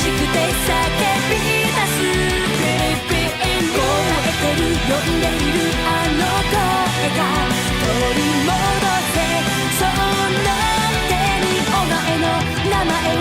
しくて叫び出す Creeping 燃えてる呼んでいるあの声が取り戻せそんな手にお前の名前を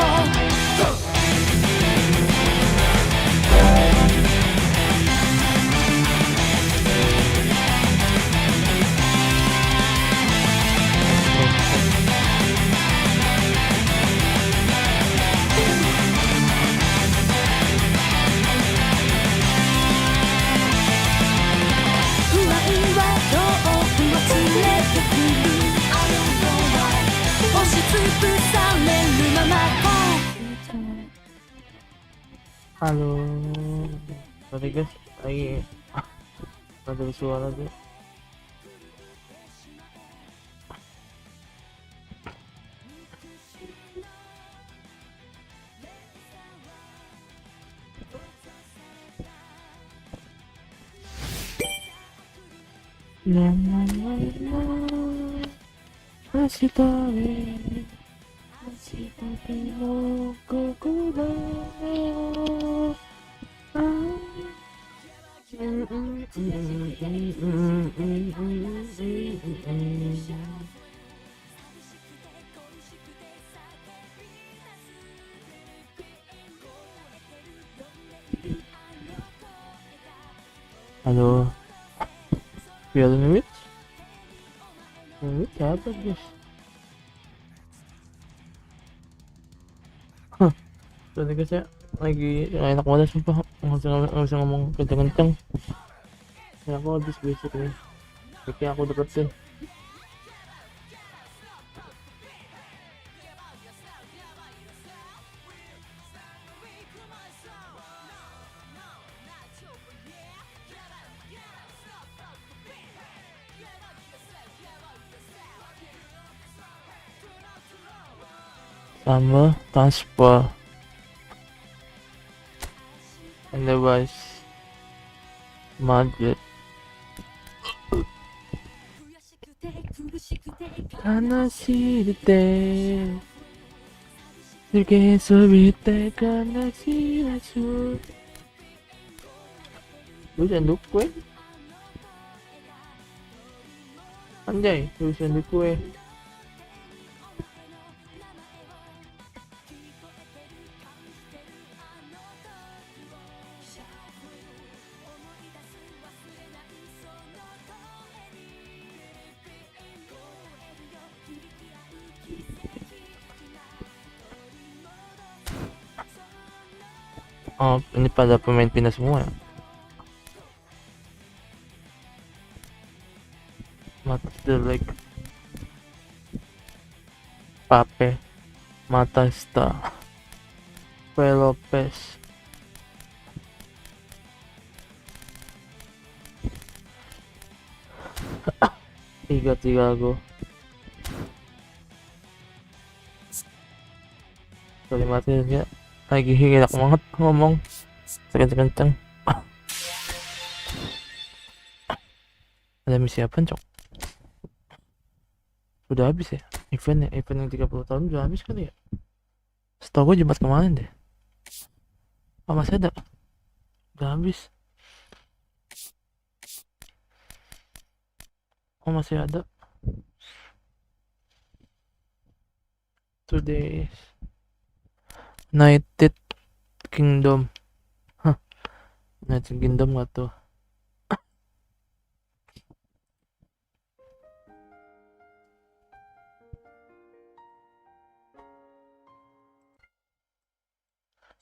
Halo, sorry guys, lagi ada suara tuh. Masih tahu, masih tahu kau Halo, biar minute apa guys? Tadi guys ya, lagi nggak enak banget sumpah, nggak bisa ngomong kenceng-kenceng. Ya aku habis besok nih, oke aku deketin. Sama transfer Anniversary Madrid悲しいてSuke-subite悲しいでしょ Tulisan di kue Anjay, tulisan di kue Oh, ini pada pemain Pinas semua ya. Mata like Pape, Matasta, Lopez. Tiga go. Sorry mati ya. Lagi enak banget ngomong kenceng-kenceng. Ada misi apa cok? Udah habis ya event yang 30 tahun udah habis kali ya. Setahu gue Jumat kemarin deh. Oh masih ada? Udah habis. Oh masih ada. Today United Kingdom. Hah, United Kingdom gak tuh?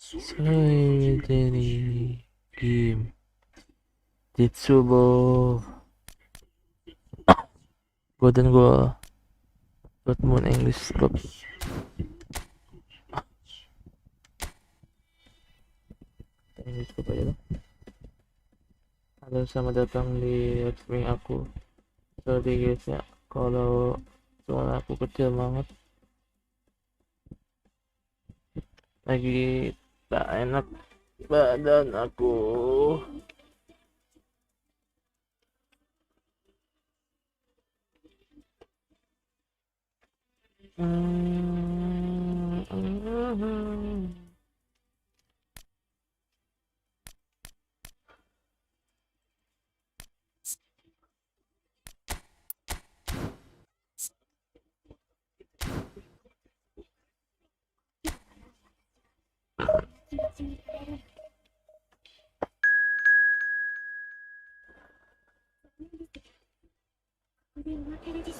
Dari game Jitsubo Golden Goal Dortmund English Club. English Club aja lah. Halo, selamat datang di live streaming aku. Sorry guys ya kalau suara aku kecil banget, lagi tak enak badan aku. Hidup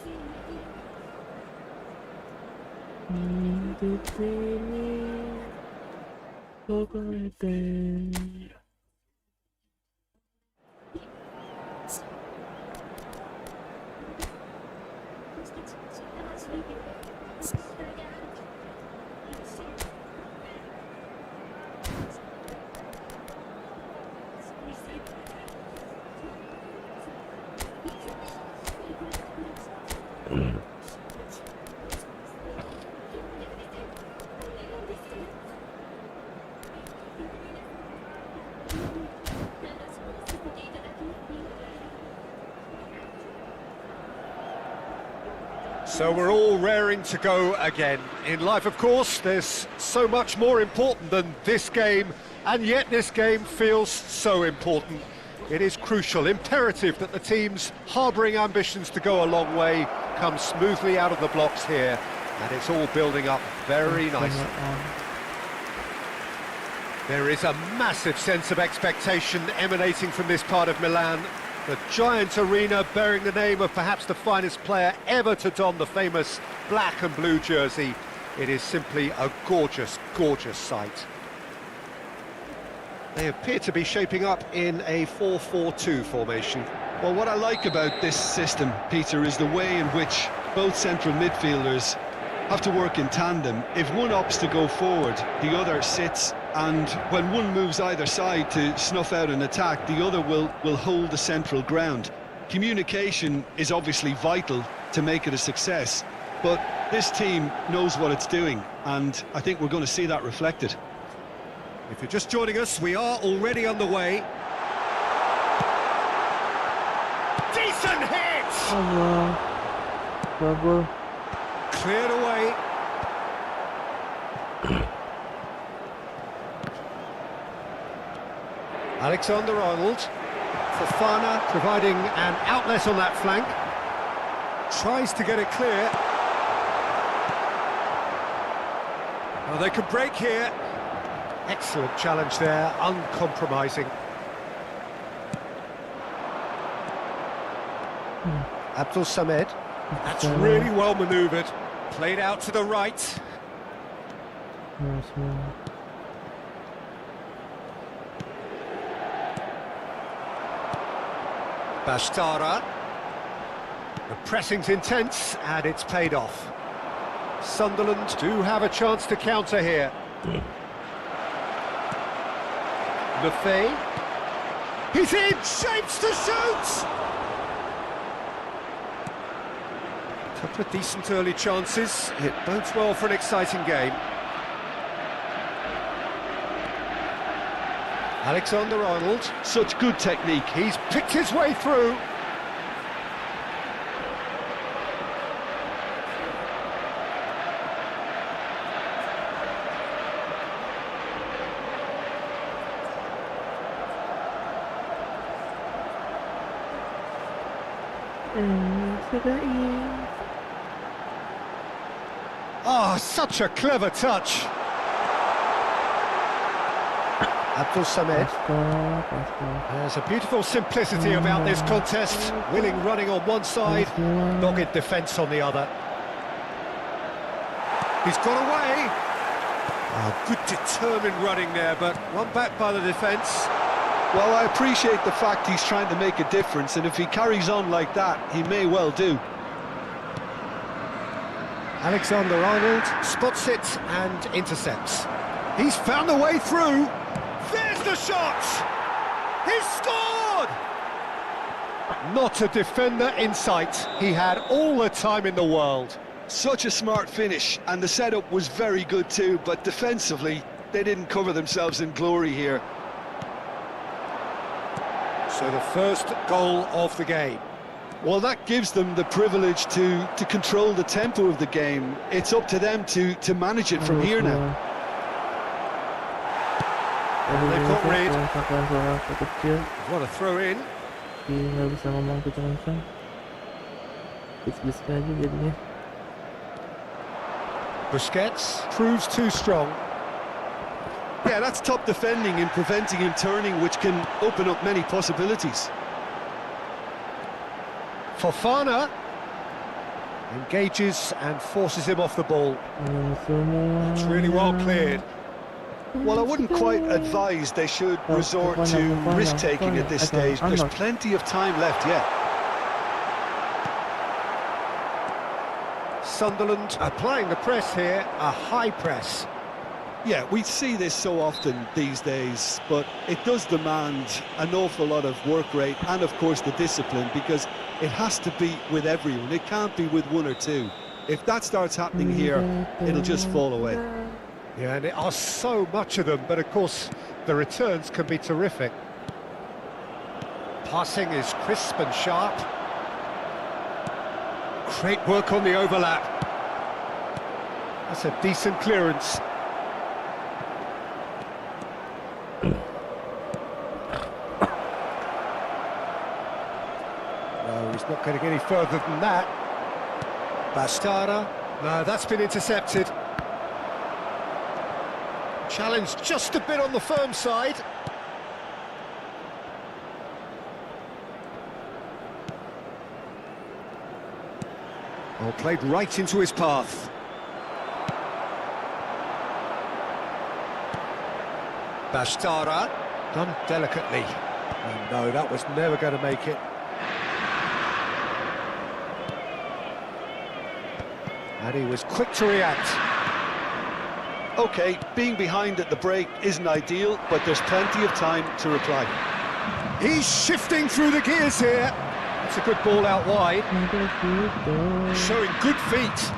ini bagaikan So we're all raring to go again. In life, of course, there's so much more important than this game, and yet this game feels so important. It is crucial, imperative that the teams harbouring ambitions to go a long way come smoothly out of the blocks here, and it's all building up very nicely. There is a massive sense of expectation emanating from this part of Milan. The giant arena bearing the name of perhaps the finest player ever to don the famous black and blue jersey. It is simply a gorgeous, gorgeous sight. They appear to be shaping up in a 4-4-2 formation. Well, what I like about this system, Peter, is the way in which both central midfielders have to work in tandem. If one opts to go forward, the other sits, and when one moves either side to snuff out an attack, the other will hold the central ground. Communication is obviously vital to make it a success, but this team knows what it's doing, and I think we're going to see that reflected. If you're just joining us, we are already on the way. Decent hit! Allah, double. Cleared away. Alexander-Arnold. Fofana providing an outlet on that flank. Tries to get it clear. Oh, they could break here. Excellent challenge there, uncompromising. Abdul Samed. That's really well manoeuvred. Played out to the right. Bashtara. The pressing's intense and it's paid off. Sunderland do have a chance to counter here. Lefay. He's in! Shapes to shoot! Couple of decent early chances. It bodes well for an exciting game. Alexander-Arnold. Such good technique. He's picked his way through. Oh, such a clever touch. Abdul Samed. There's a beautiful simplicity about this contest. Willing running on one side, dogged defence on the other. He's got away. Oh, good determined running there, but run back by the defence. Well, I appreciate the fact he's trying to make a difference, and if he carries on like that, he may well do. Alexander-Arnold spots it and intercepts. He's found the way through. There's the shot! He's scored! Not a defender in sight. He had all the time in the world. Such a smart finish, and the setup was very good too, but defensively, they didn't cover themselves in glory here. So the first goal of the game. Well, that gives them the privilege to control the tempo of the game. It's up to them to manage it from here now. They've got rid. What a throw in. Nggak bisa ngomong kencang-kencang. Bis-bis aja jadinya. Busquets proves too strong. Yeah, that's top defending and preventing him turning, which can open up many possibilities. Fofana. Engages and forces him off the ball. Semua. It's really well cleared. Well, I wouldn't quite advise they should resort to risk-taking at this stage. There's plenty of time left yet. Sunderland applying the press here, a high press. Yeah, we see this so often these days, but it does demand an awful lot of work rate and, of course, the discipline, because it has to be with everyone. It can't be with one or two. If that starts happening here, it'll just fall away. Yeah, and there are so much of them, but of course the returns can be terrific. Passing is crisp and sharp. Great work on the overlap. That's a decent clearance. No, he's not getting any further than that. Bastara. No, that's been intercepted. Challenge just a bit on the firm side. Oh, played right into his path. Bastara, done delicately. And no, that was never going to make it. And he was quick to react. OK, being behind at the break isn't ideal, but there's plenty of time to reply. He's shifting through the gears here. It's a good ball out wide. Showing good feet.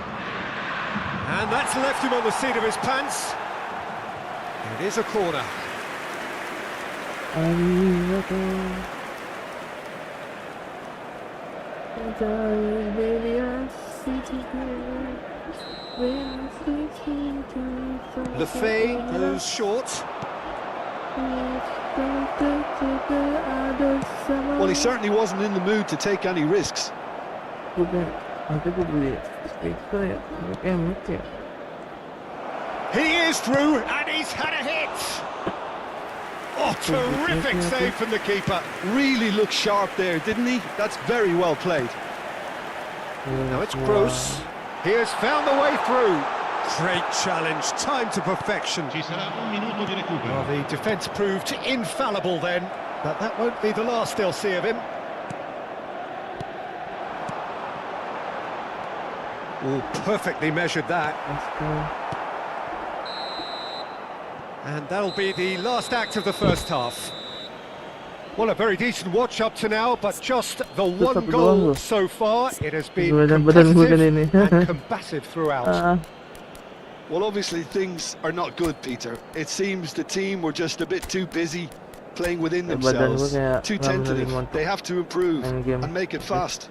And that's left him on the seat of his pants. It is a corner. Lefay goes short. Well, he certainly wasn't in the mood to take any risks. He is through, and he's had a hit. Oh, terrific save from the keeper. Really looked sharp there, didn't he? That's very well played. Now it's Gross. He has found the way through. Great challenge, time to perfection. Well, the defence proved infallible then, but that won't be the last they'll see of him. Oh, perfectly measured that. And that'll be the last act of the first half. Well, a very decent watch up to now, but just the one goal so far. It has been competitive and combative throughout. Well, obviously things are not good, Peter. It seems the team were just a bit too busy playing within themselves, too tentative. They have to improve and make it fast.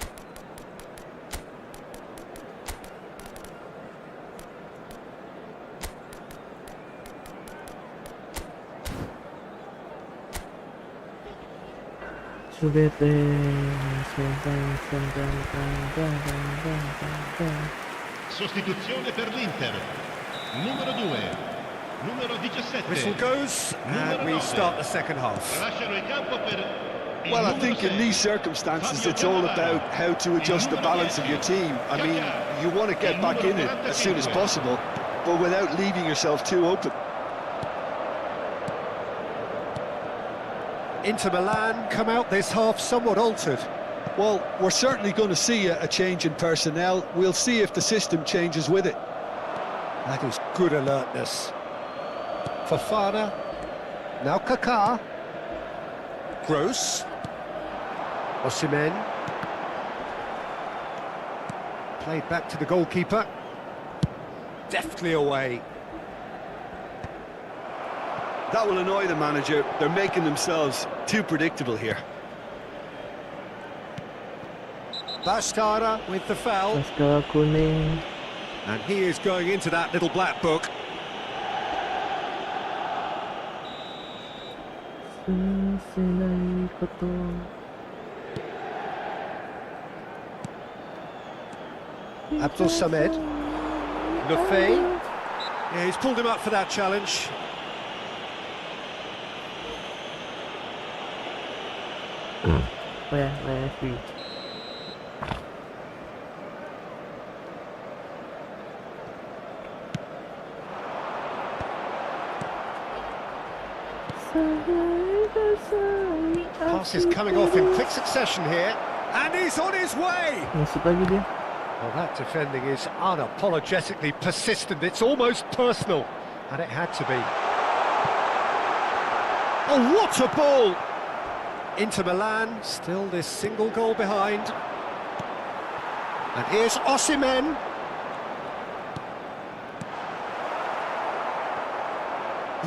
Sostituzione per l'Inter. Numero 2. Numero 17. Whistle goes, and we start the second half. Lasciano il campo per Well, I think in these circumstances it's all about how to adjust the balance of your team. I mean, you want to get back in it as soon as possible, but without leaving yourself too open. Inter Milan come out this half somewhat altered. Well, we're certainly going to see a change in personnel. We'll see if the system changes with it. That is good alertness. Fofana, now Kaká. Gross. Osimhen. Played back to the goalkeeper. Deftly away. That will annoy the manager. They're making themselves too predictable here. Bastara with the foul. And he is going into that little black book. Abdul Samed. Lefay. Yeah, he's pulled him up for that challenge. Pass is coming off in quick succession here, and he's on his way! Masuk lagi dia. Well, that defending is unapologetically persistent. It's almost personal, and it had to be. Oh, what a ball! Inter Milan, still this single goal behind. And here's Osimhen.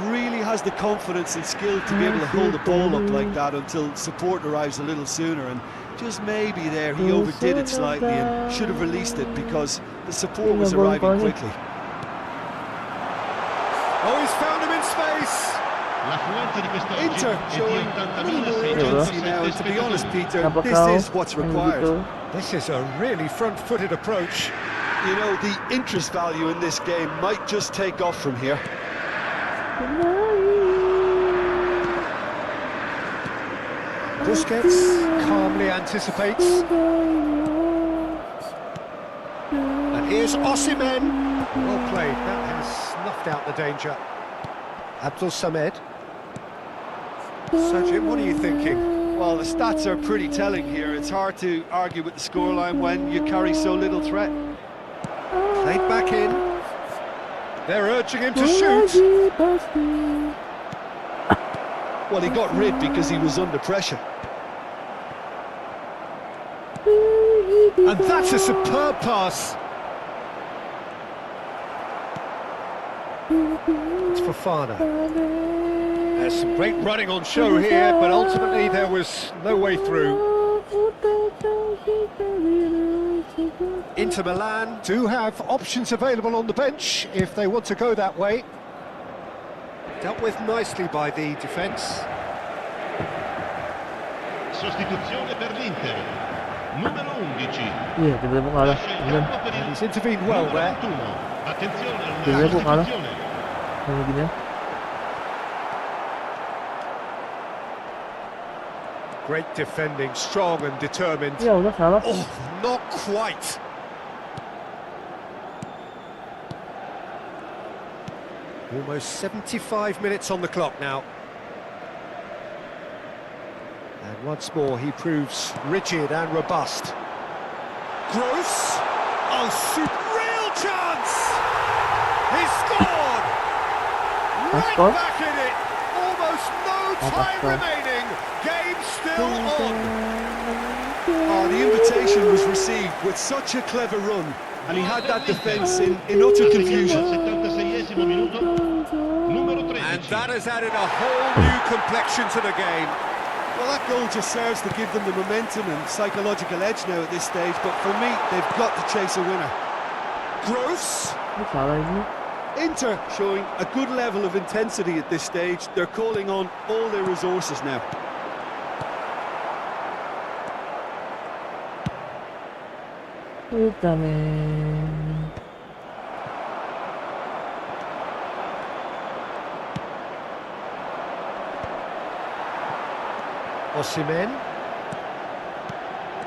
Really has the confidence and skill to be able to hold the ball up like that until support arrives a little sooner, and just maybe there he overdid it slightly and should have released it because the support was arriving quickly. Oh, he's found him in space. L'affluenza di quest'oggi Inter è di showing a little more urgency now, and to be honest, Peter, this is what's required. This is a really front-footed approach. You know, the interest value in this game might just take off from here. Busquets calmly anticipates. And here's Osimhen. Well played, that has snuffed out the danger. Abdul Samed. So Jim, what are you thinking? Well, the stats are pretty telling here. It's hard to argue with the scoreline when you carry so little threat. Played back in. They're urging him to shoot. Well, he got rid because he was under pressure. And that's a superb pass. It's Fofana. There's some great running on show here, but ultimately there was no way through. Inter Milan do have options available on the bench if they want to go that way. Dealt with nicely by the defence. Sostituzione per l'Inter. Numero 11. Iya, tiba-tiba kalah. Lascia il Kemudian, campo per il He's intervened well numero there. 21. Attenzione, Tiba-tiba una kok kalah. sostituzione. Kayak gini ya. Great defending, strong and determined. Iya, udah salah. Oh, not quite. Almost 75 minutes on the clock now. And once more he proves rigid and robust. Gross! Oh, real chance! He scored! Right scored? back in it! Almost no time scored. remaining! Game still on! Oh, the invitation was received with such a clever run, and he had that defence in utter confusion. 76esimo minuto. Numero 13. And that has added a whole new complexion to the game. Well, that goal just serves to give them the momentum and psychological edge now at this stage, but for me, they've got to chase a winner. Gross! Ini salah ini. Inter showing a good level of intensity at this stage. They're calling on all their resources now. Puta man. Osimhen.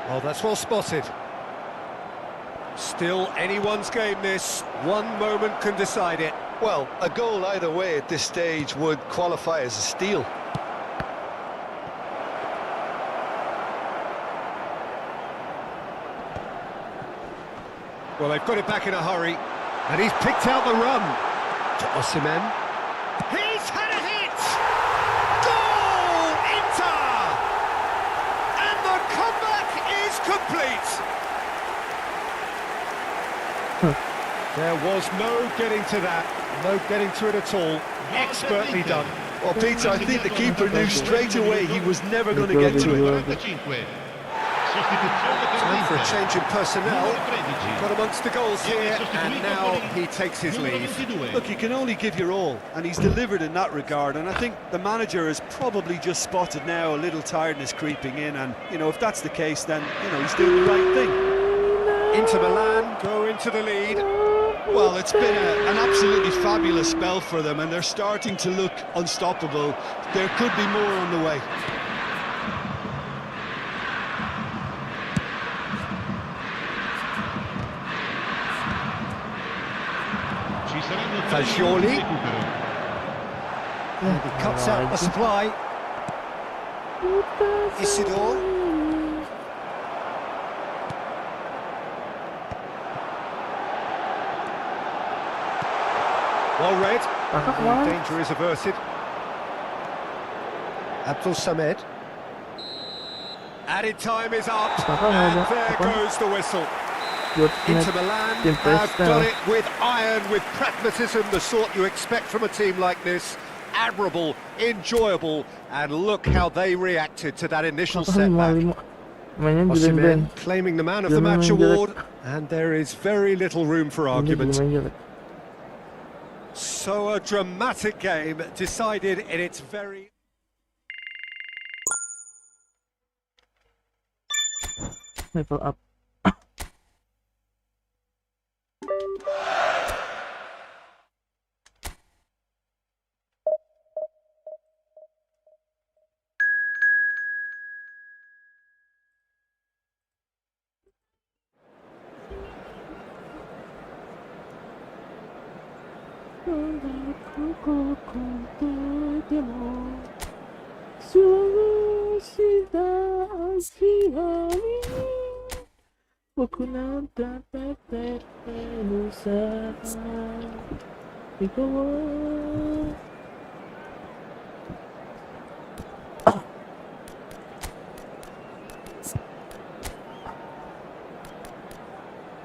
Oh, that's well spotted. Still anyone's game this. One moment can decide it. Well, a goal either way at this stage would qualify as a steal. Well, they've got it back in a hurry. And he's picked out the run. To Osimhen. He's had a hit! Goal! Inter! And the comeback is complete! There was no getting to that. No getting to it at all. Expertly done. Well, Peter, I think the keeper knew straight away he was never going to get to it. 45. Sostituzione per Time for a l'Inter. change in personnel. Numero 13. Got amongst the goals here, and now he takes his Numero leave. 22. Look, you can only give your all, and he's delivered in that regard, and I think the manager has probably just spotted now a little tiredness creeping in, and, you know, if that's the case, then, you know, he's doing the right thing. Inter Milan go into the lead. Well, it's been an absolutely fabulous spell for them, and they're starting to look unstoppable. There could be more on the way. Ci saranno 3 Fagioli. minuti di recupero. And he cuts out the supply. Isidore. Well read. The danger is averted. Abdul Samed. Added time is up. And there goes the whistle. Inter Milan have done it with iron, with pragmatism, the sort you expect from a team like this. Admirable, enjoyable, and look how they reacted to that initial setback. Osimhen claiming the Man of the Match award, and there is very little room for argument. So a dramatic game decided in its very... Level up.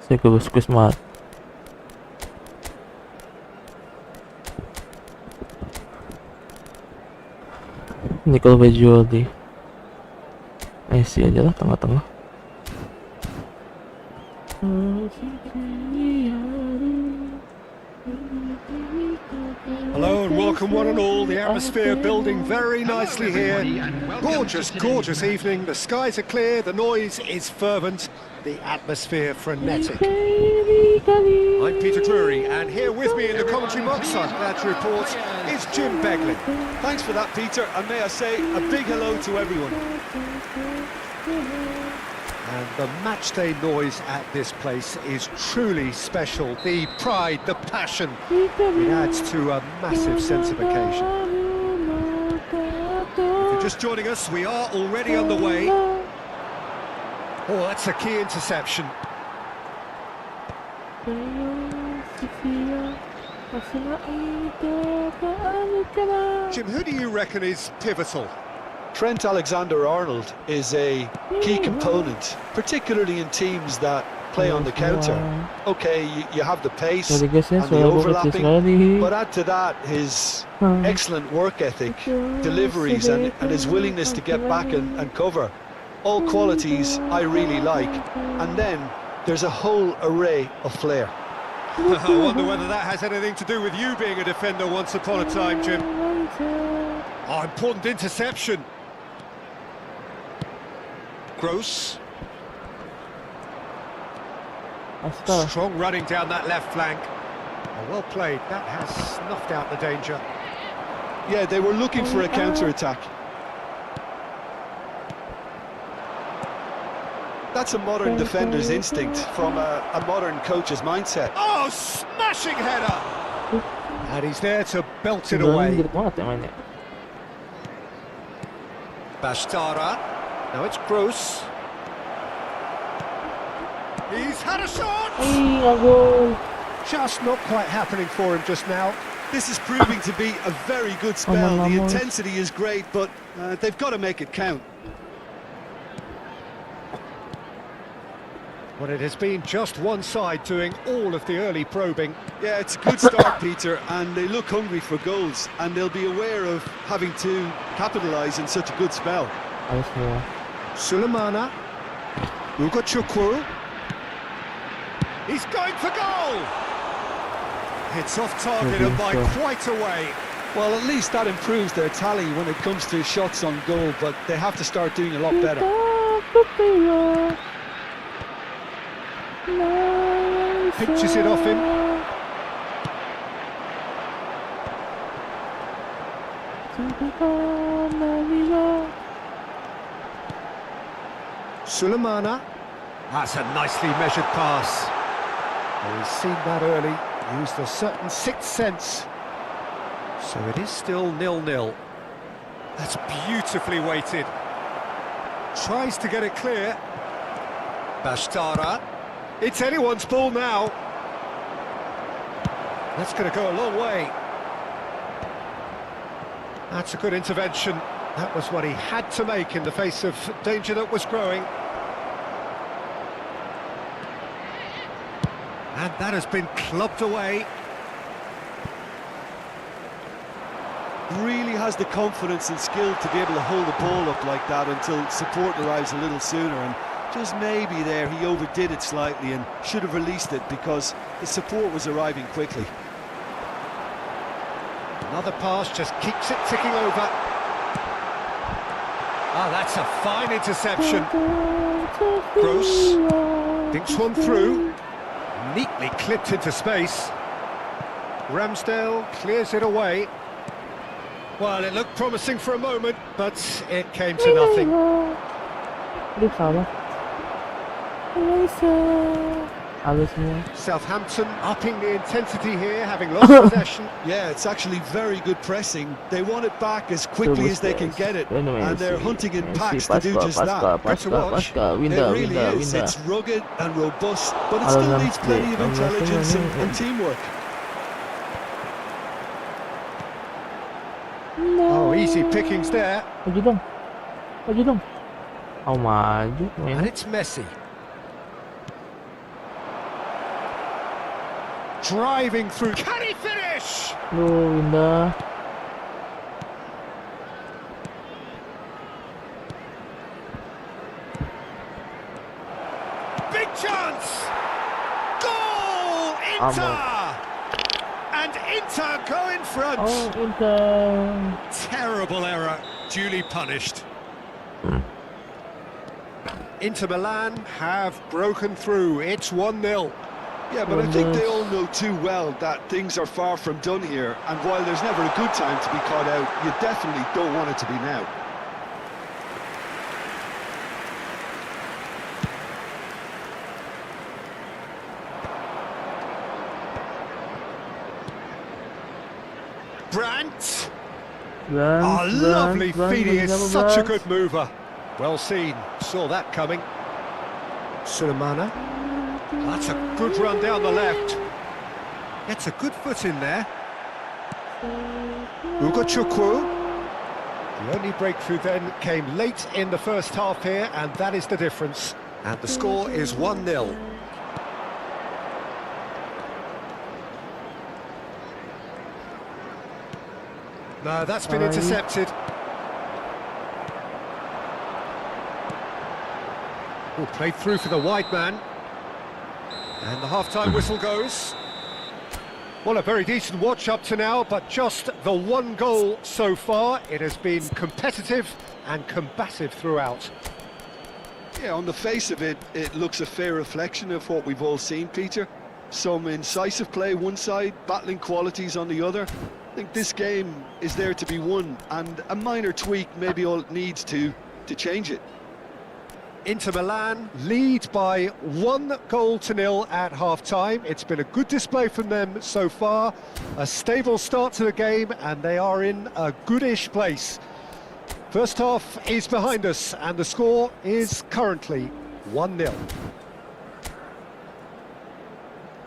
Saya ke Smart. Ini kalau jual di Messi aja lah tengah-tengah. Hello and welcome one and all. The atmosphere building very nicely here. Gorgeous, gorgeous evening. The skies are clear, the noise is fervent, the atmosphere frenetic. I'm Peter Drury, and here with me in the commentary box, I'm glad to report, is Jim Begley. Thanks for that, Peter, and may I say a big hello to everyone. And the matchday noise at this place is truly special. The pride, the passion, it adds to a massive sense of occasion. If you're just joining us, we are already underway. Oh, that's a key interception. Jim, who do you reckon is pivotal? Trent Alexander-Arnold is a key component, particularly in teams that play on the counter. Okay, you have the pace and the overlapping, but add to that his excellent work ethic, deliveries and his willingness to get back and cover. All qualities I really like. And then there's a whole array of flair. I wonder whether that has anything to do with you being a defender once upon a time, Jim. Oh, important interception. Gross. Strong running down that left flank. Oh, well played. That has snuffed out the danger. Yeah, they were looking for a counter-attack. That's a modern defender's instinct from a modern coach's mindset. Oh, smashing header! And he's there to belt it away. Bastara. Now it's Gross. He's had a shot! Just not quite happening for him just now. This is proving to be a very good spell. The intensity is great, but they've got to make it count. Well, it has been just one side doing all of the early probing. Yeah, it's a good start, Peter, and they look hungry for goals, and they'll be aware of having to capitalise in such a good spell. Sulemana, Ugo Chukwu. He's going for goal! It's off target and by quite a way. Well, at least that improves their tally when it comes to shots on goal, but they have to start doing a lot better. Pinches it off him. Sulemana. That's a nicely measured pass. Well, he's seen that early, used a certain sixth sense So it is still 0-0. That's beautifully weighted. Tries to get it clear. Bashtara. It's anyone's ball now. That's going to go a long way. That's a good intervention. That was what he had to make in the face of danger that was growing. And that has been clubbed away. Really has the confidence and skill to be able to hold the ball up like that until support arrives a little sooner, and just maybe there he overdid it slightly and should have released it because the support was arriving quickly. Another pass just keeps it ticking over. Ah, that's a fine interception. Gross dinks one through, neatly clipped into space. Ramsdale clears it away. Well, it looked promising for a moment, but it came to nothing. Southampton upping the intensity here, having lost possession. Yeah, it's actually very good pressing. They want it back as quickly as they can get it, and they're hunting in packs to do just that. Good to watch. It really is. It's rugged and robust, but it still needs plenty of intelligence and teamwork. Oh, easy pickings there. Maju dong. Oh, maju. And it's Messi. Driving through. Can he finish? Lu, indah. Big chance! Goal! Inter! And Inter go in front. Oh, Inter. Terrible error, duly punished. Inter Milan have broken through. It's 1-0. Yeah, but I think they all know too well that things are far from done here, and while there's never a good time to be caught out, you definitely don't want it to be now. Brandt. Lovely feed. He is such a good mover. Well seen. Saw that coming. Sulemana. That's a good run down the left. Gets a good foot in there. Ugochukwu. The only breakthrough then came late in the first half here, and that is the difference. And the score is 1-0. No, that's been intercepted. Oh, played through for the wide man. And the half-time whistle goes. Well, a very decent watch up to now, but just the one goal so far. It has been competitive and combative throughout. Yeah, on the face of it, it looks a fair reflection of what we've all seen, Peter. Some incisive play one side, battling qualities on the other. I think this game is there to be won, and a minor tweak maybe all it needs to change it. Inter Milan lead by 1-0 at half-time. It's been a good display from them so far. A stable start to the game, and they are in a goodish place. First half is behind us, and the score is currently 1-0.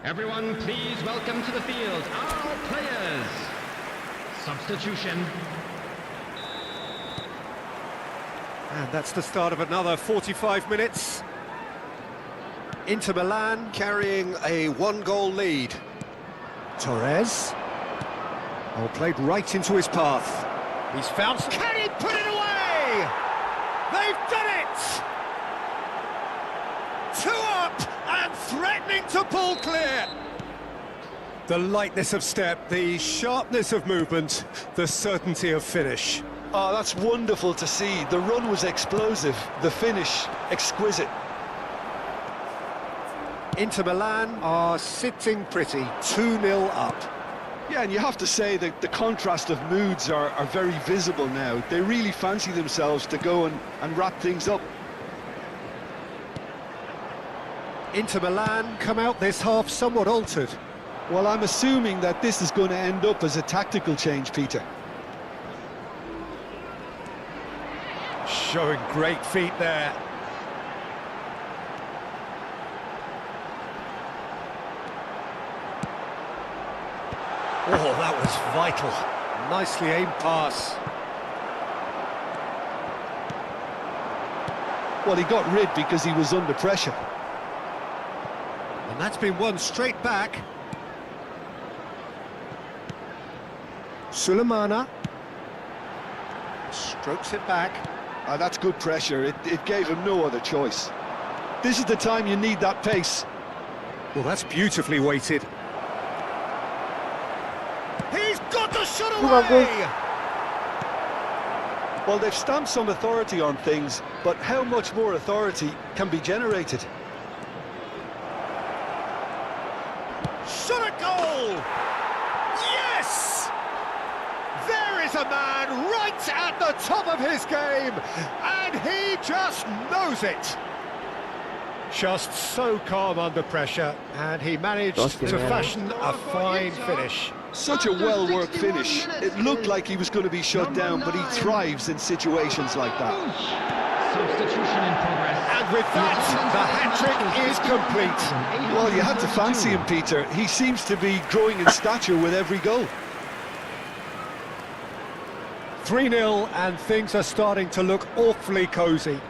Everyone, please welcome to the field our players. Substitution. And that's the start of another 45 minutes. Inter Milan carrying a 1-goal lead. Torres. Oh, played right into his path. He's found... Can he put it away? They've done it! 2 up and threatening to pull clear. The lightness of step, the sharpness of movement, the certainty of finish. Oh, that's wonderful to see. The run was explosive, the finish exquisite. Inter Milan are sitting pretty, 2-0 up. Yeah, and you have to say that the contrast of moods are very visible now. They really fancy themselves to go and wrap things up. Inter Milan come out this half somewhat altered. Well, I'm assuming that this is going to end up as a tactical change, Peter. Showing great feet there. Oh, that was vital. Nicely aimed pass. Well, he got rid because he was under pressure. And that's been won straight back. Sulemana strokes it back. That's good pressure. It gave him no other choice. This is the time you need that pace. Well, that's beautifully weighted. He's got the shot away! Well, they've stamped some authority on things, but how much more authority can be generated? Shot a goal! Yes! There is a man right at the top of his game, and he just knows it. Just so calm under pressure, and he managed to fashion a fine finish. Such a well-worked finish. It looked like he was going to be shut down, but he thrives in situations like that. Substitution in progress. And with that, the hat-trick is complete. Well, you had to fancy him, Peter. He seems to be growing in stature with every goal. 3-0, and things are starting to look awfully cosy.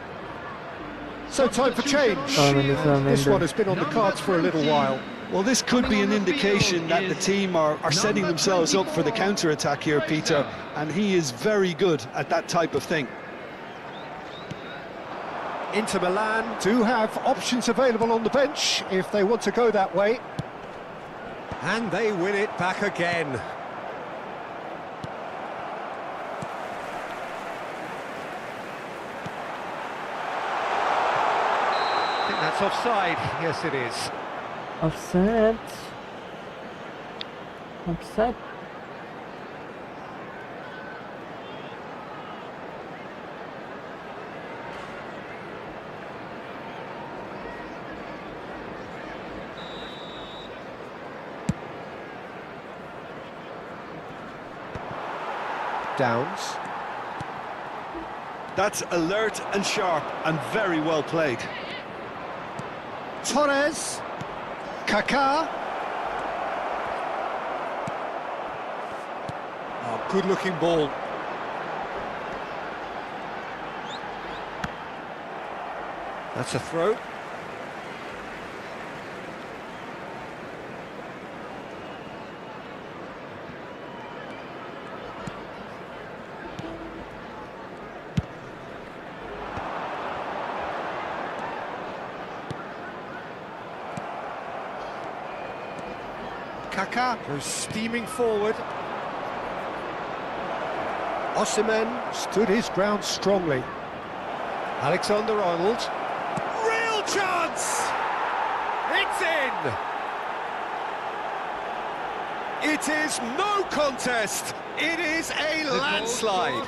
So time for change. This one has been on the cards for a little while. Well, this could be an indication that the team are setting themselves up for the counter-attack here, Peter, and he is very good at that type of thing. Inter Milan do have options available on the bench if they want to go that way. And they win it back again. I think that's offside. Yes, it is. Offset. Offset. Downs. That's alert and sharp and very well played. Torres. Kaká. Oh, good-looking ball. That's a throw. Kaká goes steaming forward. Osimhen stood his ground strongly. Alexander-Arnold. Real chance! It's in! It is no contest. It is a landslide.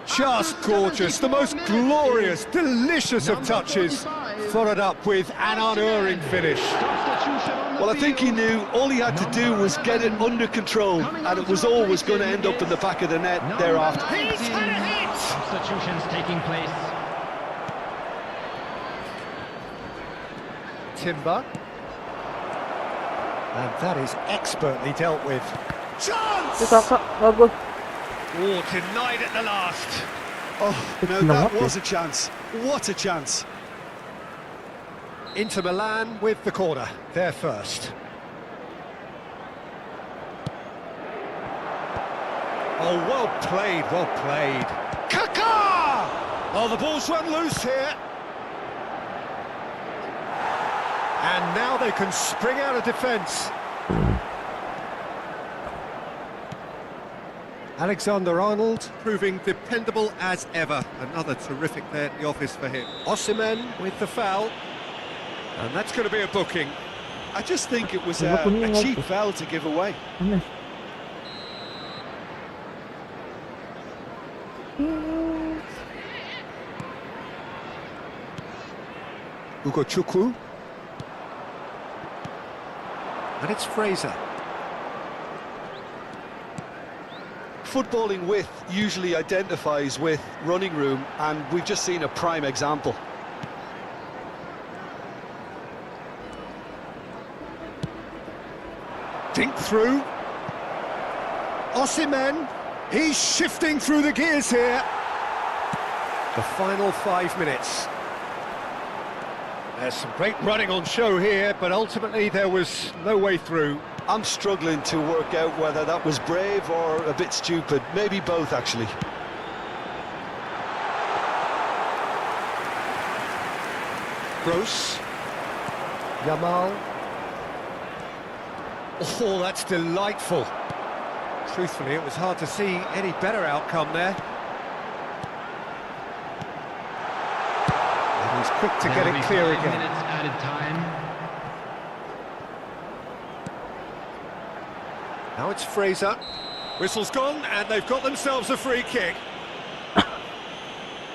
Just gorgeous, the most glorious, delicious of touches, followed up with an unerring finish. Well, I think he knew all he had to do was get it under control, and it was always going to end up in the back of the net thereafter. He's had a hit! Substitutions taking place. Timber. And that is expertly dealt with. Chance! Kakak, bagus. Oh, denied at the last. Oh, no, that was a chance. What a chance. Inter Milan with the corner, they're first. Oh, well played, well played. Kaká! Oh, the ball's run loose here. And now they can spring out of defence. Alexander-Arnold proving dependable as ever. Another terrific day at the office for him. Osimhen with the foul. And that's going to be a booking. I just think it was a cheap foul to give away. Aneh. Ugo Chukwu. And it's Fraser. Footballing width usually identifies with running room, and we've just seen a prime example. Dink through. Osimhen, he's shifting through the gears here. The final 5 minutes. There's some great running on show here, but ultimately there was no way through. I'm struggling to work out whether that was brave or a bit stupid. Maybe both, actually. Gross. Yamal. Oh, that's delightful. Truthfully, it was hard to see any better outcome there. And he's quick to get That'll it be clear 5 again. minutes added time. Now it's Fraser. Whistle's gone, and they've got themselves a free kick.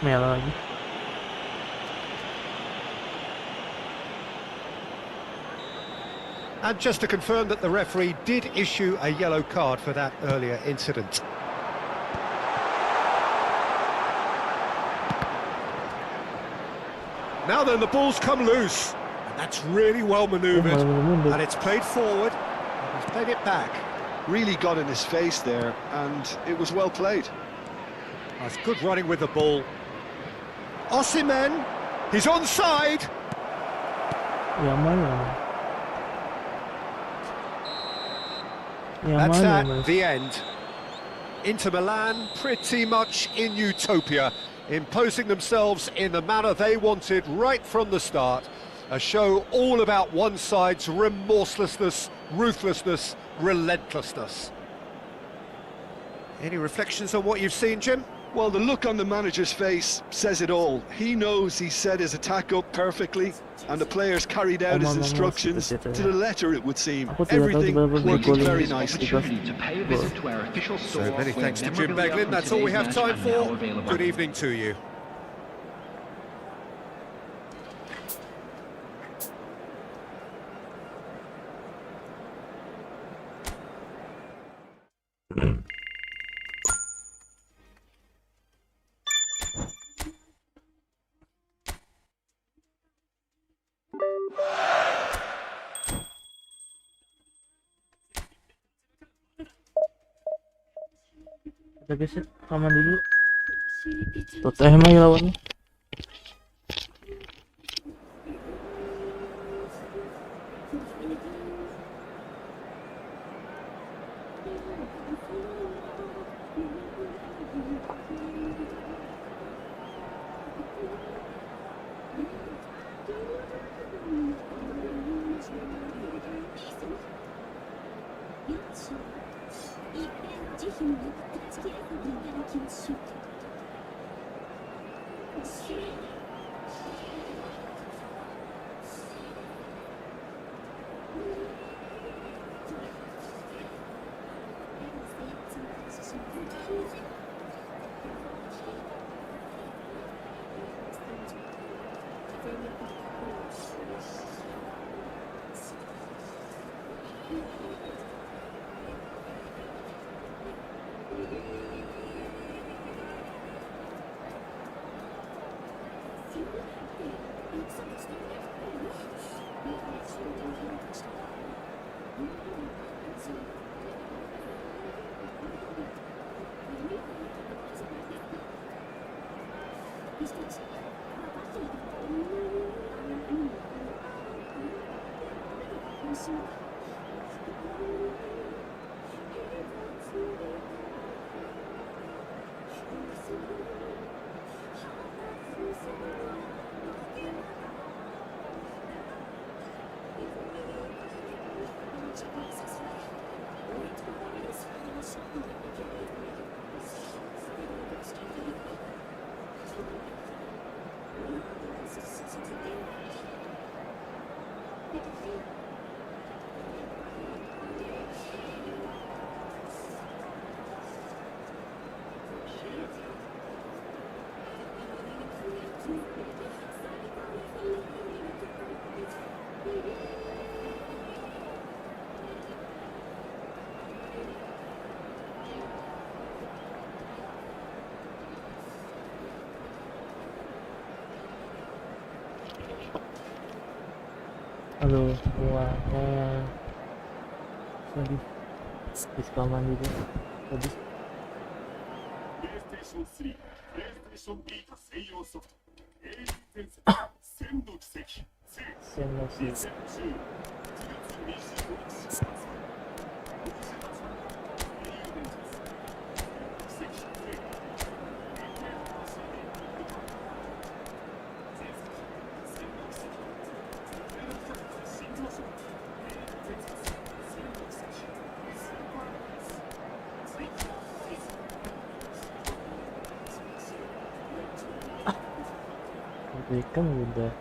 Merah lagi. And just to confirm that the referee did issue a yellow card for that earlier incident. Now then, the ball's come loose. And that's really well manoeuvred. And it's played forward. And he's played it back. Really got in his face there, and it was well played. That's good running with the ball. Osimhen, he's onside. Yamal. That's Yamal. at the end. Inter Milan pretty much in utopia, imposing themselves in the manner they wanted right from the start. A show all about one side's remorselessness, ruthlessness, relentlessness. Any reflections on what you've seen, Jim? Well, the look on the manager's face says it all. He knows he set his attack up perfectly, and the players carried out his instructions to the letter, it would seem. Everything working very nicely. Opportunity to pay a visit to our official store. So many where thanks to Jim memorabilia Beglin. from That's all we today's have match time are now for. available. Good evening to you. Udah guys ya, rekaman dulu. Tottenham lagi lawannya. Halo semua. Sorry. Diskaman dulu. Habis. プレイステーション3、プレイステーションビータ専用ソフト、永遠伝説、千の奇跡、Sen masih. 2010、7月25日発売。お店たちは、永遠伝説、千の奇跡、永遠のしり、前作、千の奇跡、プレイステーション新装ソフト、永遠伝説、千の奇跡、スーパーレース、追加、ディズニー。Berikan udah.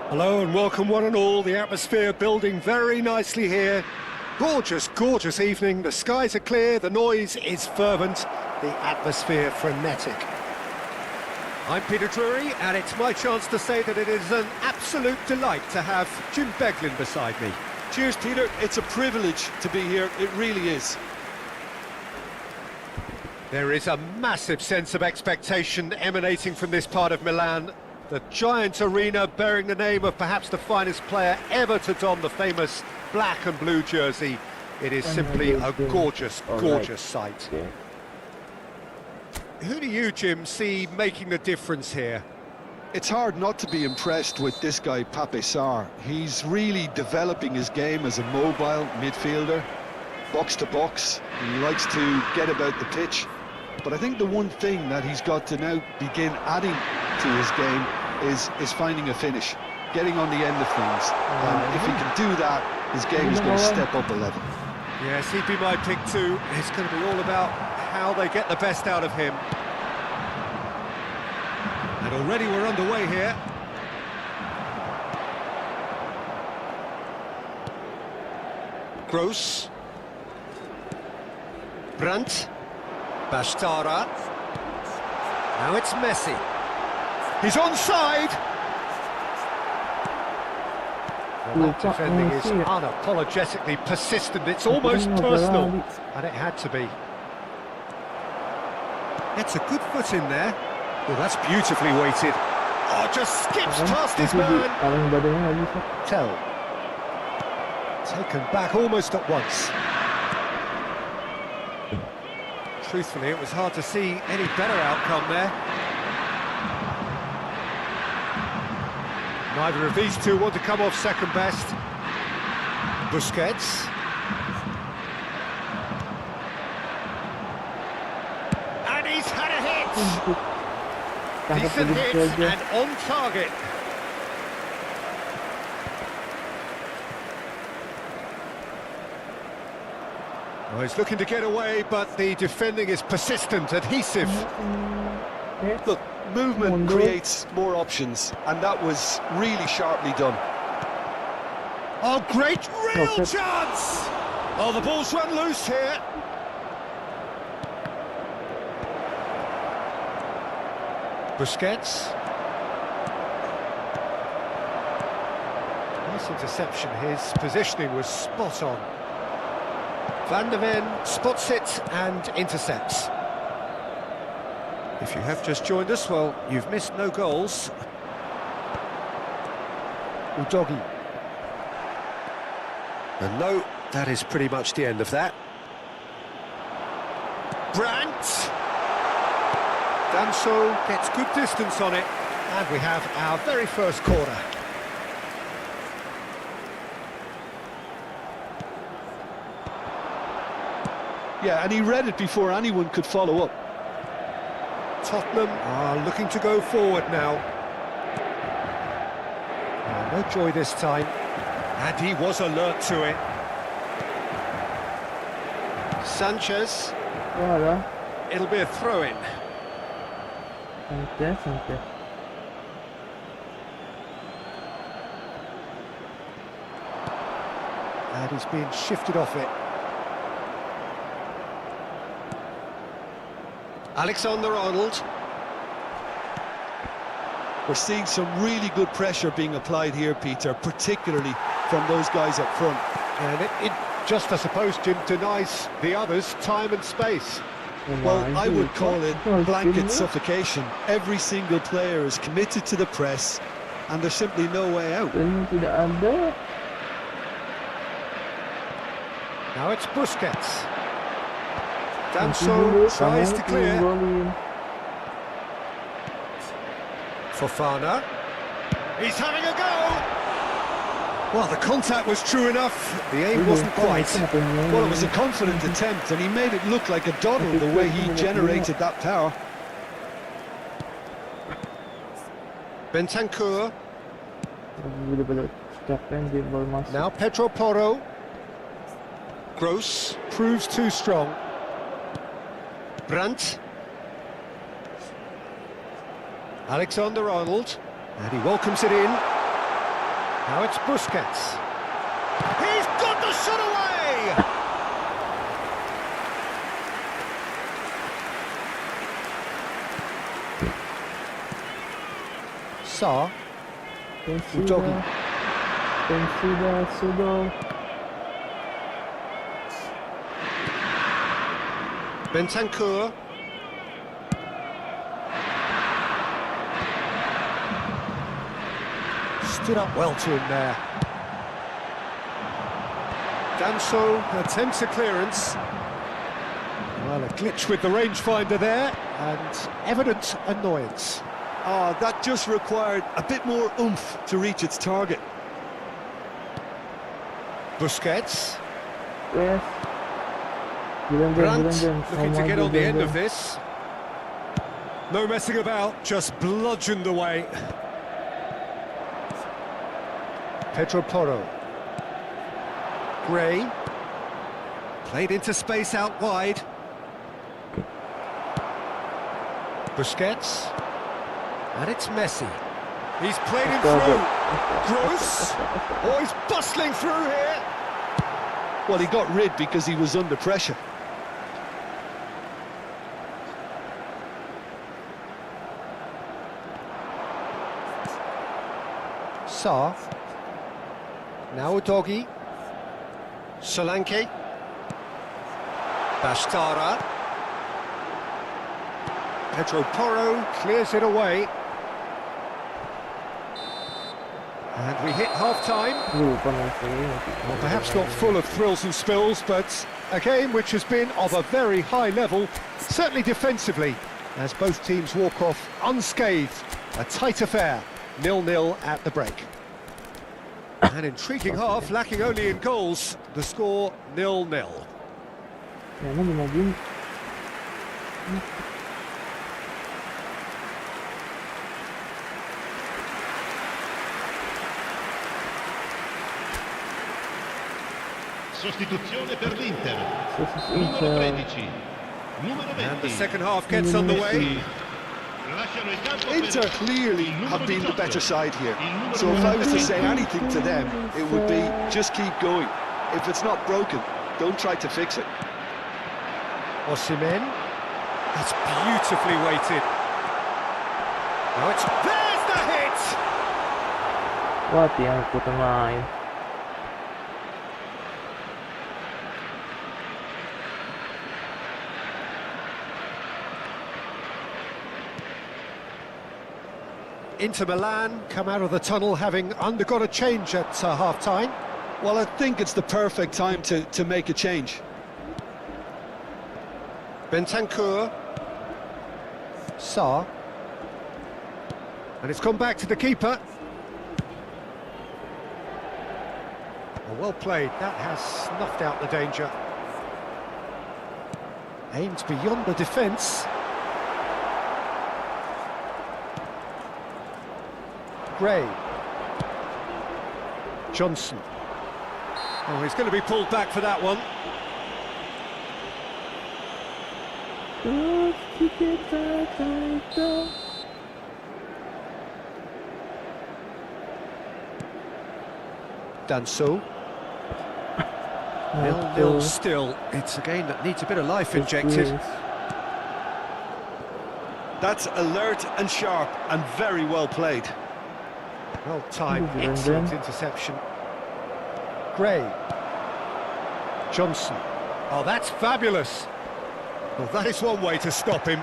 Hello and welcome one and all. The atmosphere building very nicely here. Gorgeous, gorgeous evening. The skies are clear, the noise is fervent, the atmosphere frenetic. I'm Peter Drury, and it's my chance to say that it is an absolute delight to have Jim Beglin beside me. Cheers, Peter. It's a privilege to be here. It really is. There is a massive sense of expectation emanating from this part of Milan. The giant arena bearing the name of perhaps the finest player ever to don the famous black and blue jersey. It is simply a gorgeous, gorgeous sight. Who do you, Jim, see making the difference here? It's hard not to be impressed with this guy, Pacar. He's really developing his game as a mobile midfielder, box to box. He likes to get about the pitch. But I think the one thing that he's got to now begin adding to his game is finding a finish, getting on the end of things. And if he can do that, his game is going to step up a level. Yes, he'd be my pick too. It's going to be all about how they get the best out of him. And already we're underway here. Gross. Brandt. Bastara. Now it's Messi. He's onside! Well, that defending is unapologetically persistent. It's almost personal. And it had to be. It's a good foot in there. Oh, that's beautifully weighted. Oh, just skips past his man. Tell. Taken back almost at once. Truthfully, it was hard to see any better outcome there. Neither of these two want to come off second best. Busquets. And he's had a hit! Decent hit and on target. Well, he's looking to get away, but the defending is persistent, adhesive. Look, movement creates more options, and that was really sharply done. Oh, great real chance! Oh, the ball's run loose here. Busquets. Nice interception. His positioning was spot on. Van der Ven spots it and intercepts. If you have just joined us, well, you've missed no goals. Udogi. And no, that is pretty much the end of that. Brandt! Danso gets good distance on it, and we have our very first corner. Yeah, and he read it before anyone could follow up. Tottenham are looking to go forward now. Oh, no joy this time, and he was alert to it. Sanchez. It'll be a throw-in. And he's being shifted off it. Alexander-Arnold. We're seeing some really good pressure being applied here, Peter, particularly from those guys up front. And it just, I suppose, Jim, denies the others time and space. Well, I would call it blanket suffocation. Every single player is committed to the press, and there's simply no way out. Tidak ada. Now it's Busquets. Danso tries to clear. Fofana. He's having a go! Well, the contact was true enough. The aim wasn't quite. Well, it was a confident attempt, and he made it look like a doddle the way he generated that power. Bentancur. Now Pedro Porro. Gross proves too strong. Brandt. Alexander-Arnold. And he welcomes it in. Now it's Busquets. He's got the shot away! Sarr. Udogi. Bentancur. Stood up well to him there. Danso attempts a clearance. Well, a glitch with the rangefinder there, and evident annoyance. Oh, that just required a bit more oomph to reach its target. Busquets. Yes. Brandt looking to get on the end of this. No messing about, just bludgeoned away. Pedro Porro. Gray. Played into space out wide. Busquets. And it's Messi. He's played him through. Gross. Oh, he's bustling through here. Well, he got rid because he was under pressure. Sarr. Now Udogi. Solanke. Bastara. Pedro Porro clears it away. And we hit half-time. Well, perhaps not full of thrills and spills, but a game which has been of a very high level, certainly defensively, as both teams walk off unscathed. A tight affair, 0-0 at the break. An intriguing half, lacking only in goals. The score 0-0. Sostituzione per l'Inter. Numero 13. Numero 20. And the second half gets underway. Lasciano il campo Inter per clearly il numero have been the 18. better side here. Il numero So if I was to 18. say anything to them, it would be just keep going. If it's not broken, don't try to fix it. Osimhen. That's beautifully weighted. Now it's... There's the hit! What yang aku main? Inter Milan come out of the tunnel having undergone a change at half-time. Well, I think it's the perfect time to make a change. Bentancur. Sarr. And it's gone back to the keeper. Well played, that has snuffed out the danger. Aimed beyond the defence. Gray. Johnson. Oh, he's going to be pulled back for that one. Danso. 0-0 still. It's a game that needs a bit of life injected. That's alert and sharp and very well played. Well timed, excellent interception. Gray. Johnson. Oh, that's fabulous. Well, that is one way to stop him.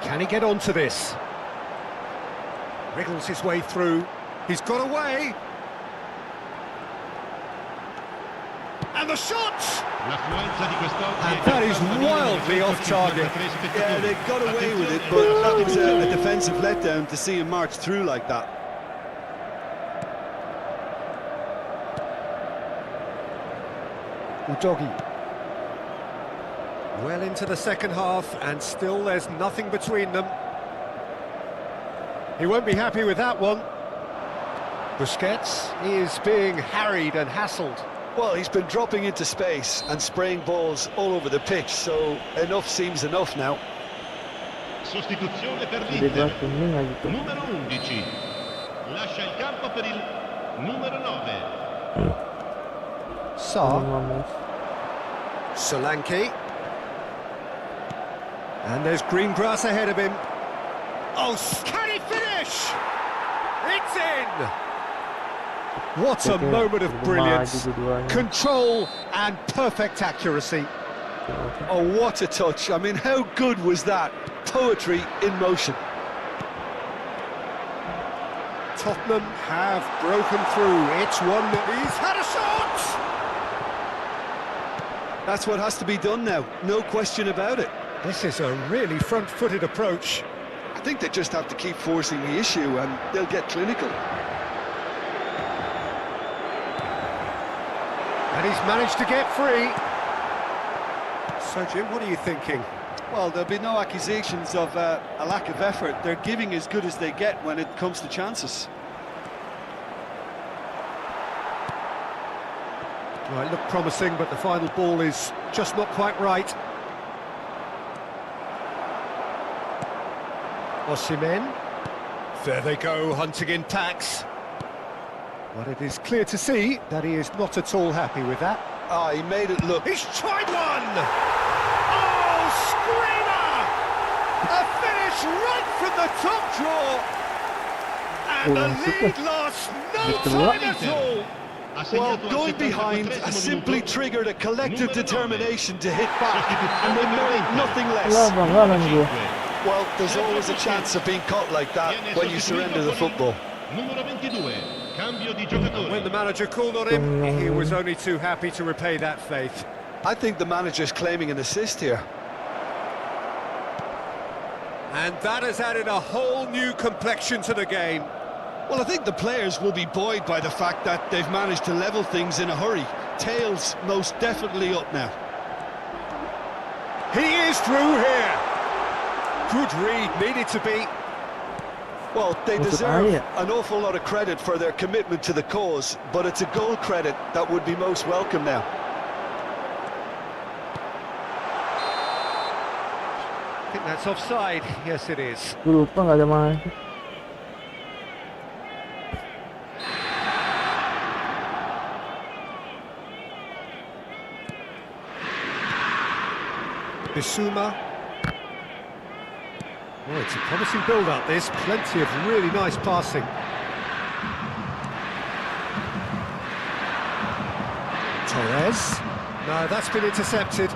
Can he get onto this? Wriggles his way through. He's got away. And the shot! And that is wildly off target. Yeah, they got away with it, but that was a defensive letdown to see him march through like that. Udogi. Well into the second half, and still there's nothing between them. He won't be happy with that one. Busquets is being harried and hassled. Well, he's been dropping into space and spraying balls all over the pitch, so enough seems enough now. Sostituzione per Di l'Inter. fatto in linea di Numero 11. Lascia il campo per il numero 9. Sarr. Solanke. And there's green grass ahead of him. Oh, can he finish? It's in! What a moment of brilliance. Control and perfect accuracy. Oh, what a touch. I mean, how good was that? Poetry in motion. Tottenham have broken through. It's 1-0. He's had a shot! That's what has to be done now, no question about it. This is a really front-footed approach. I think they just have to keep forcing the issue and they'll get clinical. And he's managed to get free. So, Jim, what are you thinking? Well, there'll be no accusations of a lack of effort. They're giving as good as they get when it comes to chances. Well, it looked promising, but the final ball is just not quite right. Osimhen. There they go, hunting in packs. But it is clear to see that he is not at all happy with that. Ah, he made it look. He's tried one! Oh, screamer! A finish right from the top draw! And the lead lost no time at all! Well, going behind has simply triggered a collective determination to hit back, and they merit nothing less. Well, there's always a chance of being caught like that when you surrender the football. Numero 22. Cambio di giocatore. When the manager called on him, he was only too happy to repay that faith. I think the manager's claiming an assist here. And that has added a whole new complexion to the game. Well, I think the players will be buoyed by the fact that they've managed to level things in a hurry. Tails most definitely up now. He is through here. Good read, needed to be. Well, they deserve an awful lot of credit for their commitment to the cause, but it's a goal credit that would be most welcome now. I think that's offside. Yes, it is. Gue lupa nggak ada mana. Bissouma. Oh, it's a promising build-up, this. Plenty of really nice passing. Torres. No, that's been intercepted.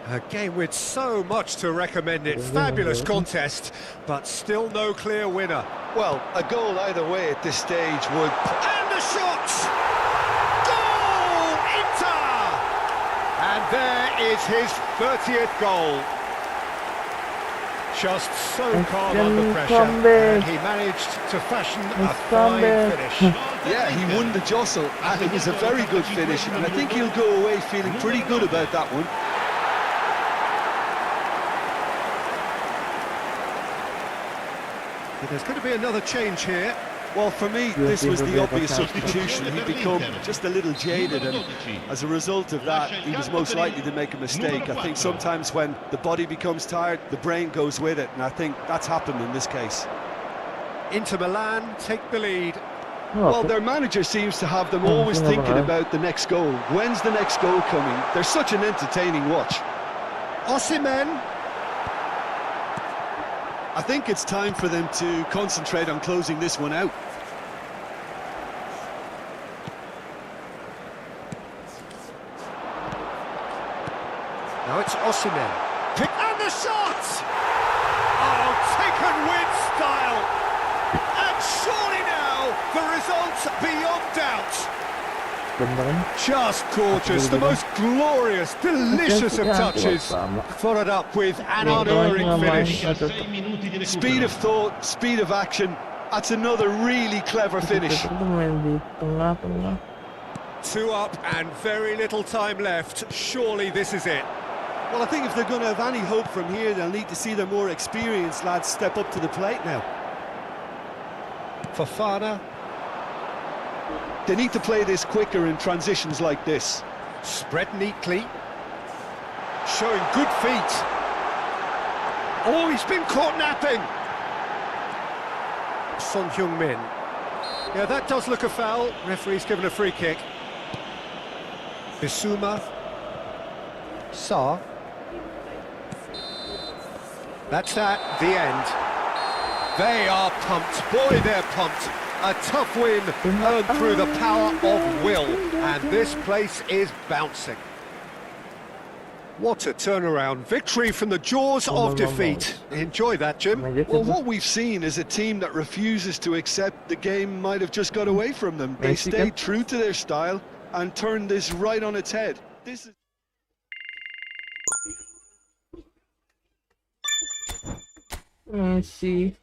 A game with so much to recommend it. Fabulous contest, but still no clear winner. Well, a goal either way at this stage would... And the shot! Goal! Inter! And there is his 30th goal. Just so calm under pressure, and he managed to fashion a fine finish. Yeah, he won the jostle, and it was a very good finish, and I think he'll go away feeling pretty good about that one. There's going to be another change here. Well, for me, this was the obvious substitution. He'd become just a little jaded, and as a result of that, he was most likely to make a mistake. I think sometimes when the body becomes tired, the brain goes with it, and I think that's happened in this case. Inter Milan take the lead. Well, their manager seems to have them always thinking about the next goal. When's the next goal coming? They're such an entertaining watch. Osimhen. I think it's time for them to concentrate on closing this one out. Now it's Osimhen. And the shot! Oh, taken with style. And surely now, the result's beyond doubt. Ganda rin. Just gorgeous, the most glorious, delicious of touches. Followed up with an unerring finish. 6 minuti di recupero. Speed of thought, speed of action. That's another really clever finish. Ito main dito nga. 2 up and very little time left. Surely this is it. Well, I think if they're going to have any hope from here, they'll need to see their more experienced lads step up to the plate now. Fofana. They need to play this quicker in transitions like this. Spread neatly. Showing good feet. Oh, he's been caught napping. Son Heung-min. Yeah, that does look a foul. Referee's given a free kick. Bissouma. Sarr. That's that, the end. They are pumped. Boy, they're pumped. A tough win earned through the power of will. And this place is bouncing. What a turnaround. Victory from the jaws of defeat. Enjoy that, Jim. Well, what we've seen is a team that refuses to accept the game might have just got away from them. They Messi, stayed true to their style and turned this right on its head. This is... Messi.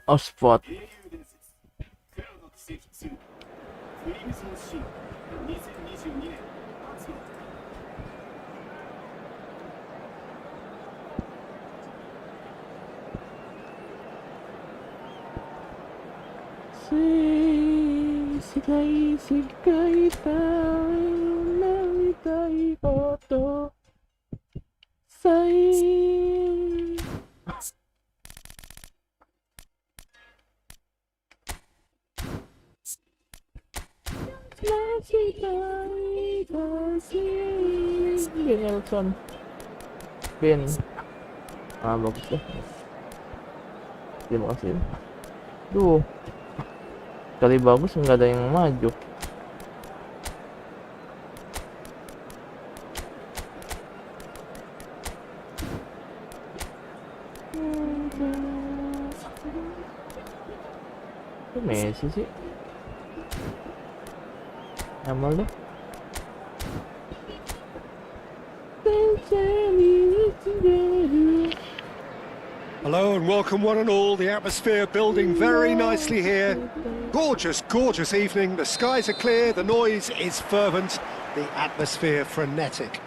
Oh, spot. Ben Nelson. Ben. Ah, bagus deh. Terima kasih. Duh. Kali bagus nggak ada yang maju. Kok Messi sih? Amal deh. Hello and welcome one and all. The atmosphere building very nicely here. Gorgeous, gorgeous evening. The skies are clear, the noise is fervent, the atmosphere frenetic.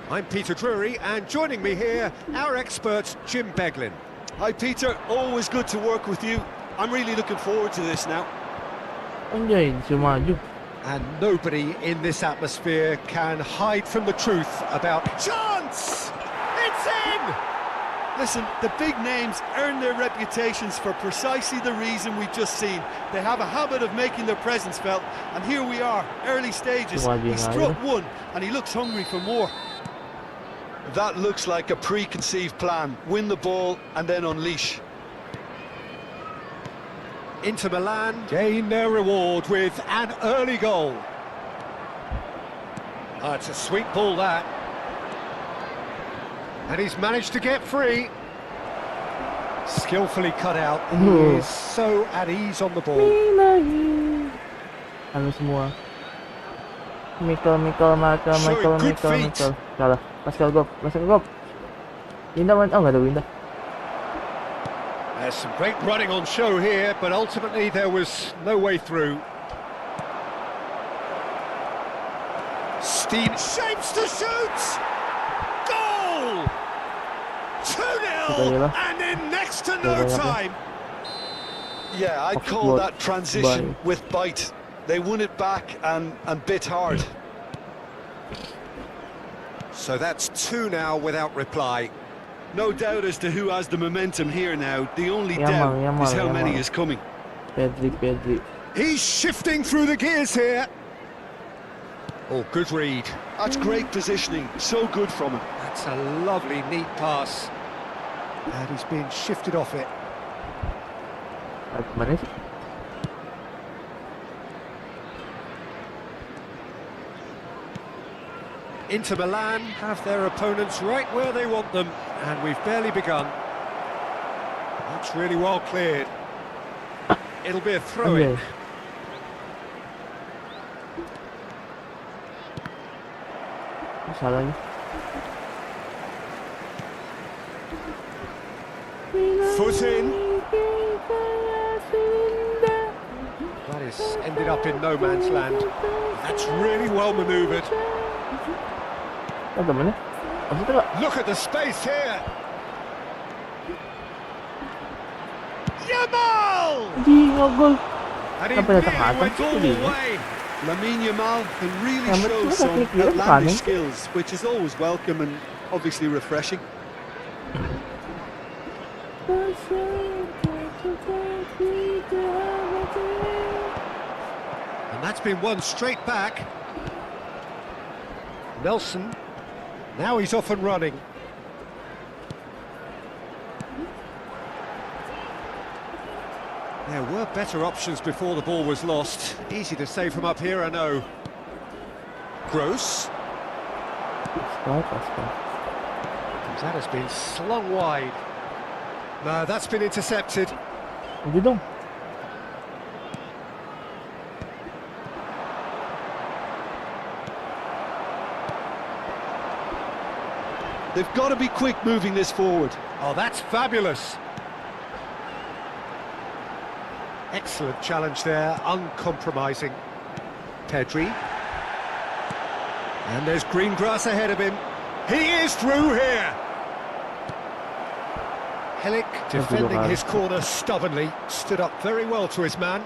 I'm Peter Drury, and joining me here, our expert Jim Beglin. Hi, Peter. Always good to work with you. I'm really looking forward to this now. Anjay, bisa maju. And nobody in this atmosphere can hide from the truth about chance! It's in! Listen, the big names earn their reputations for precisely the reason we've just seen. They have a habit of making their presence felt, and here we are, early stages. He struck one, and he looks hungry for more. That looks like a preconceived plan. Win the ball, and then unleash. Inter Milan gain their reward with an early goal. Oh, it's a sweet ball, that. And he's managed to get free. Skillfully cut out. He is so at ease on the ball. Ano semua? Michael. Salah. Pascal Gop. Winda man. Oh, nggak ada Winda. There's some great running on show here, but ultimately there was no way through. Steam shapes to shoot! Goal! 2-0, and in next to no time. Yeah, I'd call that transition with bite. They won it back and bit hard. So that's 2 now without reply. No doubt as to who has the momentum here now. The only doubt is how many is coming. Pedri. He's shifting through the gears here. Oh, good read. That's great positioning. So good from him. That's a lovely, neat pass. And he's being shifted off it. Mana sih? Inter Milan have their opponents right where they want them, and we've barely begun. That's really well cleared. It'll be a throw-in. Salahnya. Foot in. That is ended up in no man's land. That's really well manoeuvred. Ada mana? Maksudnya nggak? Look at the space here. Yamal! Di ngegol. And he Sampai datang nearly atas went itu all dia. the way. Lamine Yamal can really Yeah, but show look at some Nick here, outlandish Fanning. skills, which is always welcome and obviously refreshing. And that's been won straight back. Nelson, now he's off and running. There were better options before the ball was lost. Easy to save from up here, I know. Gross. That has been slung wide. No, that's been intercepted. Hindi dong. They've got to be quick moving this forward. Oh, that's fabulous. Excellent challenge there, uncompromising. Pedri. And there's green grass ahead of him. He is through here. Helik defending his corner stubbornly, stood up very well to his man.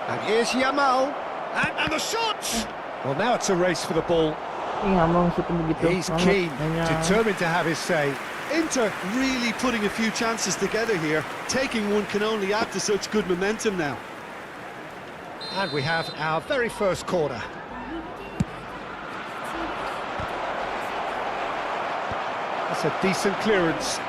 And here's Yamal. And the shot! Well, now it's a race for the ball. He's keen, determined to have his say. Inter really putting a few chances together here. Taking one can only add to such good momentum now. And we have our very first corner. That's a decent clearance.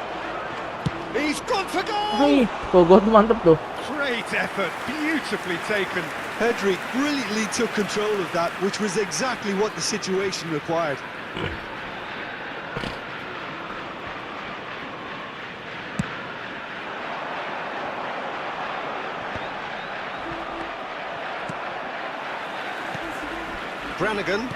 He's gone for goal! Ay, kogod mantap tuh. Great effort, beautifully taken. Pedri brilliantly took control of that, which was exactly what the situation required. Brannigan.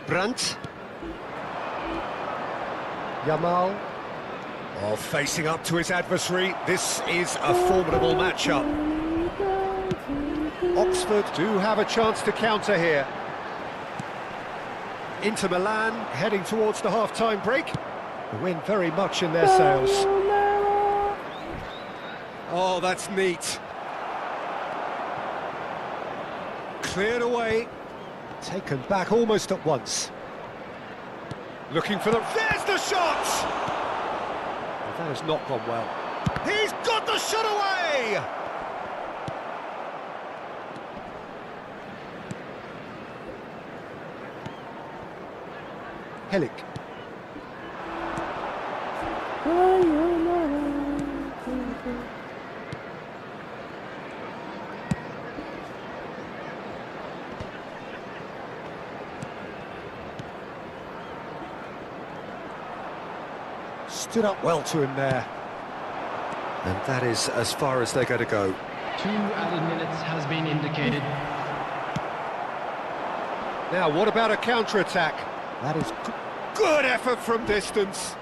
Brandt. Yamal. Oh, facing up to his adversary. This is a formidable matchup. Oxford do have a chance to counter here. Inter Milan heading towards the half-time break. The wind very much in their sails. Oh, that's neat. Cleared away. Taken back almost at once. Looking for the... There's the shot! Well, that has not gone well. He's got the shot away! Helik. Stood up well to him there. And that is as far as they're going to go. 2 added minutes has been indicated. Now, what about a counter-attack? That is good effort from distance.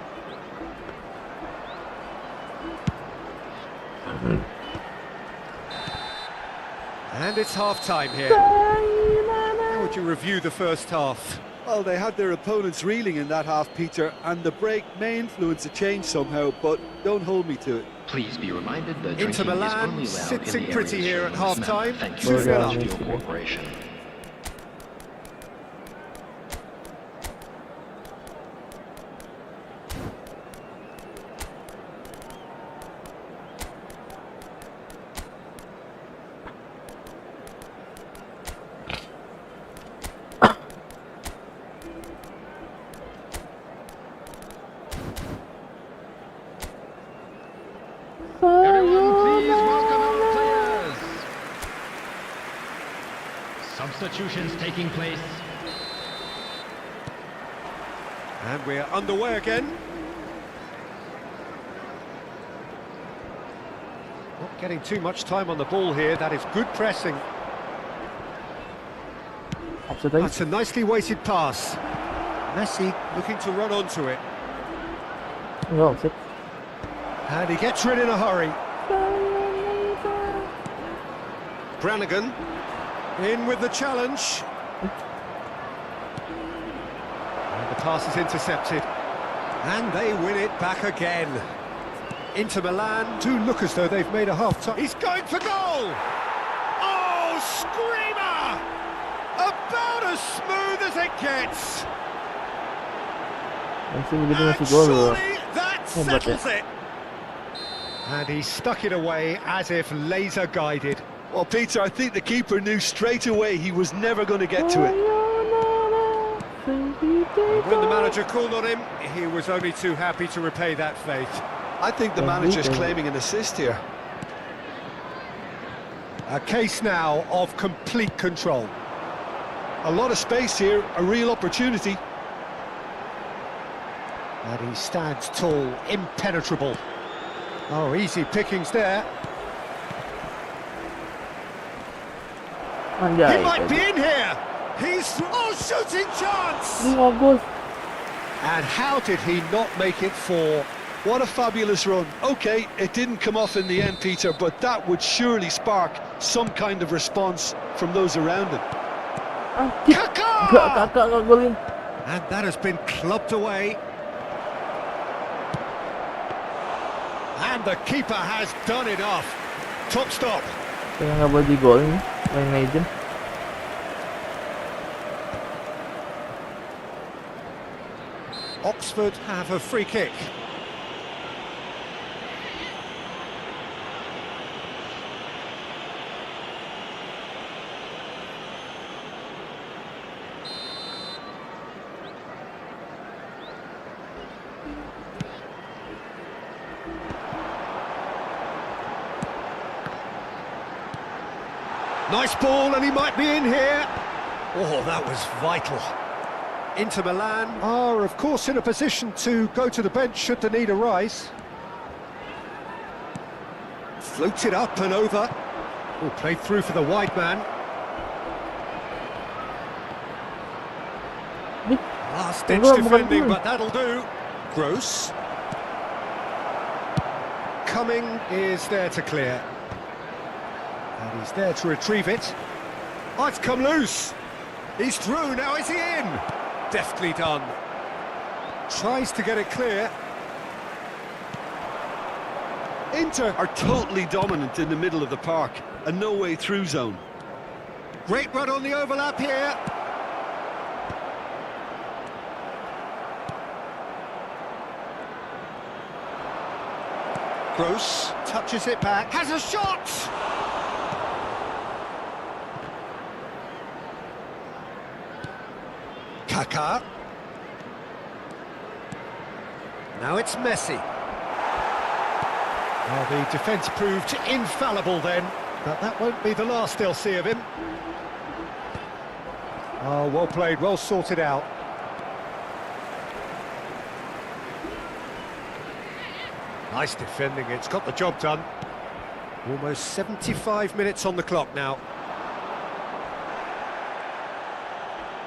And it's half-time here. How would you review the first half? Well, they had their opponents reeling in that half, Peter, and the break may influence a change somehow, but don't hold me to it. Please be reminded that Inter drinking is Milan only allowed sitting in the pretty areas here shown at on this map. half-time. Thank 2-0 you very up. much for your cooperation. Everyone, please welcome our players. Substitutions taking place. And we're underway again. Not getting too much time on the ball here. That is good pressing. Offside. That's a nicely weighted pass. Messi looking to run onto it. No, offside. And he gets rid in a hurry. Brannigan in with the challenge. And the pass is intercepted. And they win it back again. Inter Milan do look as though they've made a half-time. He's going for goal! Oh, screamer! About as smooth as it gets. Messi begitu And masih gol. surely that Hebat ya. settles it. And he stuck it away as if laser guided. Well, Peter, I think the keeper knew straight away he was never going to get to it. When the manager called on him, he was only too happy to repay that faith. I think the manager's claiming an assist here. A case now of complete control. A lot of space here, a real opportunity. And he stands tall, impenetrable. Oh, easy pickings there. Anjay. He might be in here. He's shooting chance. Lima gol. And how did he not make it 4? What a fabulous run. Okay, it didn't come off in the end, Peter, but that would surely spark some kind of response from those around him. Kaká! Kakak ngegolin. And that has been clubbed away. And the keeper has done enough. Top stop. Kaya nggak boleh di gol nih. Main legend. Oxford have a free kick. Nice ball, and he might be in here. Oh, that was vital. Inter Milan are, of course, in a position to go to the bench should the need arise. Floats it up and over. Oh, played through for the wide man. Last-ditch defending, but that'll do. Gross. Cumming is there to clear. And he's there to retrieve it. Oh, it's come loose. He's through, now is he in? Deftly done. Tries to get it clear. Inter are totally dominant in the middle of the park, a no-way through zone. Great run on the overlap here. Gross touches it back, has a shot! Kaká. Now it's Messi. Well, the defence proved infallible then, but that won't be the last they'll see of him. Oh, well played, well sorted out. Nice defending, it's got the job done. Almost 75 minutes on the clock now.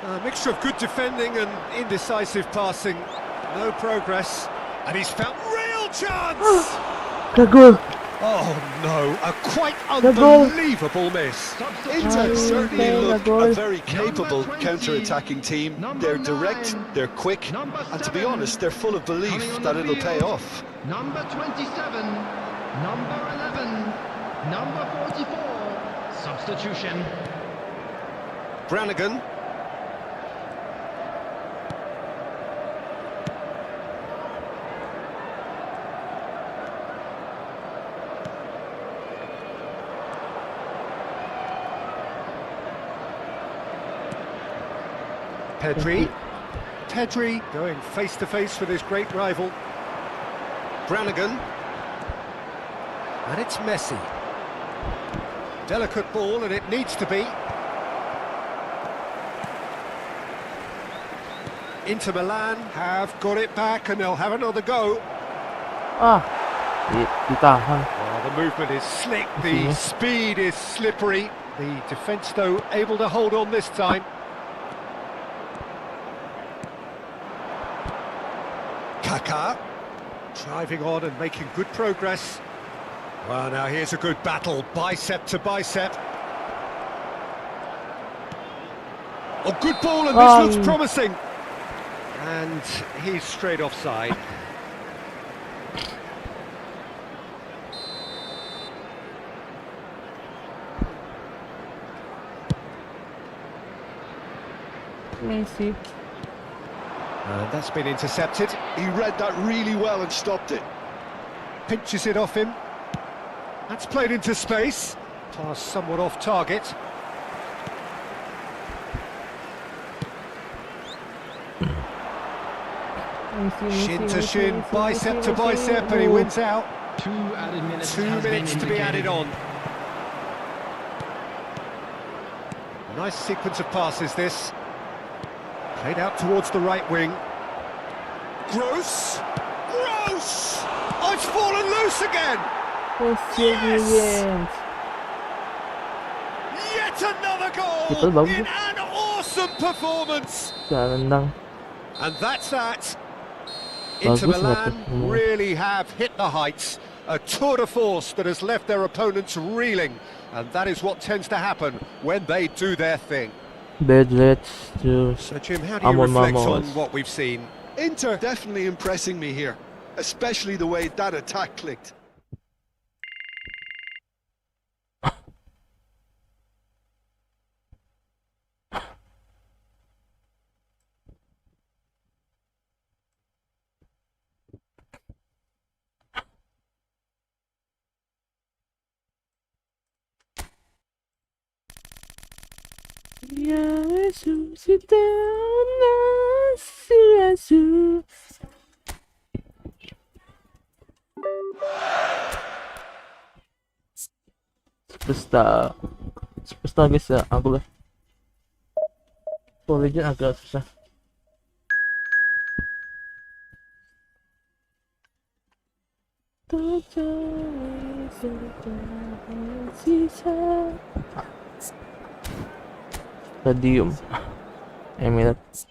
A mixture of good defending and indecisive passing. No progress. And he's found real chance! Gagol! Oh no, a quite goal. unbelievable miss. Inter certainly okay, look goal. a very capable Number 20. counter-attacking team. Number They're direct, 9. they're quick, Number and to be 7. honest, they're full of belief Coming on that the it'll pay field. off. Number 27, number 11, number 44. Substitution. Brannigan. Pedri going face to face with his great rival. Brannigan. And it's Messi. Delicate ball, and it needs to be. Inter Milan have got it back, and they'll have another go. Di tahan. Oh, the movement is slick, the speed is slippery. The defence, though, able to hold on this time. Pacar, driving on and making good progress. Well, now here's a good battle, bicep to bicep. Oh, good ball, and this looks promising. And he's straight offside. Messi. And that's been intercepted. He read that really well and stopped it. Pinches it off him. That's played into space. Pass somewhat off target. Shin to shin, bicep to bicep, and he wins out. 2 added minutes. 2 has been minutes to be added indicated. on. Nice sequence of passes this. Played out towards the right wing. Gross! Gross! Oh, it's fallen loose again! Yes! Yet another Ito, goal bagus. in an awesome performance! Gandang. And that's that. Inter Bagus na Milan to. really have hit the heights. A tour de force that has left their opponents reeling. And that is what tends to happen when they do their thing. Bedlets to So, Jim, how do you Amon reflect Mamos. on what we've seen? Inter definitely impressing me here, especially the way that attack clicked. Ya resucitado Jesús. Superstar guys ya, aku lah. For Legend agak susah. Stadium Emirates.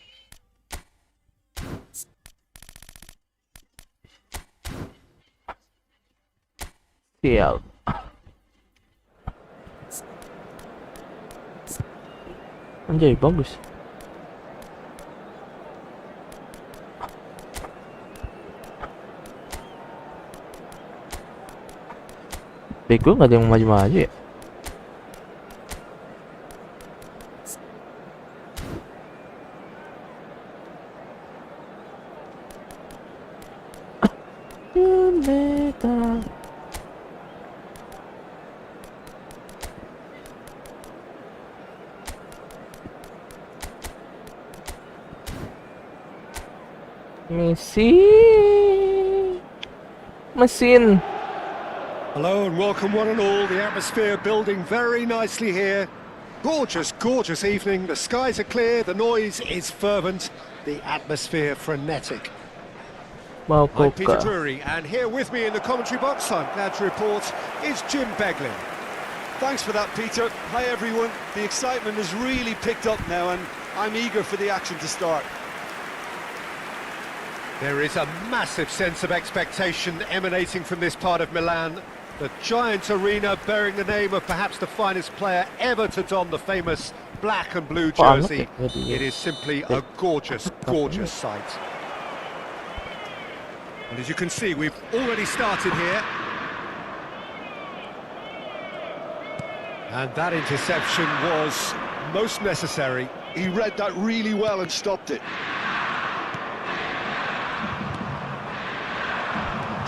Sial. Anjay, bagus. Bego nggak ada yang maju-maju ya. Meta. Messi. Mesin. Hello and welcome one and all. The atmosphere building very nicely here. Gorgeous, gorgeous evening. The skies are clear, the noise is fervent, the atmosphere frenetic. I'm Peter Coca. Drury, and here with me in the commentary box, I'm glad to report, is Jim Beglin. Thanks for that, Peter. Hi, everyone. The excitement has really picked up now, and I'm eager for the action to start. There is a massive sense of expectation emanating from this part of Milan. The giant arena bearing the name of perhaps the finest player ever to don the famous black and blue jersey. It is simply a gorgeous, gorgeous sight. And as you can see, we've already started here. And that interception was most necessary. He read that really well and stopped it.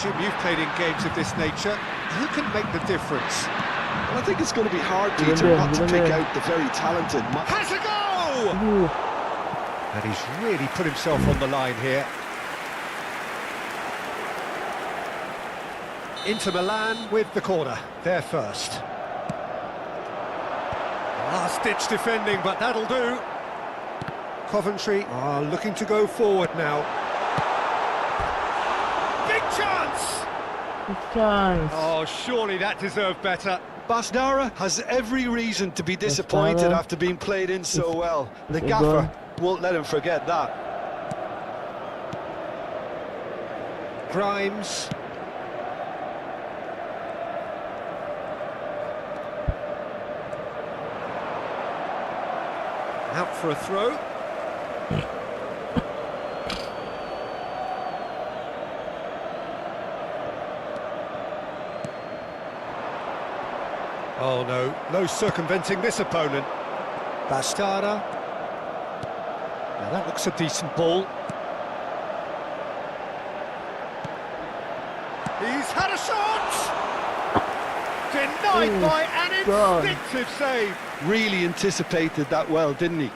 Jim, you've played in games of this nature. Who can make the difference? Well, I think it's going to be hard, Peter, not to pick out the very talented. Has a go! And he's really put himself on the line here. Inter Milan with the corner, there first. Last-ditch defending, but that'll do. Coventry are looking to go forward now. Big chance! Chance. Oh, surely that deserved better. Basnara has every reason to be disappointed Basnara. after being played in so well. The It's a gaffer goal. won't let him forget that. Grimes. Out for a throw. Oh no, no circumventing this opponent. Bastarda. Now that looks a decent ball. He's had a shot! Denied by an God. instinctive save. Really anticipated that well, didn't he?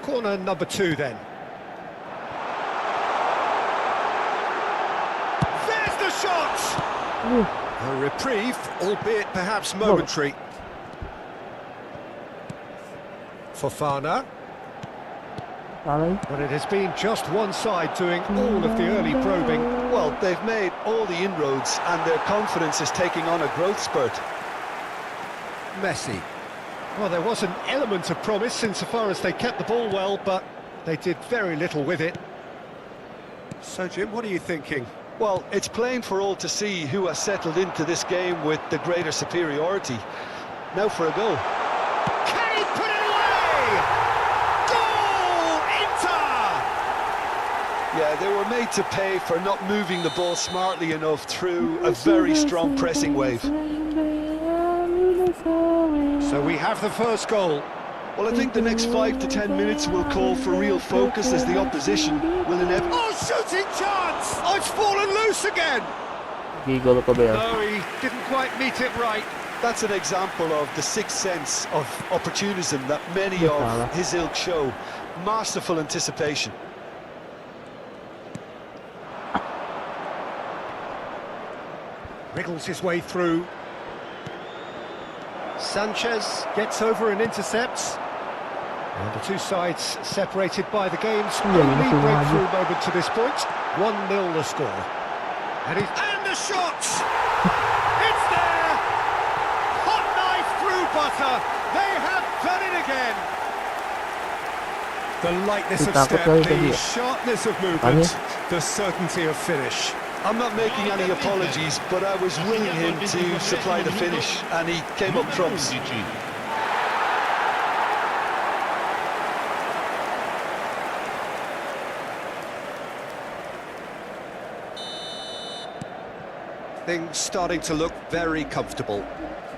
Corner number 2 then. There's the shot! A reprieve, albeit perhaps momentary. Fofana. But it has been just one side doing all of the early probing. Well, they've made all the inroads and their confidence is taking on a growth spurt. Messi. Well, there was an element of promise insofar as they kept the ball well, but they did very little with it. So, Jim, what are you thinking? Well, it's plain for all to see who has settled into this game with the greater superiority. Now for a goal. Can he put it away? Goal! Inter! Yeah, they were made to pay for not moving the ball smartly enough through a very strong pressing wave. So we have the first goal. Well, I think the next 5 to 10 minutes will call for real focus as the opposition will inevitably... Oh, shooting chance! Oh, it's fallen loose again! Gigolo ka ba yan? No, he didn't quite meet it right. That's an example of the sixth sense of opportunism that many of his ilk show. Masterful anticipation. Wriggles his way through. Sanchez gets over and intercepts. And the two sides separated by the game's only breakthrough moment to this point. 1-0 the score. And the shot! It's there! Hot knife through butter. They have done it again. The lightness of step, the sharpness of movement, the certainty of finish. I'm not making any apologies, but I was willing him to supply the finish, and he came up trumps. Things starting to look very comfortable.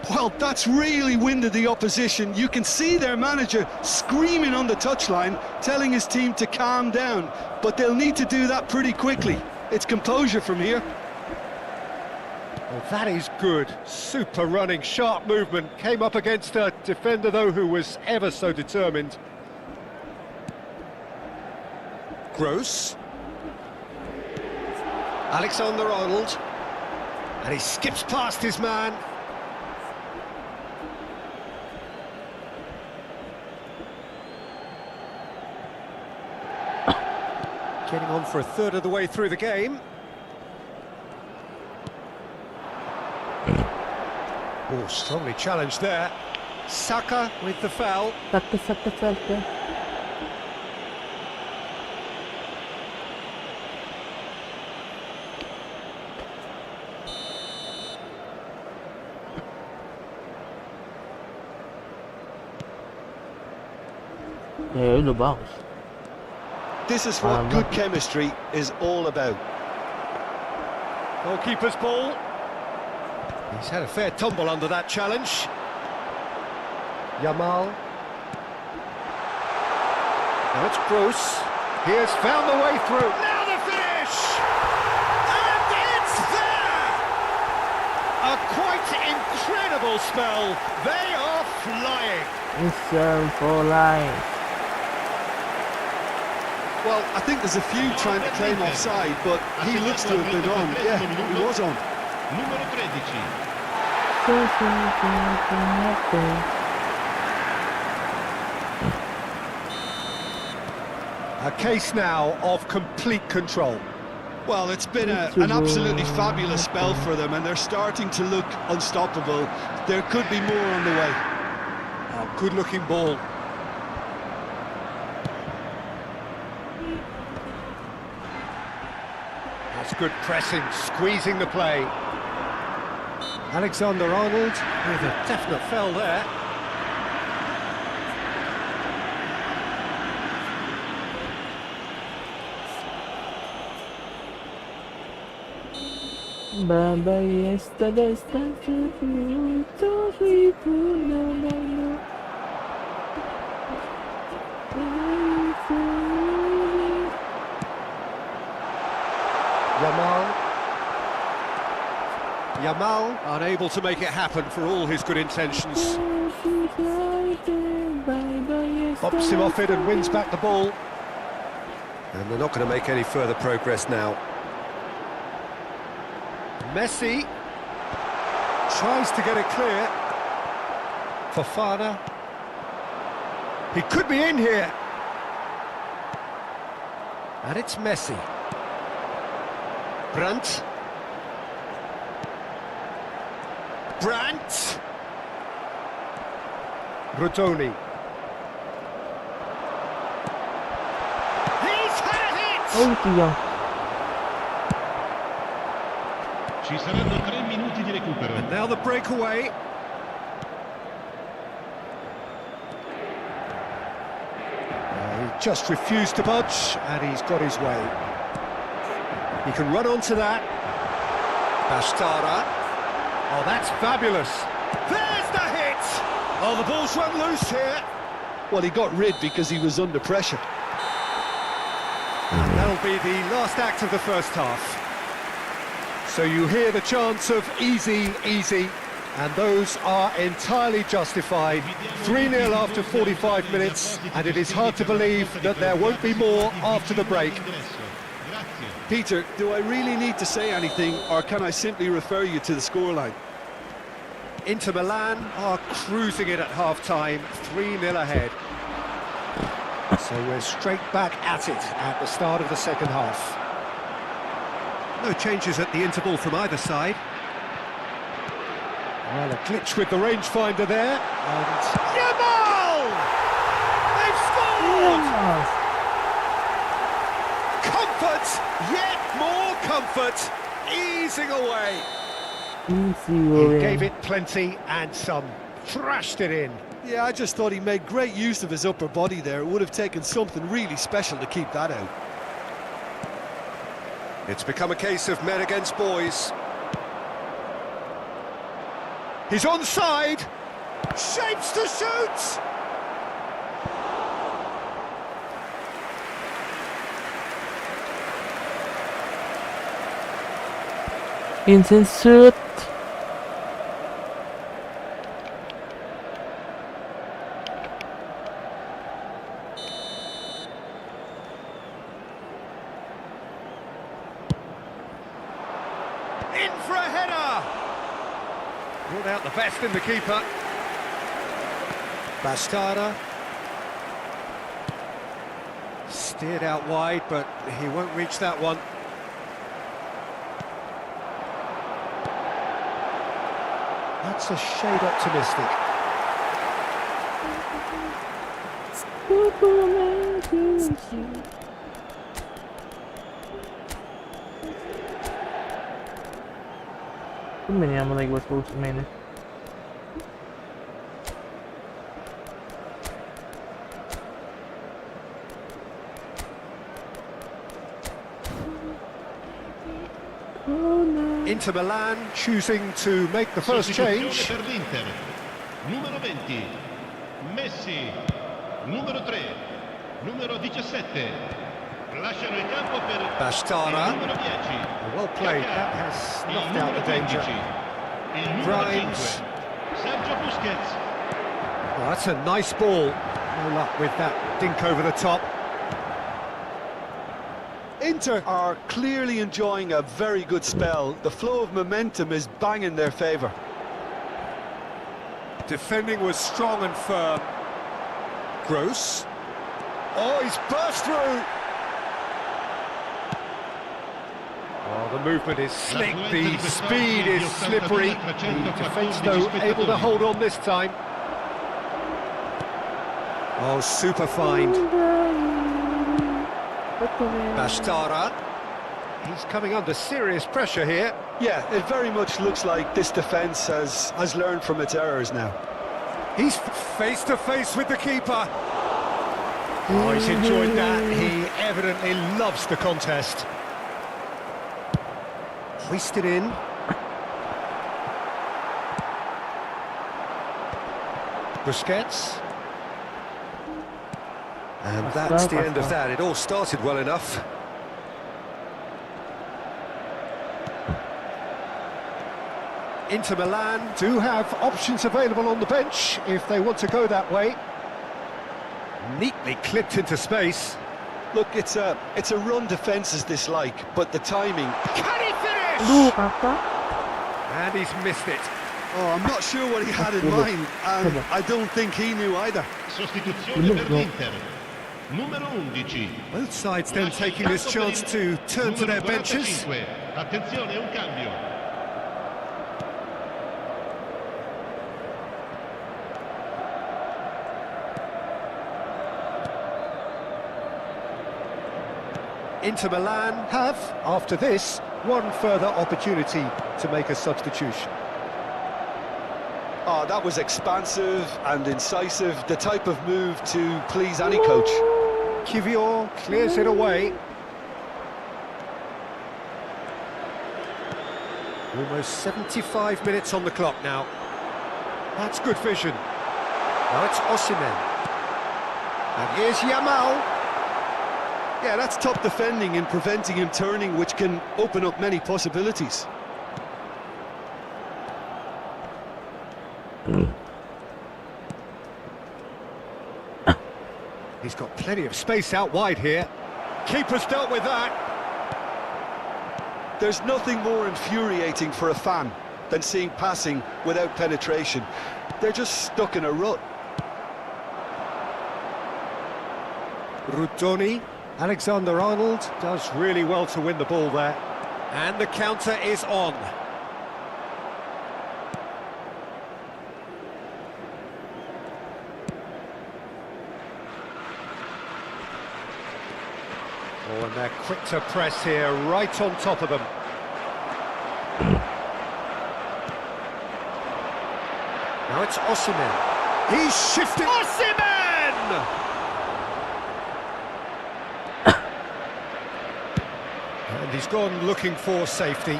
Well, that's really winded the opposition. You can see their manager screaming on the touchline, telling his team to calm down, but they'll need to do that pretty quickly. It's composure from here. Well, that is good. Super running, sharp movement. Came up against a defender, though, who was ever so determined. Gross. Alexander-Arnold. And he skips past his man. Getting on for a third of the way through the game. Oh, strongly challenged there. Saka with the foul. Saka. Udah bagus. This is what good chemistry is all about. Goalkeeper's ball. He's had a fair tumble under that challenge. Yamal. Now it's Kroos. He has found the way through. Now the finish! And it's there! A quite incredible spell. They are flying. Serve for life. Well, I think there's a few trying to claim offside, but he looks to have been on. Yeah, he was on. Numero 13. A case now of complete control. Well, it's been an absolutely fabulous spell for them, and they're starting to look unstoppable. There could be more on the way. Oh, good-looking ball. That's good pressing, squeezing the play. Alexander-Arnold with a definite foul there. Baba yesterday started to sleep. No. Yamal unable to make it happen for all his good intentions. Pops him off it and wins back the ball. And they're not going to make any further progress now. Messi tries to get it clear. Fofana. He could be in here. And it's Messi. Brandt. Berdonasi. He's had it! Oh, Dio. Ci saranno 3 minuti di recupero. And now the breakaway. He just refused to budge, and he's got his way. He can run onto that. Bastara. Oh, that's fabulous. There's the hit! Oh, the ball's run loose here. Well, he got rid because he was under pressure. And that'll be the last act of the first half. So you hear the chants of easy, and those are entirely justified. 3-0 after 45 minutes, and it is hard to believe that there won't be more after the break. Peter, do I really need to say anything, or can I simply refer you to the scoreline? Inter Milan are cruising it at half-time, 3-0 ahead. So we're straight back at it at the start of the second half. No changes at the interval from either side. Well, a glitch with the rangefinder there, and Yamal! They've scored! Comfort, yet more comfort, easing away. He gave it plenty and some, thrashed it in. Yeah, I just thought he made great use of his upper body there. It would have taken something really special to keep that out. It's become a case of men against boys. He's onside, shapes to shoot! Instant shoot. In for a header! Brought out the best in the keeper. Bastara. Steered out wide, but he won't reach that one. That's a shade optimistic. Kung many I'm like what's supposed to mean. Inter Milan choosing to make the first change. Sostituzione per l'Inter. Numero 20, Messi. Numero 3, numero 17. Lasciano il campo per Bastara. il numero 10. Well played, Jika. that has Il knocked out numero the danger. 15. Il numero Grimes. 5. Sergio Busquets. Well, that's a nice ball. No luck with that dink over the top. Inter are clearly enjoying a very good spell. The flow of momentum is bang in their favour. Defending was strong and firm. Gross. Oh, he's burst through. Oh, the movement is slick, the speed is slippery. The defence, though, able to hold on this time. Oh, super find. Bastara. He's coming under serious pressure here. Yeah, it very much looks like this defence has learned from its errors now. He's face to face with the keeper. Oh, he's enjoyed that. He evidently loves the contest. Hoisted in. Busquets. And that's the end of that. It all started well enough. Inter Milan do have options available on the bench if they want to go that way. Neatly clipped into space. Look, it's a run defences dislike, but the timing. Can he finish? Papa. And he's missed it. Oh, I'm not sure what he had in mind, and I don't think he knew either. Sostituzione per l'Inter. Numero 11. Both sides then taking this chance to turn to their benches. Attenzione, un cambio. Inter Milan have, after this, one further opportunity to make a substitution. Oh, that was expansive and incisive, the type of move to please any coach. Kivior clears it away. Almost 75 minutes on the clock now. That's good vision. Now it's Osimhen. And here's Yamal. Yeah, that's top defending and preventing him turning, which can open up many possibilities. He's got plenty of space out wide here. Keeper's dealt with that. There's nothing more infuriating for a fan than seeing passing without penetration. They're just stuck in a rut. Berdonasi. Alexander-Arnold does really well to win the ball there. And the counter is on. Oh, and they're quick to press here, right on top of them. Now it's Osimhen. He's shifted. Osimhen! And he's gone looking for safety.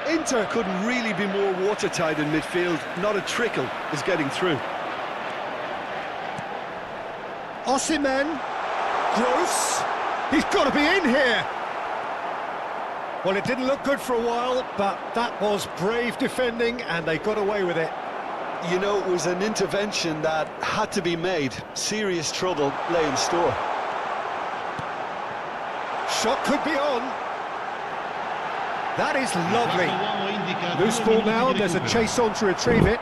Inter couldn't really be more watertight in midfield. Not a trickle is getting through. Osimhen. Gross. He's got to be in here. Well, it didn't look good for a while, but that was brave defending, and they got away with it. You know, it was an intervention that had to be made. Serious trouble lay in store. Shot could be on. That is lovely. Loose ball now, there's a chase on to retrieve it.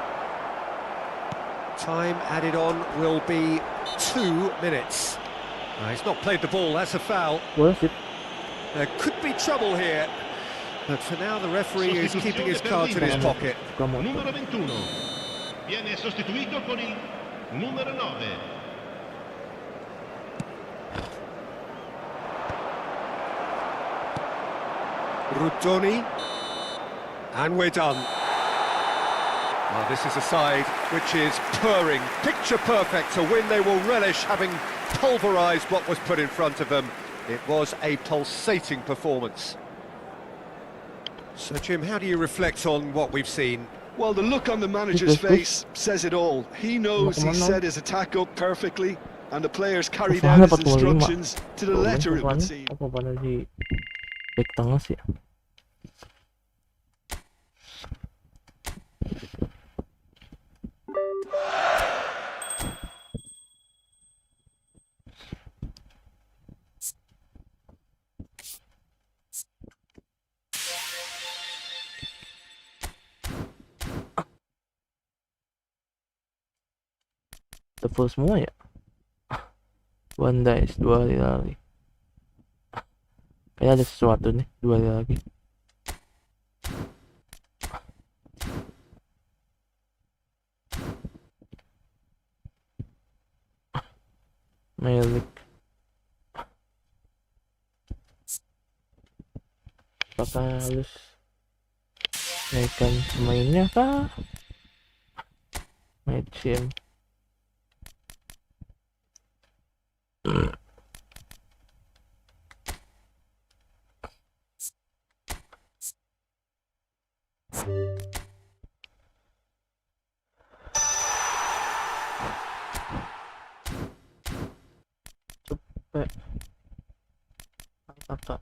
Time added on will be 2 minutes. He's not played the ball, that's a foul. Bola sip. There could be trouble here, but for now the referee is keeping his cards in his pocket. Suka motor. Numero 21 viene sostituito con il numero 9. Berdonasi, and we're done. Well, this is a side which is purring, picture perfect, a win they will relish, having pulverised what was put in front of them. It was a pulsating performance. So, Jim, how do you reflect on what we've seen? Well, the look on the manager's face says it all. He knows he set his attack up perfectly, and the players carried out his instructions to the letter, it would seem. Apa pada di back tengah sih? The full semua ya? One dice, 2 hari lagi. Kayaknya ada sesuatu nih, 2 hari lagi. Melik. Apakah harus naikkan pemainnya kah? Messi. Spek. Pacar.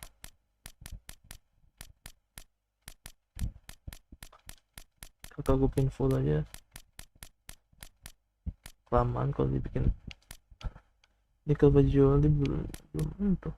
Kakak gue pin full aja. Kelamaan kalau dibikin. Nikel baju belum tuh.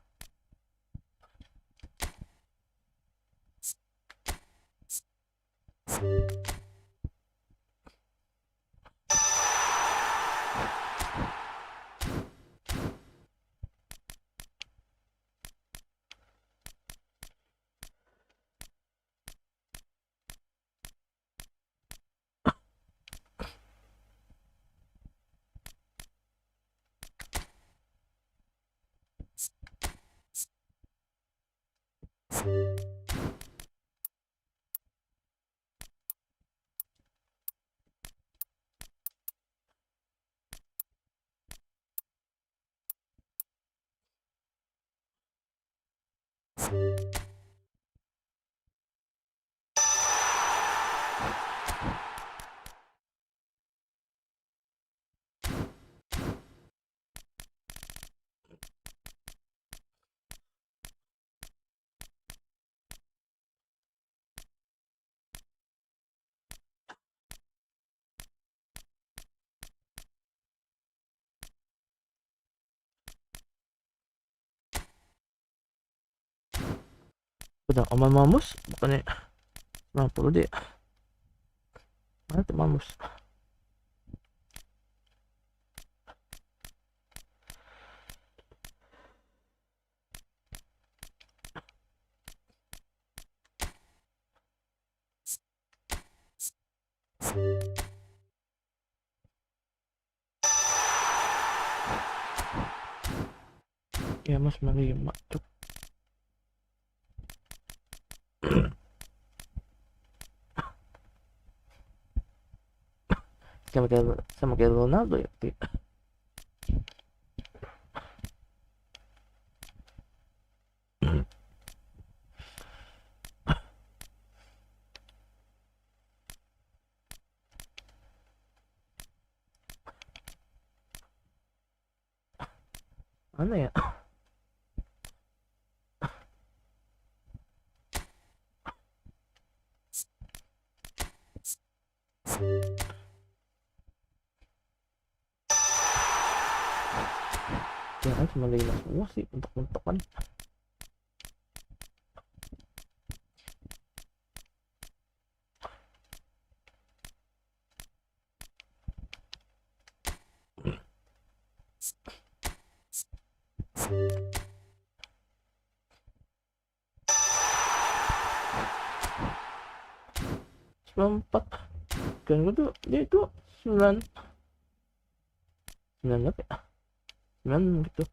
Udah amal mamus bukannya 90 deh. Mana tuh mamus? Ya mas 95 cuk. sama kayak Ronaldo ya. Mana ya? Ya kan cuma 5 semua sih untuk kan. 94. Kan gue tuh dia itu 9 berapa ya, 9 gitu.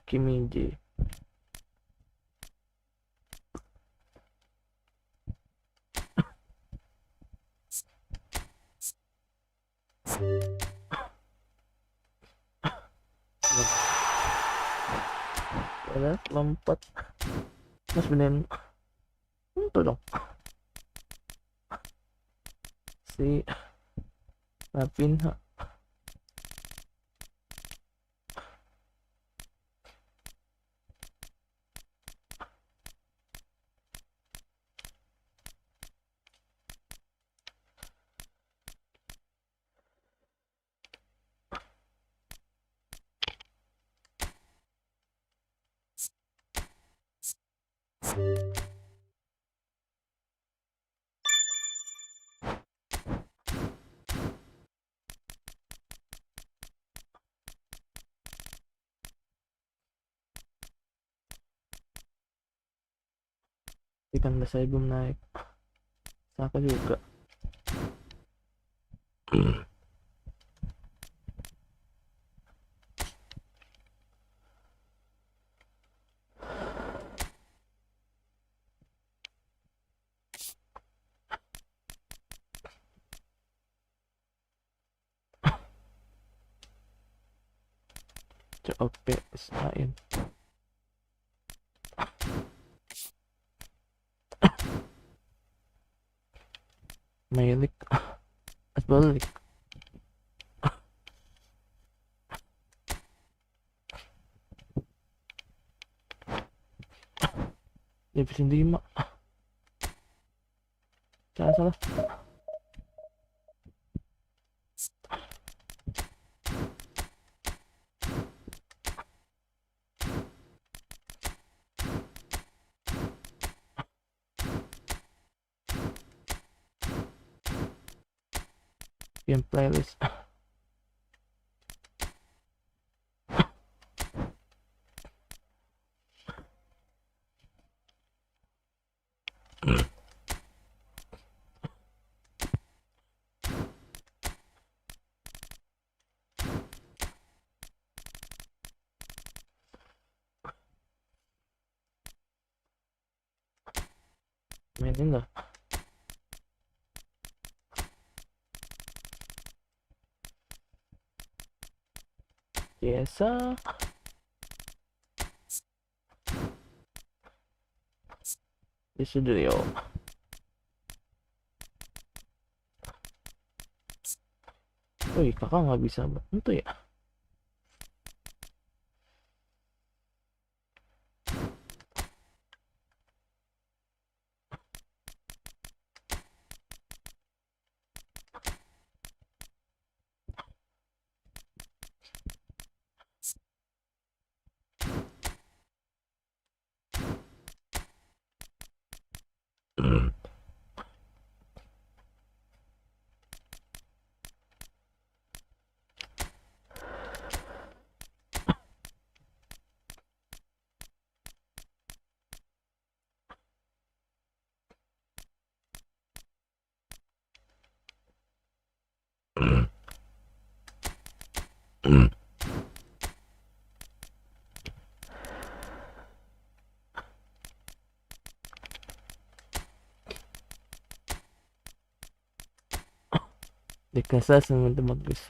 Kimiji ada lompat mas beneran itu dong si Rapinha. Ikan saya belum naik, Saka juga. COP lain Melik balik divisi 5 salah game playlist. Mainin lah. Biasa. Di studio. Wih, kakak nggak bisa bantu ya? Dikasih sama teman bagus.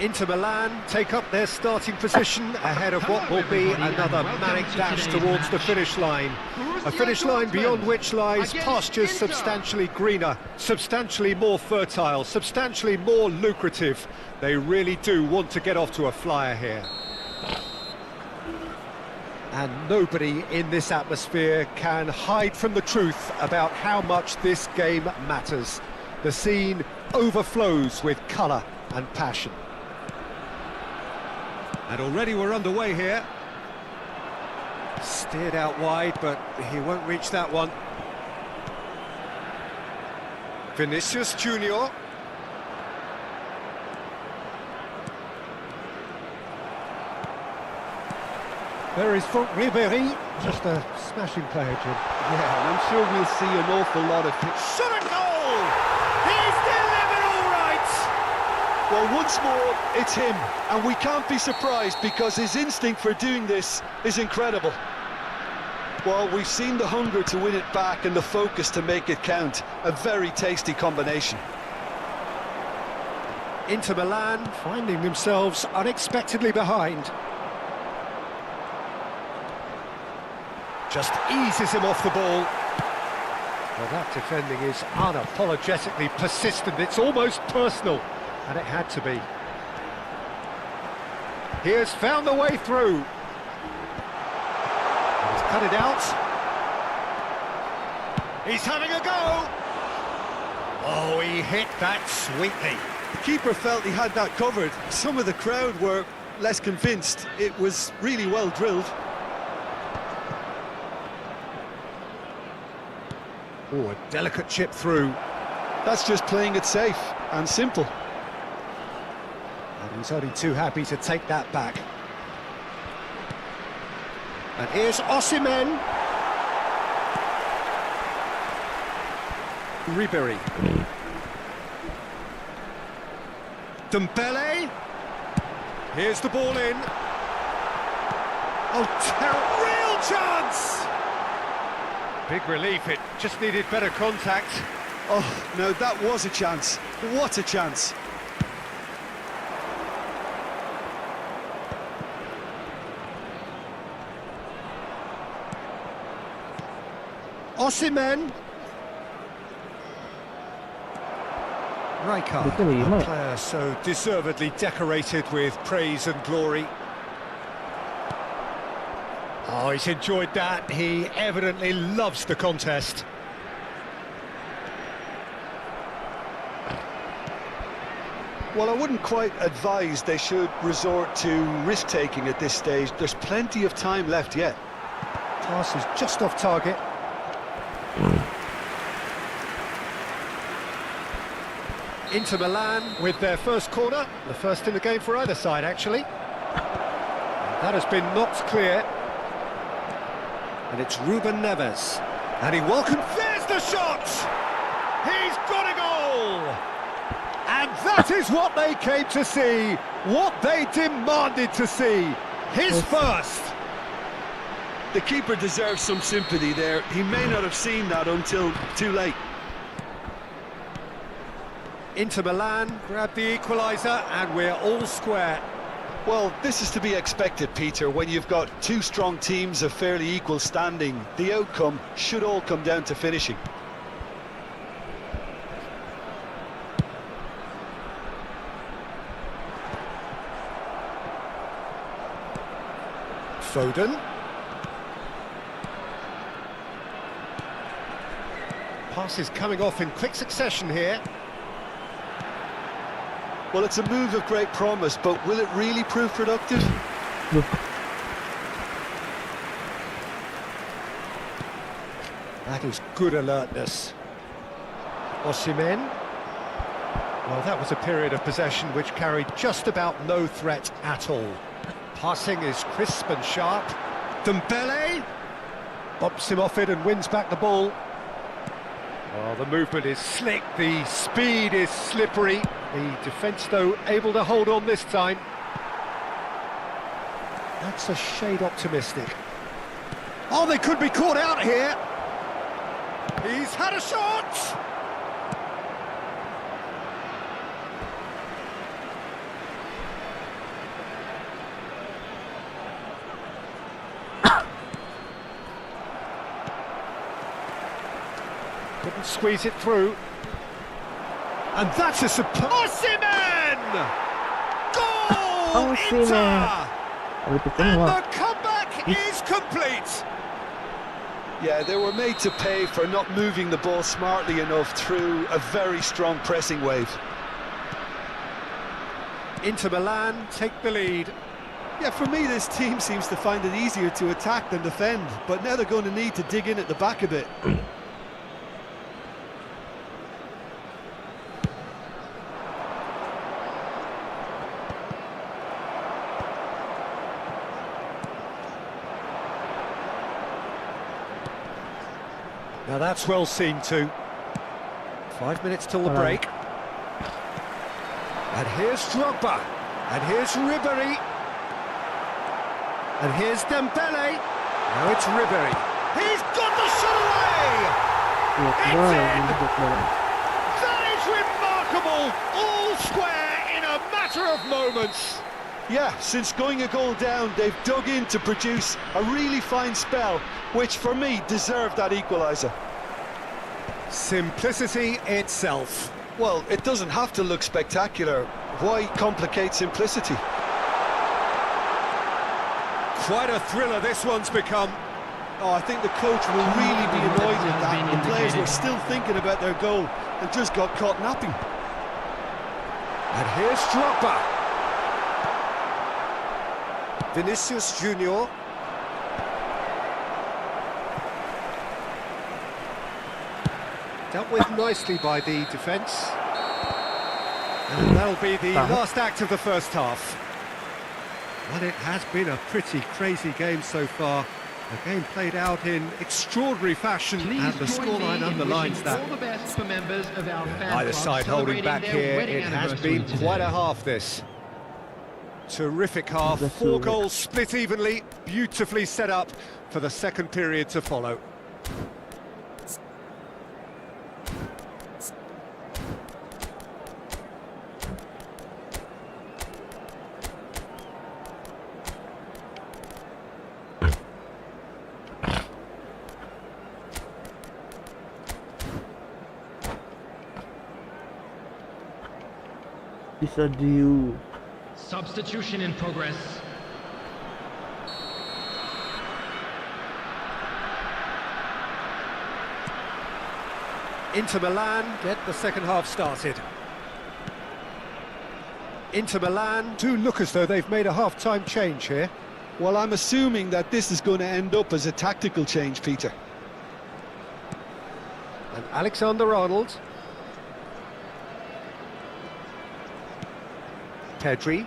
Inter Milan take up their starting position ahead of what will be another manic dash towards the finish line. A finish line beyond which lies pastures substantially greener, substantially more fertile, substantially more lucrative. They really do want to get off to a flyer here. And nobody in this atmosphere can hide from the truth about how much this game matters. The scene overflows with colour and passion. And already we're underway here. Steered out wide, but he won't reach that one. Vinicius Junior. There is Franck Ribéry, just a smashing player, Jim. Yeah, and I'm sure we'll see an awful lot of it. Shot a goal! He's delivered all right! Well, once more, it's him, and we can't be surprised because his instinct for doing this is incredible. Well, we've seen the hunger to win it back and the focus to make it count. A very tasty combination. Inter Milan finding themselves unexpectedly behind. Just eases him off the ball. Well, that defending is unapologetically persistent. It's almost personal, and it had to be. He has found the way through. He's cut it out. He's having a go. Oh, he hit that sweetly. The keeper felt he had that covered. Some of the crowd were less convinced. It was really well drilled. Oh, a delicate chip through. That's just playing it safe and simple. And he's only too happy to take that back. And here's Osimhen. Ribery. Dembele. Here's the ball in. Oh, terrible! Real chance! Big relief, it just needed better contact. Oh, no, that was a chance. What a chance. Osimhen. Rijkaard, Betul, a player so deservedly decorated with praise and glory. Oh, he's enjoyed that. He evidently loves the contest. Well, I wouldn't quite advise they should resort to risk-taking at this stage. There's plenty of time left yet. Pass is just off target. Inter Milan with their first corner, the first in the game for either side, actually. That has been knocked clear. And it's Ruben Neves. And he welcomes... There's the shot! He's got a goal! And that is what they came to see, what they demanded to see. His first. The keeper deserves some sympathy there. He may not have seen that until too late. Inter Milan grab the equaliser, and we're all square. Well, this is to be expected, Peter. When you've got two strong teams of fairly equal standing, the outcome should all come down to finishing. Foden. Passes coming off in quick succession here. Well, it's a move of great promise, but will it really prove productive? That is good alertness. Osimhen. Well, that was a period of possession which carried just about no threat at all. Passing is crisp and sharp. Dembele bops him off it and wins back the ball. Oh, the movement is slick, the speed is slippery. The defence, though, able to hold on this time. That's a shade optimistic. Oh, they could be caught out here. He's had a shot! Couldn't squeeze it through. And that's a superb... Osimhen! Goal! Inter! And the comeback is complete! Yeah, they were made to pay for not moving the ball smartly enough through a very strong pressing wave. Inter Milan take the lead. Yeah, for me, this team seems to find it easier to attack than defend, but now they're going to need to dig in at the back a bit. Now that's well seen too. 5 minutes till the break. And here's Drogba. And here's Ribery. And here's Dembele. Now it's Ribery. He's got the shot away! It's in! That is remarkable! All square in a matter of moments. Yeah, since going a goal down, they've dug in to produce a really fine spell, which for me deserved that equaliser. Simplicity itself. Well, it doesn't have to look spectacular. Why complicate simplicity? Quite a thriller this one's become. Oh, I think the coach will really be annoyed with that. The players were still thinking about their goal and just got caught napping. And here's Drogba. Vinicius Junior. Dealt with nicely by the defence. And that'll be the last act of the first half. Well, it has been a pretty crazy game so far. The game played out in extraordinary fashion, Please and the join me scoreline in underlines wishing that. all the best for members of our fan Either club side holding back celebrating their here. wedding It has anniversary been quite a today. half, this. Terrific half, That's 4 so goals split evenly, beautifully set up for the second period to follow. Bisa diu. Substitution in progress. Inter Milan get the second half started. Inter Milan do look as though they've made a half-time change here. Well, I'm assuming that this is going to end up as a tactical change, Peter. And Alexander-Arnold. Pedri.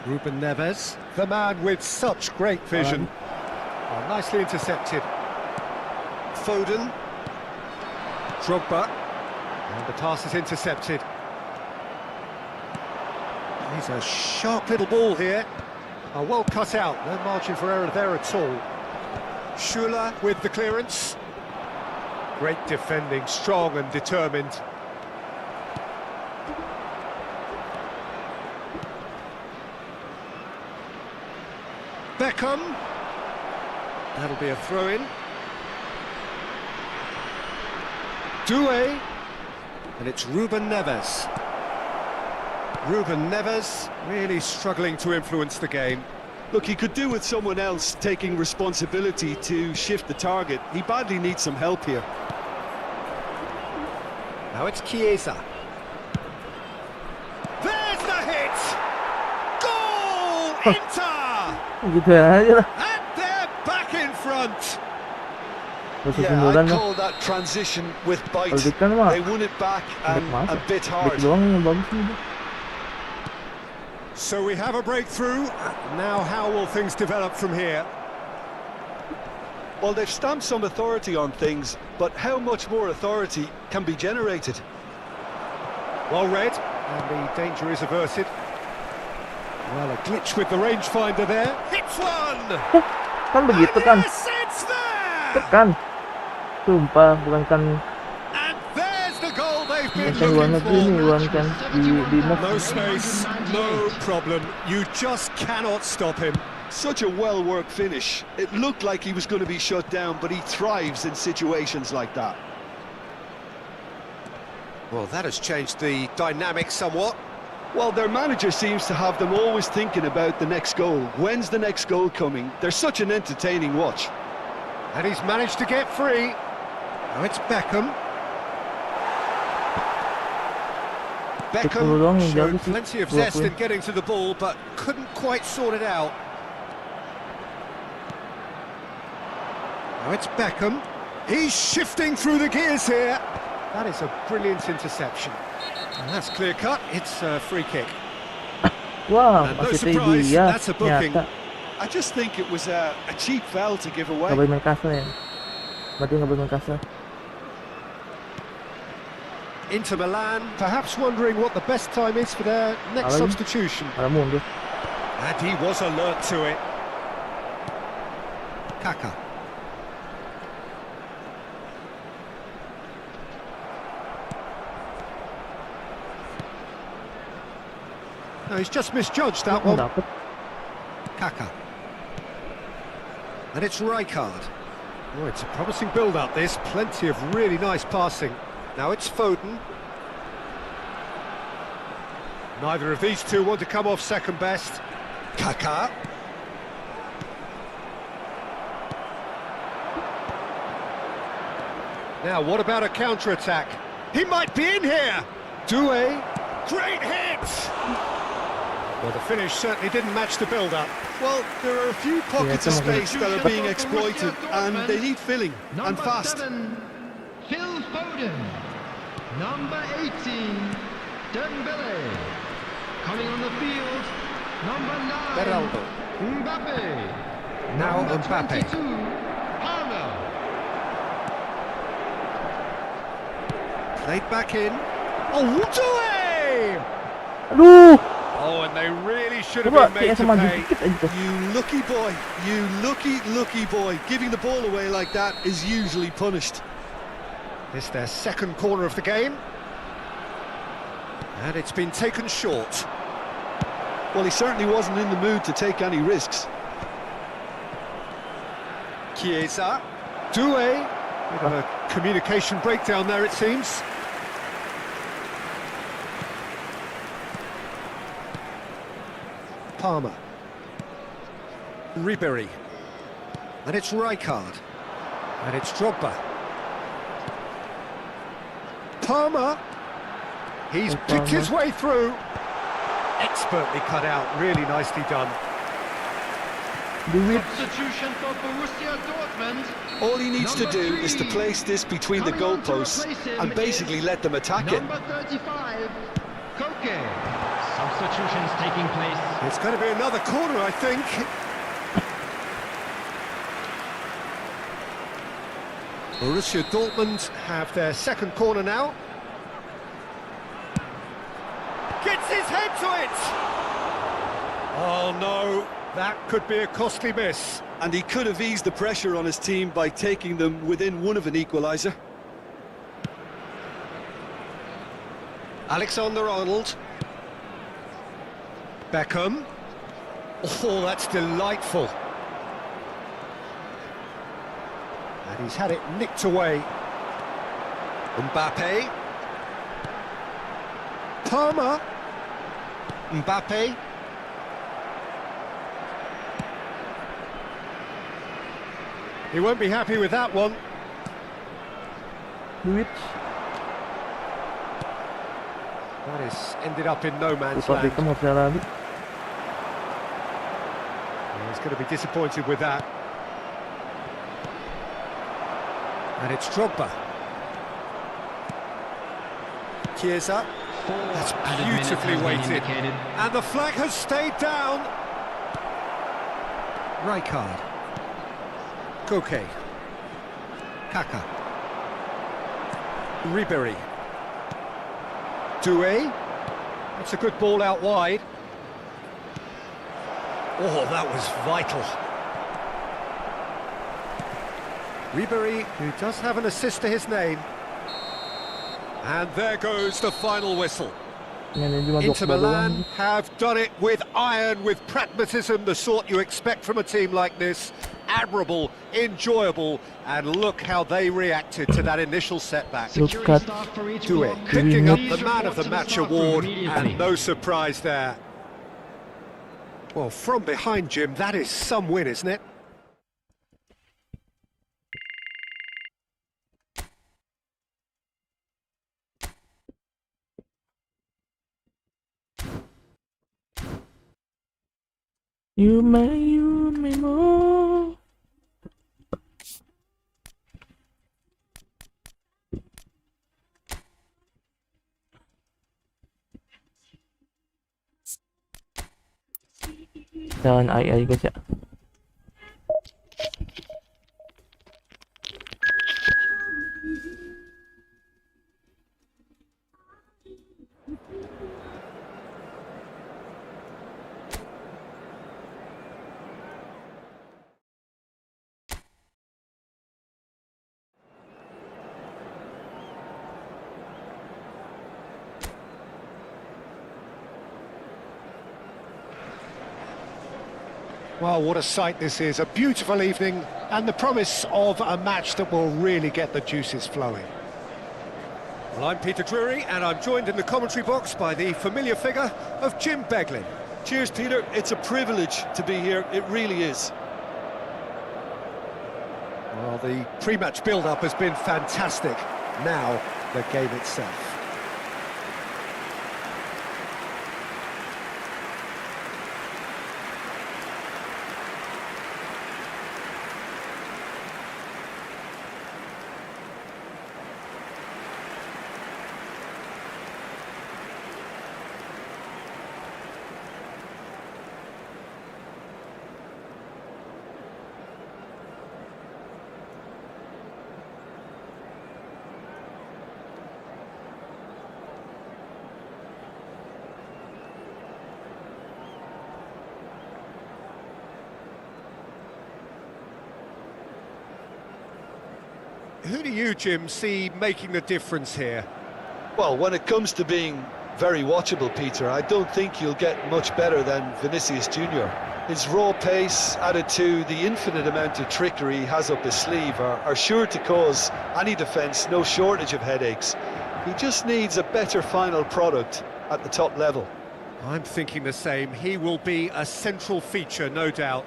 Ruben Neves, the man with such great vision. Oh, nicely intercepted. Foden. Drogba. And the pass is intercepted. He's a sharp little ball here. Oh, well cut out, no margin for error there at all. Schuler with the clearance. Great defending, strong and determined. Beckham. That'll be a throw-in. Doué. And it's Ruben Neves. Ruben Neves really struggling to influence the game. Look, he could do with someone else taking responsibility to shift the target. He badly needs some help here. Now it's Chiesa. There's the hit! Goal! Inter! Gitu aja lah. And they're back in front! Terus Yeah, kesimpulan I'd lah. call that transition with bite. Kalau Jika mah They won it back and Back a bit hard. doang yang bagus nih. So we have a breakthrough. Now how will things develop from here? Well, they've stamped some authority on things, but how much more authority can be generated? Well read, and the danger is averted. Well, a glitch with the rangefinder there. Hits one! Kan begitu kan. Yes, it's there! Kan. Sumpah, bukan kan. And there's the goal they've been Bukan luar looking negeri nih, for. Iwan kan. Di No space, no problem. You just cannot stop him. Such a well-worked finish. It looked like he was going to be shut down, but he thrives in situations like that. Well, that has changed the dynamic somewhat. Well, their manager seems to have them always thinking about the next goal. When's the next goal coming? They're such an entertaining watch. And he's managed to get free. Now it's Beckham. Beckham showed plenty of zest in getting to the ball, but couldn't quite sort it out. Now it's Beckham. He's shifting through the gears here. That is a brilliant interception. And that's clear cut. It's a free kick. Wah, And no masih surprise, dia. that's a booking. Nyata. I just think it was a cheap foul to give away. Nggak boleh main kasar ya. Berarti nggak boleh main kasar. Inter Milan, perhaps wondering what the best time is for their next Alan? substitution. Malah mundur. And he was alert to it. Kaka. No, he's just misjudged that one. Dapat. Kaka. And it's Rijkaard. Oh, it's a promising build-up, this. Plenty of really nice passing. Now it's Foden. Neither of these two want to come off second best. Kaka. Now, what about a counter-attack? He might be in here! Doué. Great hit! Well, the finish certainly didn't match the build-up. Well, there are a few pockets of space that are being exploited, and they need filling, and fast. 7, Phil Foden. Number 18, Dembele. Coming on the field, number 9, Ronaldo. Mbappe. Now Number Mbappe. 22, Palmer. Played back in. Oh, Doué! Aduh! Oh, and they really should have Coba been made kayak to sama pay. dikit aja tuh. You lucky boy, you lucky boy. Giving the ball away like that is usually punished. It's their second corner of the game. And it's been taken short. Well, he certainly wasn't in the mood to take any risks. Chiesa. Doué. Bit of a communication breakdown there, it seems. Palmer. Ribery. And it's Rijkaard. And it's Drogba. Palmer. He's picked his way through. Expertly cut out, really nicely done. Substitution for Borussia Dortmund. All he needs to Number do is to 3. place this between the Coming on to goalposts replace him and basically is let them attack it. Number 35, Koke. Substitutions taking place. It's going to be another corner, I think. Borussia Dortmund have their second corner now. Gets his head to it! Oh no, that could be a costly miss. And he could have eased the pressure on his team by taking them within one of an equaliser. Alexander-Arnold. Beckham. Oh, that's delightful. And he's had it nicked away. Mbappe. Palmer. Mbappe. He won't be happy with that one. Duit. That has ended up in no man's Lupa land. Beckham nggak bisa lari. He's going to be disappointed with that. And it's Drogba. Chiesa. That's beautifully weighted. And the flag has stayed down. Rijkaard. Koke. Kaka. Ribery. Doué. That's a good ball out wide. Oh, that was vital. Ribery, who does have an assist to his name. And there goes the final whistle. Yan, cuma Inter 2 Milan doang. have done it with iron, with pragmatism, the sort you expect from a team like this. Admirable, enjoyable, and look how they reacted to that initial setback. Look Security at staff for each Do it, block. picking up Please the man of report the to match staff room award, immediately. and no surprise there. Well, from behind, Jim, that is some win, isn't it? You may more. Jangan ai guys ya. Well, what a sight this is. A beautiful evening and the promise of a match that will really get the juices flowing. Well, I'm Peter Drury and I'm joined in the commentary box by the familiar figure of Jim Beglin. Cheers, Peter. It's a privilege to be here. It really is. Well, the pre-match build-up has been fantastic. Now, the game itself. who do you, Jim, see making the difference here? Well, when it comes to being very watchable, Peter, I don't think you'll get much better than Vinicius Junior. His raw pace, added to the infinite amount of trickery he has up his sleeve, are sure to cause any defence no shortage of headaches. He just needs a better final product at the top level. I'm thinking the same. He will be a central feature, no doubt.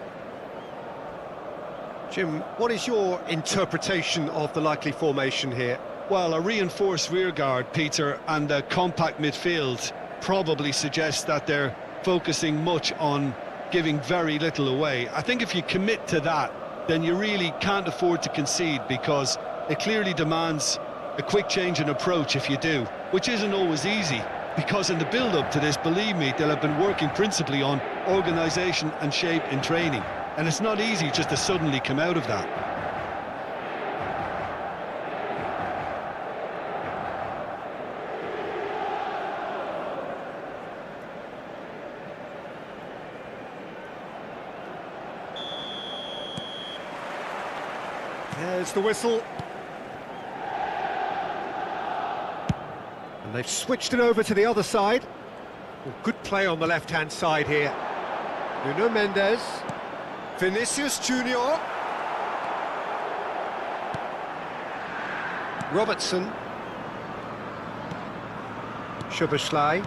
Jim, what is your interpretation of the likely formation here? Well, a reinforced rearguard, Peter, and a compact midfield probably suggests that they're focusing much on giving very little away. I think if you commit to that, then you really can't afford to concede, because it clearly demands a quick change in approach if you do, which isn't always easy, because in the build-up to this, believe me, they'll have been working principally on organisation and shape in training, and it's not easy just to suddenly come out of that. There's the whistle. And they've switched it over to the other side. Well, good play on the left-hand side here. Nuno Mendes. Vinicius Junior. Robertson. Szoboszlai.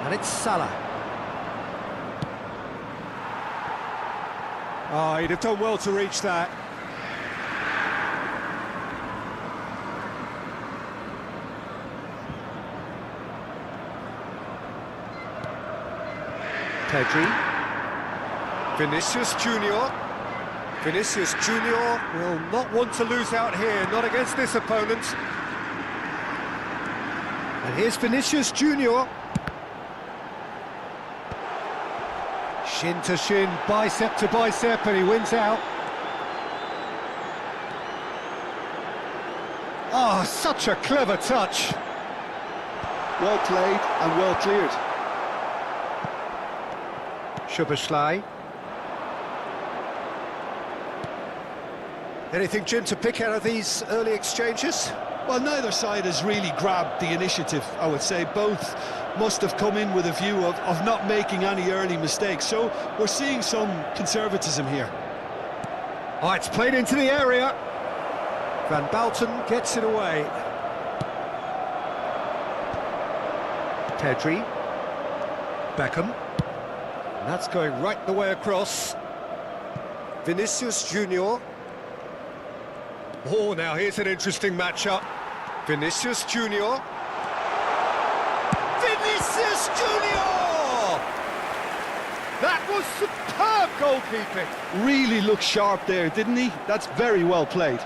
And it's Salah. Oh, he'd have done well to reach that. Pedri. Vinicius Junior. Vinicius Junior will not want to lose out here, not against this opponent. And here's Vinicius Junior. Shin to shin, bicep to bicep, and he wins out. Oh, such a clever touch. Well played and well cleared. Szoboszlai. Anything, Jim, to pick out of these early exchanges? Well, neither side has really grabbed the initiative, I would say. Both must have come in with a view of not making any early mistakes. So we're seeing some conservatism here. Oh, it's played into the area. Van Balten gets it away. Pedri. Beckham. And that's going right the way across. Vinicius Junior. Oh, now here's an interesting matchup. Vinicius Junior. Vinicius Junior! That was superb goalkeeping. Really looked sharp there, didn't he? That's very well played.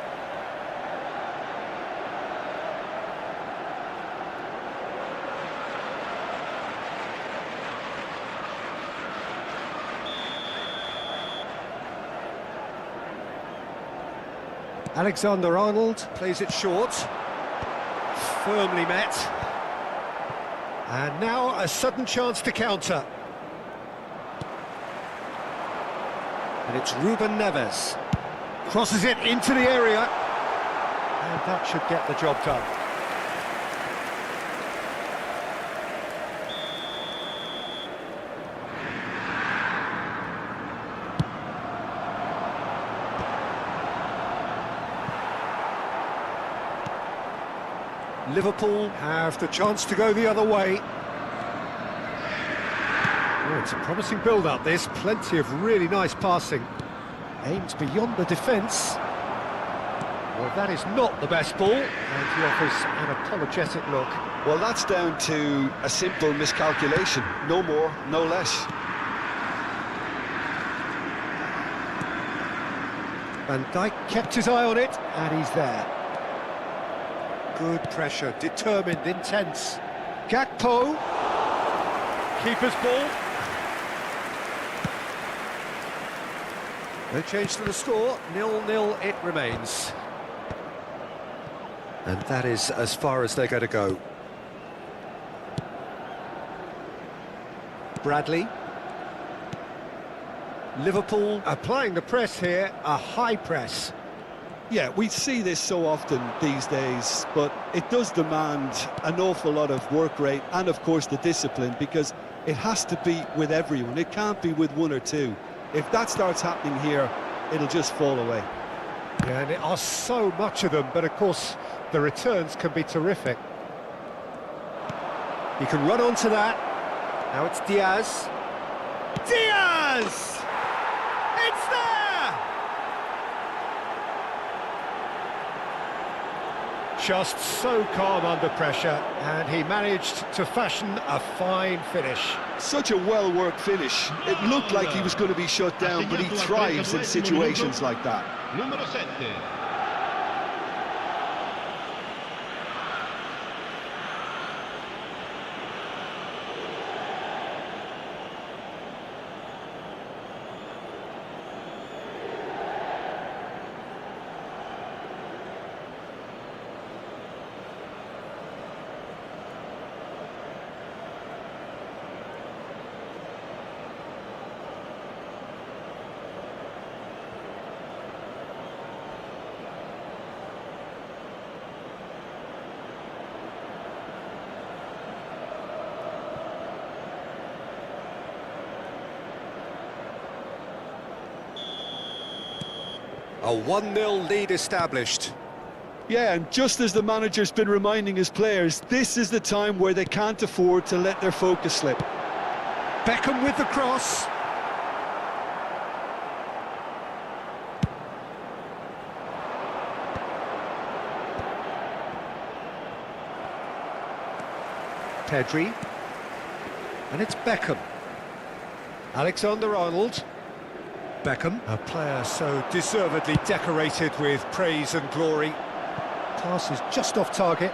Alexander-Arnold plays it short. Firmly met. And now a sudden chance to counter. And it's Ruben Neves. Crosses it into the area. And that should get the job done. Liverpool have the chance to go the other way. Oh, it's a promising build-up, this. Plenty of really nice passing. Aims beyond the defence. Well, that is not the best ball, and he offers an apologetic look. Well, that's down to a simple miscalculation. No more, no less. Van Dijk kept his eye on it, and he's there. Good pressure, determined, intense. Gakpo. Keeper's ball. No change to the score, 0-0 it remains. And that is as far as they're going to go. Bradley. Liverpool applying the press here, a high press. Yeah, we see this so often these days, but it does demand an awful lot of work rate and, of course, the discipline, because it has to be with everyone. It can't be with one or two. If that starts happening here, it'll just fall away. Yeah, and it are so much of them, but of course the returns can be terrific. He can run onto that. Now it's Diaz. Diaz! It's there! Just so calm under pressure, and he managed to fashion a fine finish. Such a well-worked finish. It looked like he was going to be shut down, but he thrives in situations like that. Numero 7. A 1-0 lead established. Yeah, and just as the manager's been reminding his players, this is the time where they can't afford to let their focus slip. Beckham with the cross. Pedri. And it's Beckham. Alexander-Arnold. Beckham, a player so deservedly decorated with praise and glory. Pass is just off target.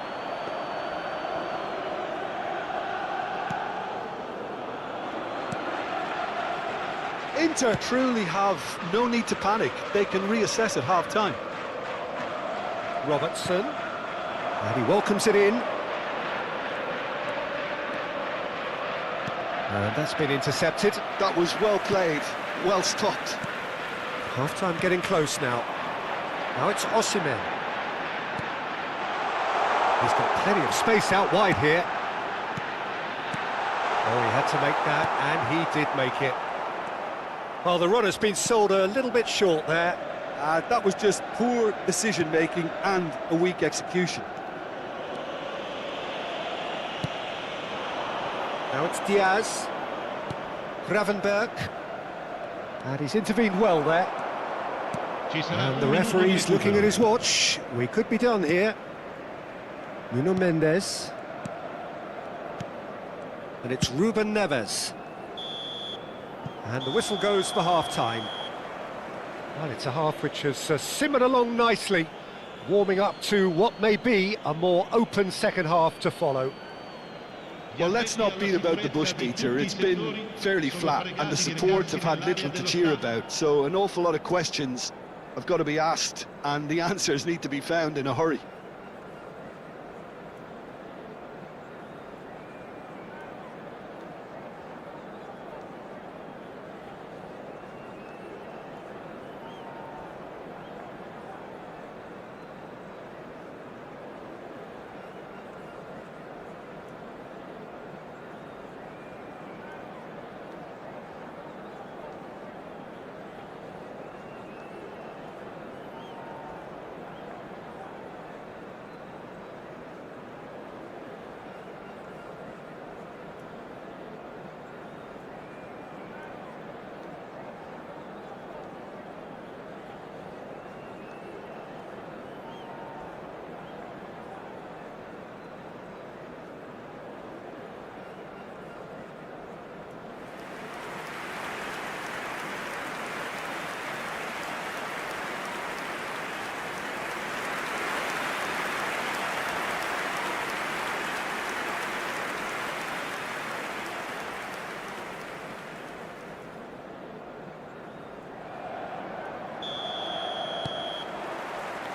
Inter truly have no need to panic. They can reassess at half-time. Robertson. And he welcomes it in. And that's been intercepted. That was well played, well stopped. Half-time getting close now. Now it's Osimhen. He's got plenty of space out wide here. Oh, he had to make that, and he did make it. Well, the run has been sold a little bit short there. That was just poor decision-making and a weak execution. Now it's Diaz. Gravenberg. And he's intervened well there. And the referee's looking at his watch. We could be done here. Nuno Mendes. And it's Ruben Neves. And the whistle goes for half-time. Well, it's a half which has simmered along nicely, warming up to what may be a more open second half to follow. Well, let's not beat about the bush, Peter. It's been fairly flat, and the support have had little to cheer about, so an awful lot of questions have got to be asked, and the answers need to be found in a hurry.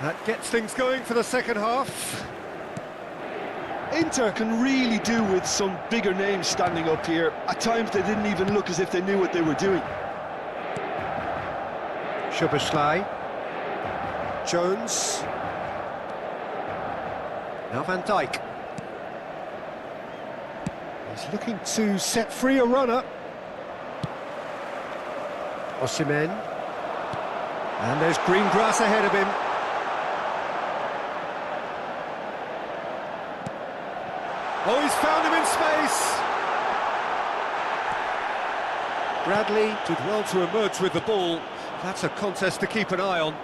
That gets things going for the second half. Inter can really do with some bigger names standing up here. At times they didn't even look as if they knew what they were doing. Szoboszlai. Jones. Now Van Dijk. He's looking to set free a runner. Osimhen. And there's green grass ahead of him. Oh, he's found him in space. Bradley did well to emerge with the ball. That's a contest to keep an eye on.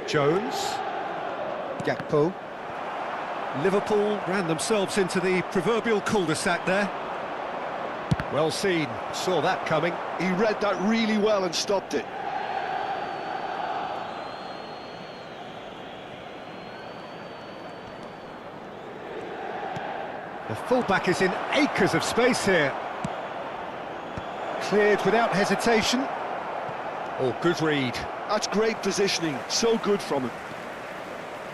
Jones. Gakpo. Liverpool ran themselves into the proverbial cul-de-sac there. Well seen, saw that coming. He read that really well and stopped it. The fullback is in acres of space here. Cleared without hesitation. Oh, good read. That's great positioning, so good from him.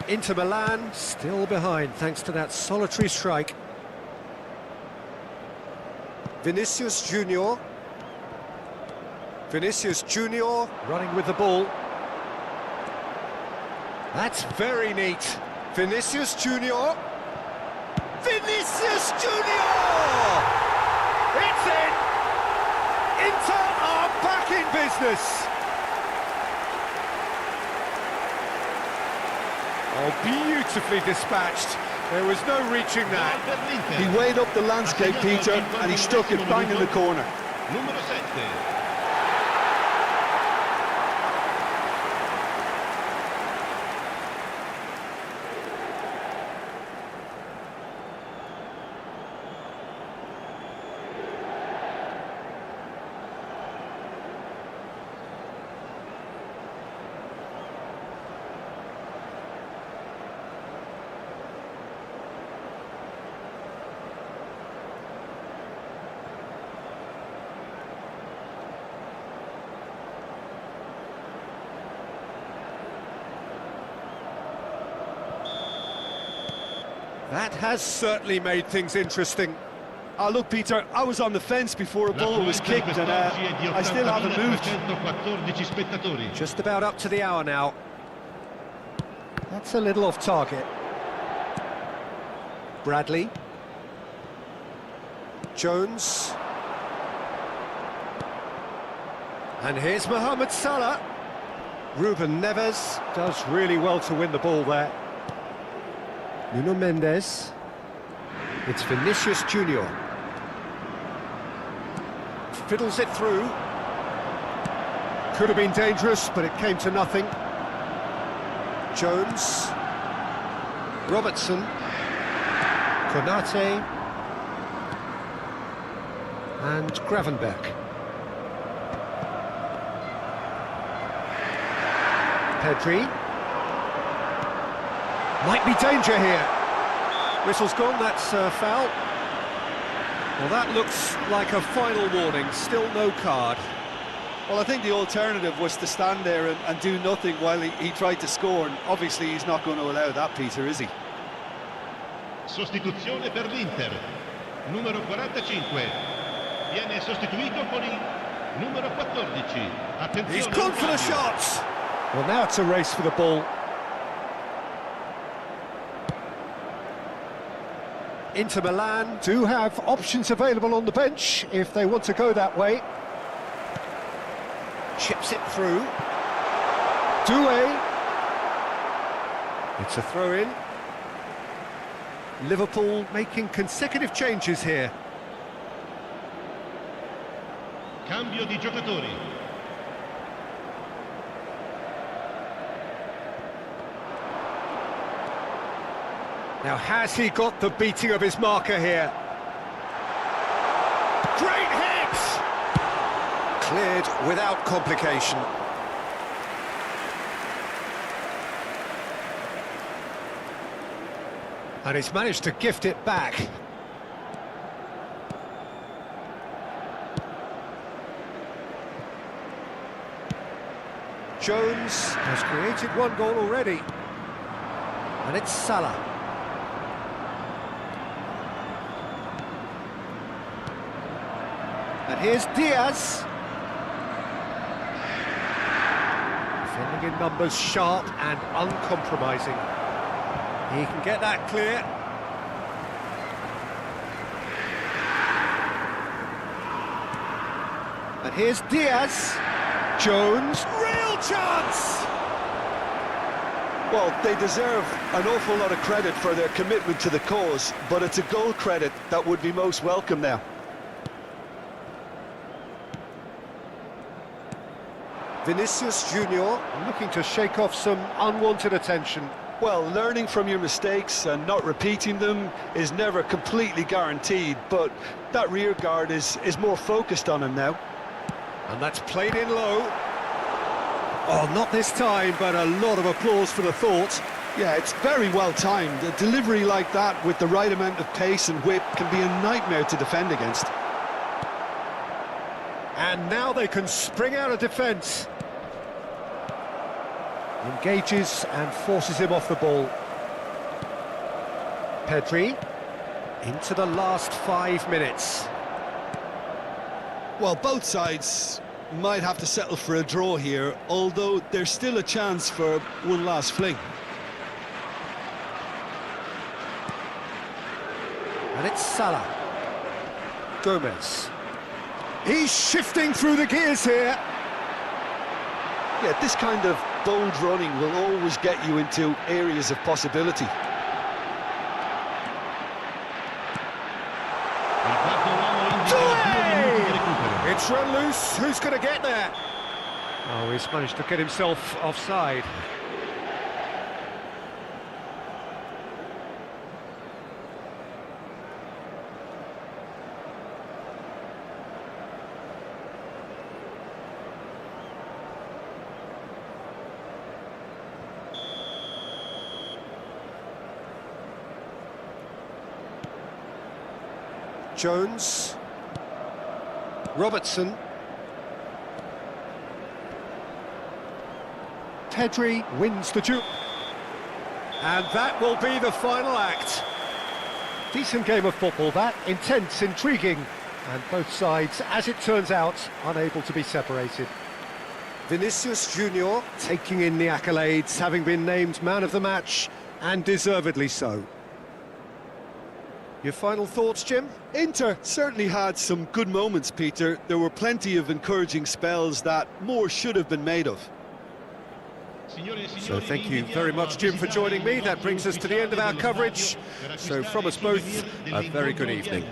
Inter Milan still behind thanks to that solitary strike. Vinicius Junior. Vinicius Junior running with the ball. That's very neat. Vinicius Junior. Vinicius Junior! It's in! Inter are back in business. Oh, beautifully dispatched. There was no reaching that. He weighed up the landscape, Peter, and he stuck it bang in the corner. Numero 7. That has certainly made things interesting. Oh, look, Peter, I was on the fence before a ball was kicked, and I still haven't moved. Just about up to the hour now. That's a little off target. Bradley. Jones. And here's Mohamed Salah. Ruben Neves does really well to win the ball there. Nuno Mendes. It's Vinicius Junior. Fiddles it through. Could have been dangerous, but it came to nothing. Jones. Robertson. Konate. And Gravenberch. Pedri. Might be danger here. Whistle's gone, that's a foul. Well, that looks like a final warning, still no card. Well, I think the alternative was to stand there and do nothing while he tried to score, and obviously he's not going to allow that, Peter, is he? Sostituzione per l'Inter. Numero 45. Viene sostituito con il numero 14. Attenzione. He's gone for the shots. Well, now it's a race for the ball. Inter Milan do have options available on the bench if they want to go that way. Chips it through. Doué. It's a throw-in. Liverpool making consecutive changes here. Cambio di giocatori. Now, has he got the beating of his marker here? Great hit! Cleared without complication. And he's managed to gift it back. Jones has created one goal already. And it's Salah. And here's Diaz. in numbers, sharp and uncompromising. He can get that clear. And here's Diaz. Jones, real chance! Well, they deserve an awful lot of credit for their commitment to the cause, but it's a goal credit that would be most welcome now. Vinicius Junior looking to shake off some unwanted attention. Well, learning from your mistakes and not repeating them is never completely guaranteed, but that rear guard is more focused on him now. And that's played in low. Oh, not this time, but a lot of applause for the thought. Yeah, it's very well timed. A delivery like that with the right amount of pace and whip can be a nightmare to defend against. And now they can spring out of defence. Engages and forces him off the ball. Pedri into the last 5 minutes. Well, both sides might have to settle for a draw here, although there's still a chance for one last fling. And it's Salah. Gomez. He's shifting through the gears here. Yeah, this kind of bold running will always get you into areas of possibility. It's run loose. Who's going to get there? Oh, he's managed to get himself offside. Jones. Robertson. Pedri wins the duel. And that will be the final act. Decent game of football, that. Intense, intriguing, and both sides, as it turns out, unable to be separated. Vinicius Junior taking in the accolades, having been named man of the match, and deservedly so. Your final thoughts, Jim? Inter certainly had some good moments, Peter. There were plenty of encouraging spells that more should have been made of. So thank you very much, Jim, for joining me. That brings us to the end of our coverage. So from us both, a very good evening.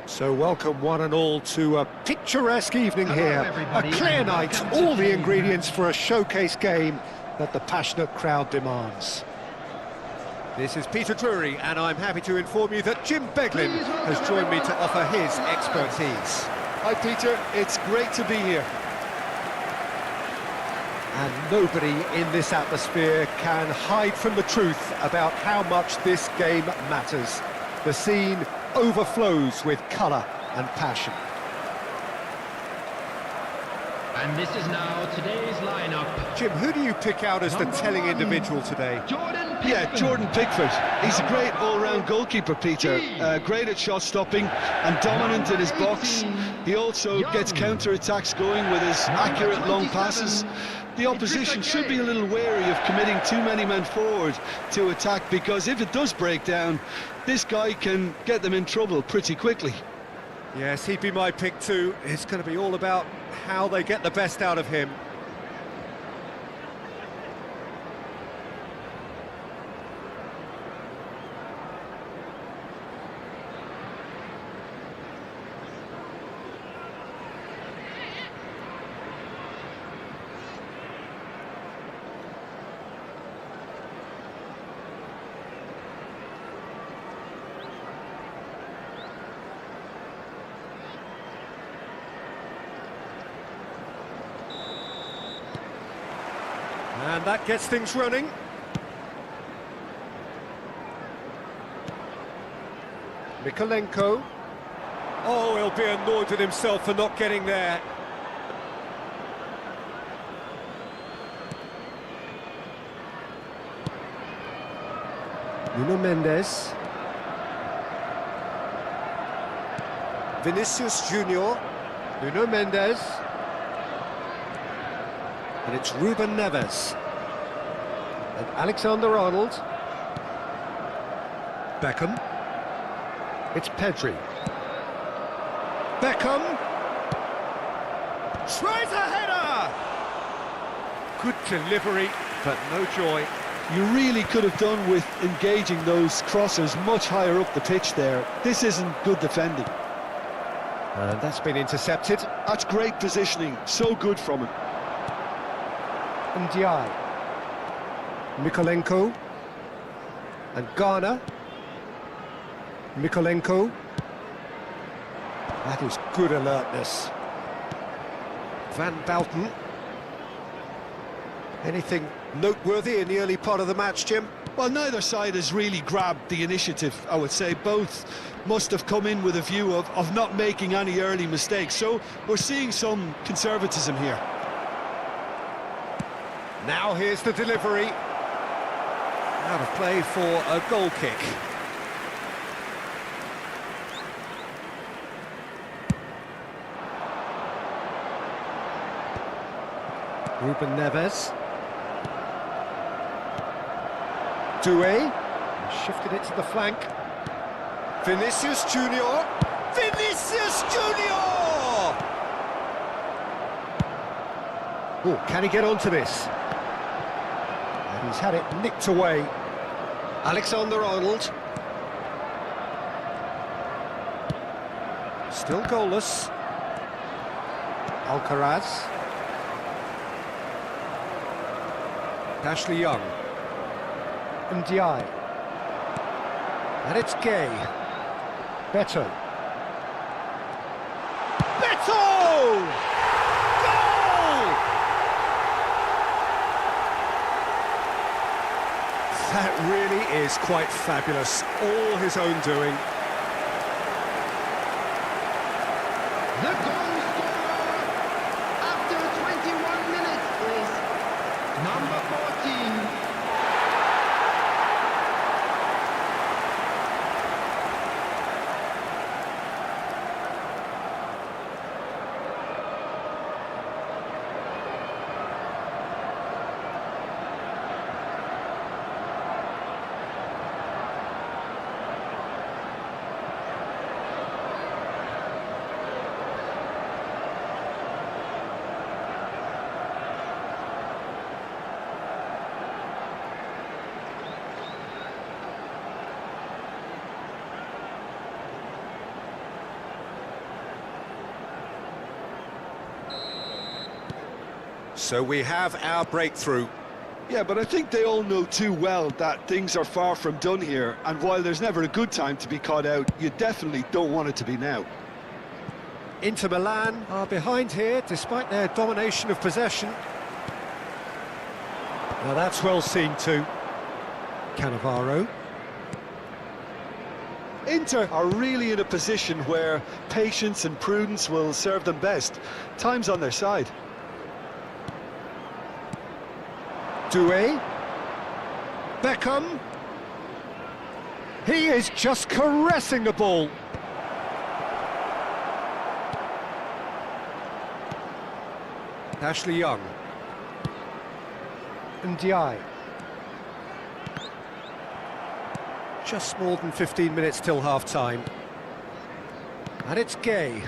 So welcome one and all to a picturesque evening Hello, here. A everybody, clear and night, welcome to all the the- ingredients for a showcase game that the passionate crowd demands. This is Peter Drury, and I'm happy to inform you that Jim Beglin Please welcome has joined me to everyone. offer his expertise. Hi, Peter. It's great to be here. And nobody in this atmosphere can hide from the truth about how much this game matters. The scene overflows with colour and passion. And this is now today's lineup. Jim, who do you pick out as the Number telling 1, individual today? Jordan Pickford. Yeah, Jordan Pickford. He's a great all-round goalkeeper, Peter. Great at shot stopping and dominant in his box. He also gets counter-attacks going with his accurate long passes. The opposition should be a little wary of committing too many men forward to attack, because if it does break down, this guy can get them in trouble pretty quickly. Yes, he'd be my pick too. It's going to be all about how they get the best out of him. And that gets things running. Mikolenko. Oh, he'll be annoyed with himself for not getting there. Nuno Mendes. Vinicius Junior. Nuno Mendes. And it's Ruben Neves. And Alexander-Arnold. Beckham. It's Pedri. Beckham. Tries a header! Good delivery, but no joy. You really could have done with engaging those crossers much higher up the pitch there. This isn't good defending. And that's been intercepted. That's great positioning, so good from him. Ndiaye. Mikolenko. And Ghana. Mikolenko. That is good alertness. Van Bouten. Anything noteworthy in the early part of the match, Jim? Well, neither side has really grabbed the initiative, I would say. Both must have come in with a view of not making any early mistakes. So we're seeing some conservatism here. Now here's the delivery. Out of play for a goal kick. Ruben Neves. Doué. Shifted it to the flank. Vinicius Junior. Vinicius Junior! Oh, can he get onto this? And he's had it nicked away. Alexander-Arnold. Still goalless. Alcaraz. Ashley Young. Ndiaye. And it's Gay. Beto. Beto! Goal! That really is quite fabulous. All his own doing. The goal scorer after 21 minutes is number 14. So we have our breakthrough. Yeah, but I think they all know too well that things are far from done here, and while there's never a good time to be caught out, you definitely don't want it to be now. Inter Milan are behind here, despite their domination of possession. Now that's well seen too. Cannavaro. Inter are really in a position where patience and prudence will serve them best. Time's on their side. Doué. Beckham. He is just caressing the ball. Ashley Young. Ndiaye. Just more than 15 minutes till half-time. And it's Gay.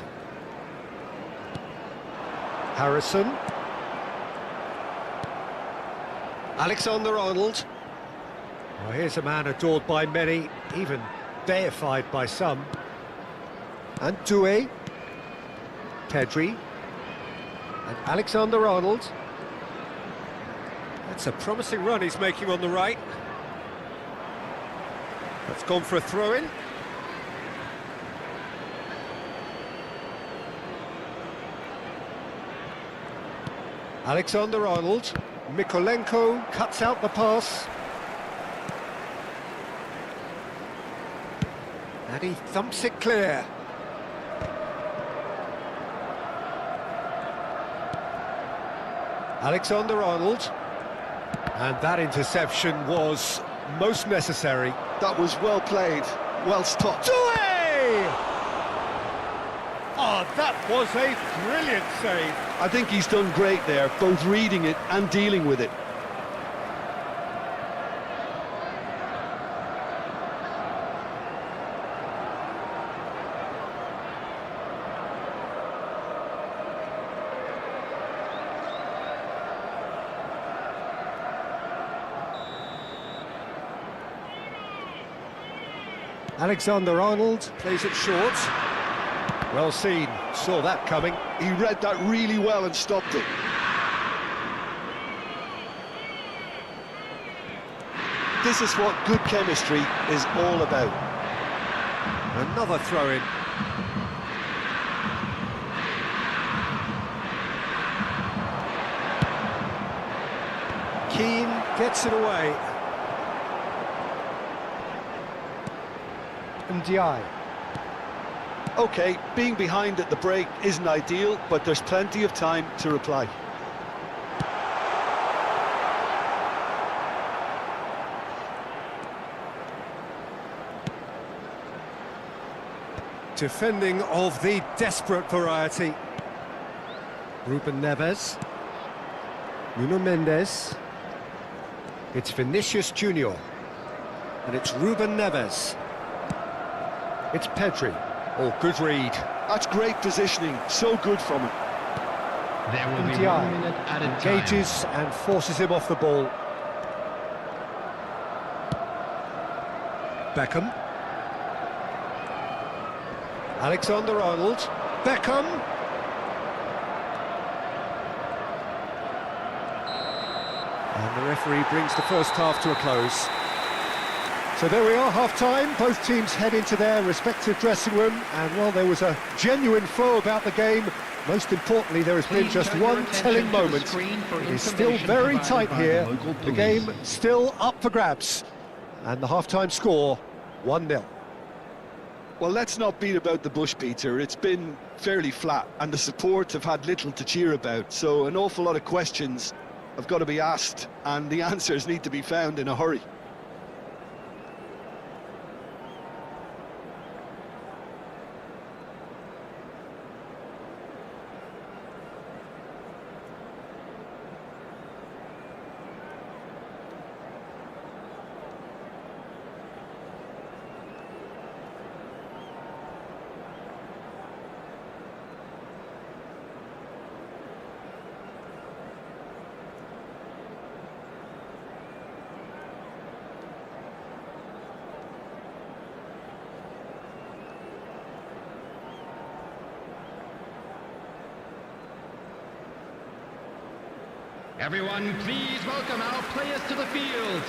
Harrison. Alexander-Arnold. Well, here's a man adored by many, even deified by some. And Doué. Pedri. And Alexander-Arnold. That's a promising run he's making on the right. That's gone for a throw-in. Alexander-Arnold. Mikolenko cuts out the pass. And he thumps it clear. Alexander-Arnold. And that interception was most necessary. That was well played, well stopped. Doué! Oh, that was a brilliant save. I think he's done great there, both reading it and dealing with it. Alexander-Arnold plays it short. Well seen, saw that coming. He read that really well and stopped it. This is what good chemistry is all about. Another throw-in. Keane gets it away. Ndiaye. Okay, being behind at the break isn't ideal, but there's plenty of time to reply. Defending of the desperate variety. Ruben Neves. Nuno Mendes. It's Vinicius Junior. And it's Ruben Neves. It's Pedri. Oh, good read. That's great positioning, so good from him. There will be 1 Ndiaye minute added time. engages and forces him off the ball. Beckham. Alexander-Arnold. Beckham. And the referee brings the first half to a close. So there we are, half-time. Both teams head into their respective dressing room, and while there was a genuine flow about the game, most importantly, there has been Please just turn your one attention telling to the moment. screen for It is still information very provided tight by the here. local The game police. still up for grabs. And the half-time score, 1-0. Well, let's not beat about the bush, Peter. It's been fairly flat, and the support have had little to cheer about. So an awful lot of questions have got to be asked, and the answers need to be found in a hurry. Everyone, please welcome our players to the field.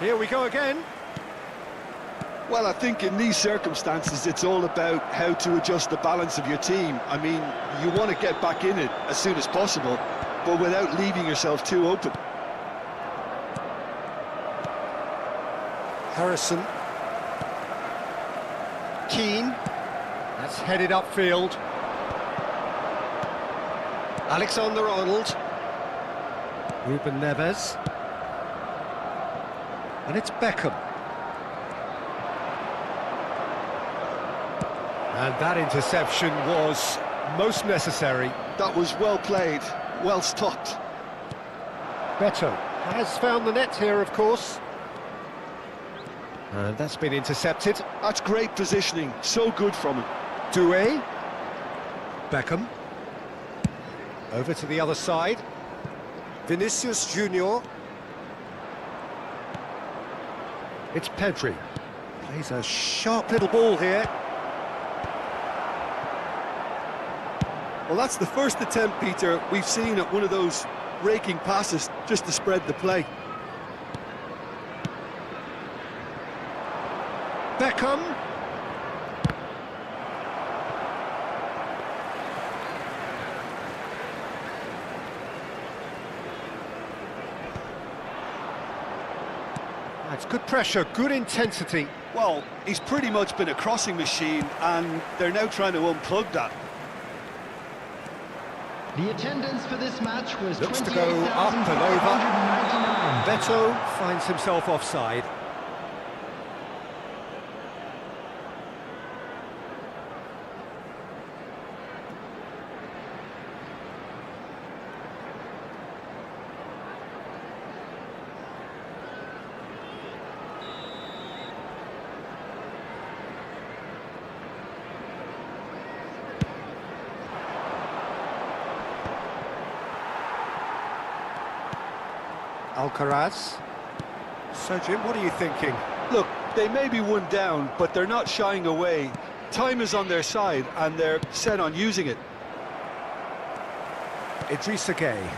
Here we go again. Well, I think in these circumstances, it's all about how to adjust the balance of your team. I mean, you want to get back in it as soon as possible, but without leaving yourself too open. Harrison. Keane. That's headed upfield. Alexander-Arnold. Ruben Neves. And it's Beckham. And that interception was most necessary. That was well played, well stopped. Beto has found the net here, of course. And that's been intercepted. That's great positioning, so good from him. Doué. Beckham. Over to the other side. Vinicius Junior. It's Pedri. Plays a sharp little ball here. Well, that's the first attempt, Peter, we've seen at one of those raking passes just to spread the play. Beckham. That's good pressure, good intensity. Well, he's pretty much been a crossing machine, and they're now trying to unplug that. The attendance for this match was Looks to go up and over. 28,599. Beto finds himself offside. Alcaraz. So, Jim, what are you thinking? Look, they may be one down, but they're not shying away. Time is on their side, and they're set on using it. Idrissa Gueye.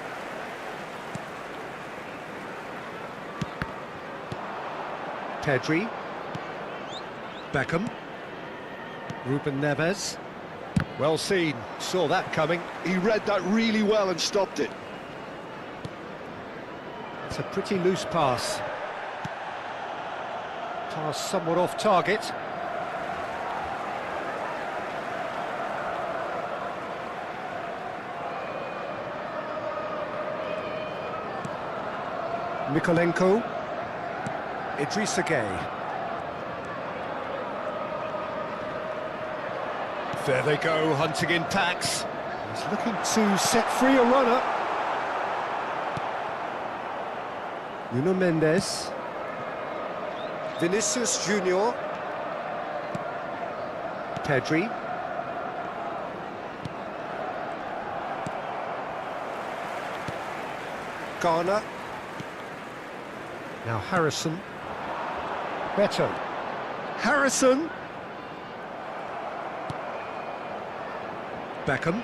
Pedri. Beckham. Ruben Neves. Well seen, saw that coming. He read that really well and stopped it. It's a pretty loose pass. Pass somewhat off target. Mikolenko. Idrissa Gueye. There they go, hunting in packs. He's looking to set free a runner. Nuno Mendes. Vinicius Junior. Pedri. Garner. Now Harrison. Beto. Harrison. Beckham.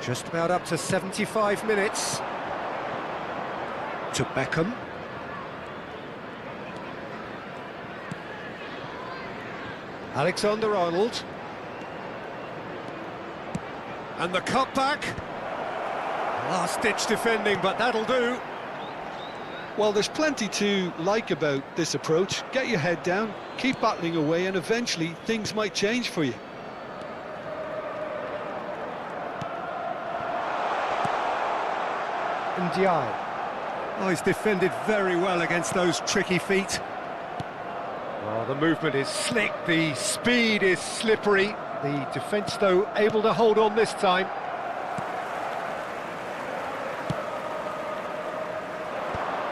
Just about up to 75 minutes. to Beckham. Alexander-Arnold. And the cutback. Last-ditch defending, but that'll do. Well, there's plenty to like about this approach. Get your head down, keep battling away, and eventually things might change for you. Ndiaye. Oh, he's defended very well against those tricky feet. Oh, the movement is slick, the speed is slippery. The defence, though, able to hold on this time.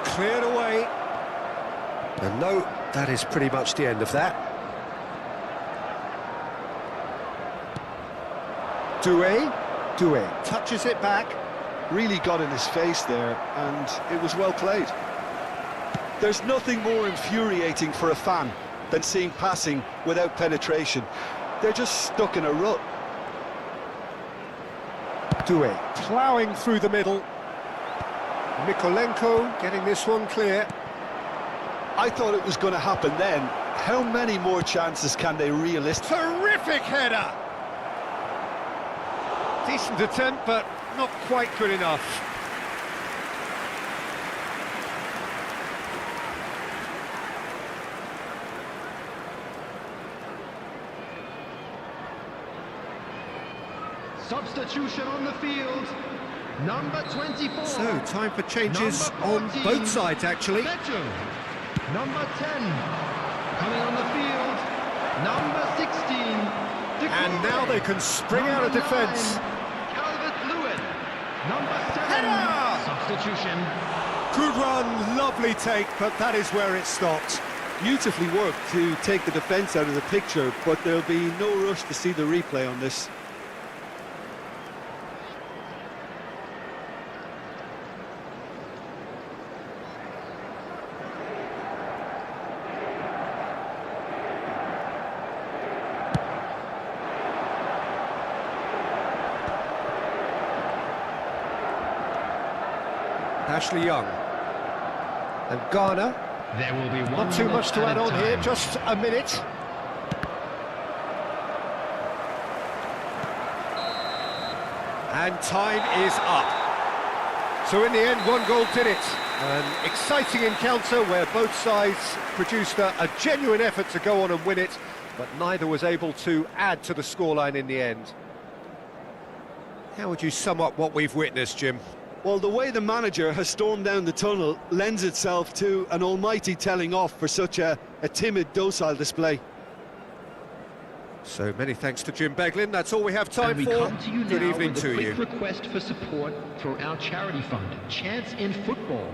Cleared away. And no, that is pretty much the end of that. Doué touches it back. Really got in his face there, and it was well played. There's nothing more infuriating for a fan than seeing passing without penetration. They're just stuck in a rut. Doué ploughing through the middle. Mikolenko getting this one clear. I thought it was going to happen then. How many more chances can they realistically? Terrific header! Decent attempt, but not quite good enough. Substitution on the field. Number 24. So, time for changes Number on 14, both sides, actually. Messi. Number 10. Coming on the field. Number 16. And now they can spring out of defence. Calvert-Lewin. Number 7. Header! Substitution. Good run, lovely take, but that is where it stopped. Beautifully worked to take the defence out of the picture, but there'll be no rush to see the replay on this. Ashley Young. And Ghana. There will be one Not too much to add on here, time. just a minute. And time is up. So in the end, one goal did it. An exciting encounter where both sides produced a genuine effort to go on and win it, but neither was able to add to the scoreline in the end. How would you sum up what we've witnessed, Jim? Well, the way the manager has stormed down the tunnel lends itself to an almighty telling off for such a timid, docile display. So many thanks to Jim Beglin. That's all we have time And we for. come to you Good now evening with a to quick you. request for support for our charity fund, Chance in Football.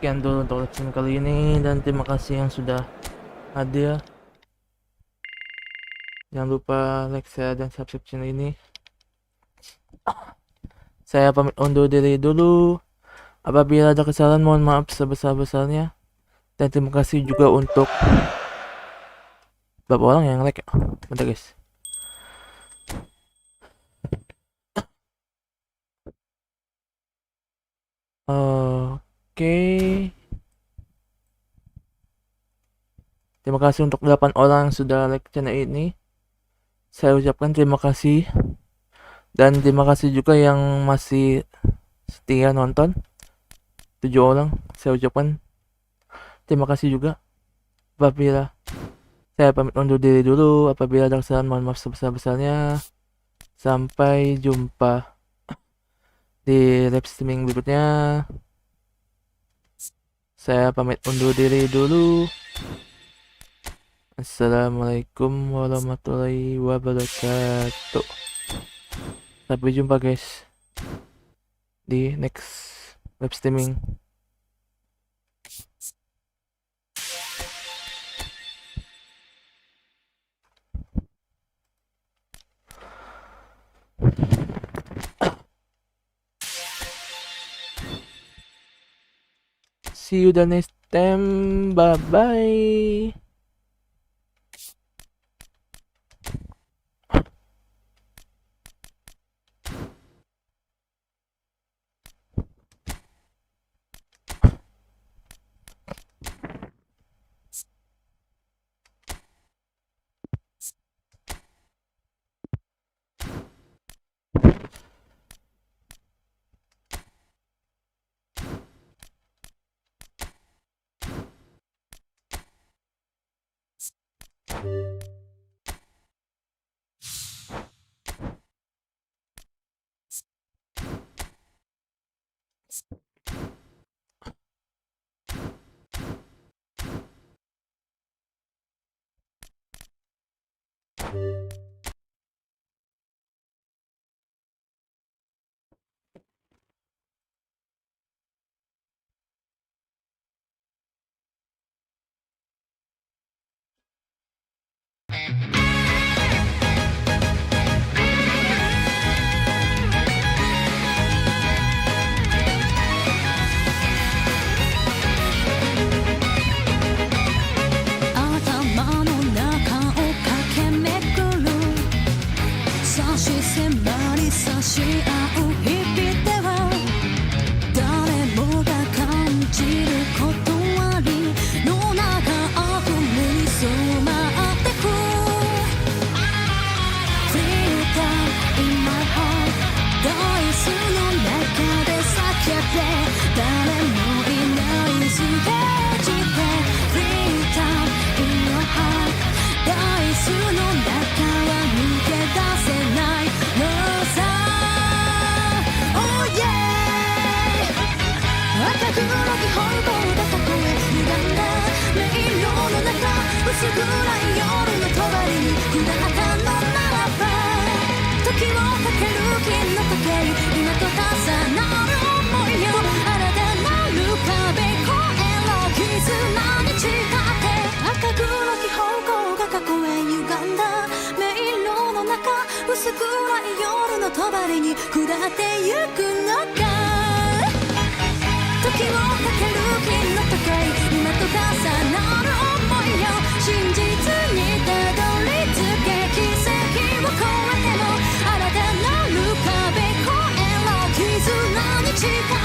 sekian dulu untuk live stream kali ini, dan terima kasih yang sudah hadir. Jangan lupa like, share, dan subscribe channel ini. Saya pamit undur diri dulu. Apabila ada kesalahan, mohon maaf sebesar-besarnya. Dan terima kasih juga untuk beberapa orang yang like. Bentar guys. Oke. Terima kasih untuk 8 orang yang sudah like channel ini. Saya ucapkan terima kasih. Dan terima kasih juga yang masih setia nonton. 7 orang. Saya ucapkan terima kasih juga. Apabila saya pamit undur diri dulu. Apabila ada kesalahan, mohon maaf sebesar-besarnya. Sampai jumpa di live streaming berikutnya. Saya pamit undur diri dulu. Assalamualaikum warahmatullahi wabarakatuh. Sampai jumpa guys di next live streaming. See you the next time. Bye bye. Jika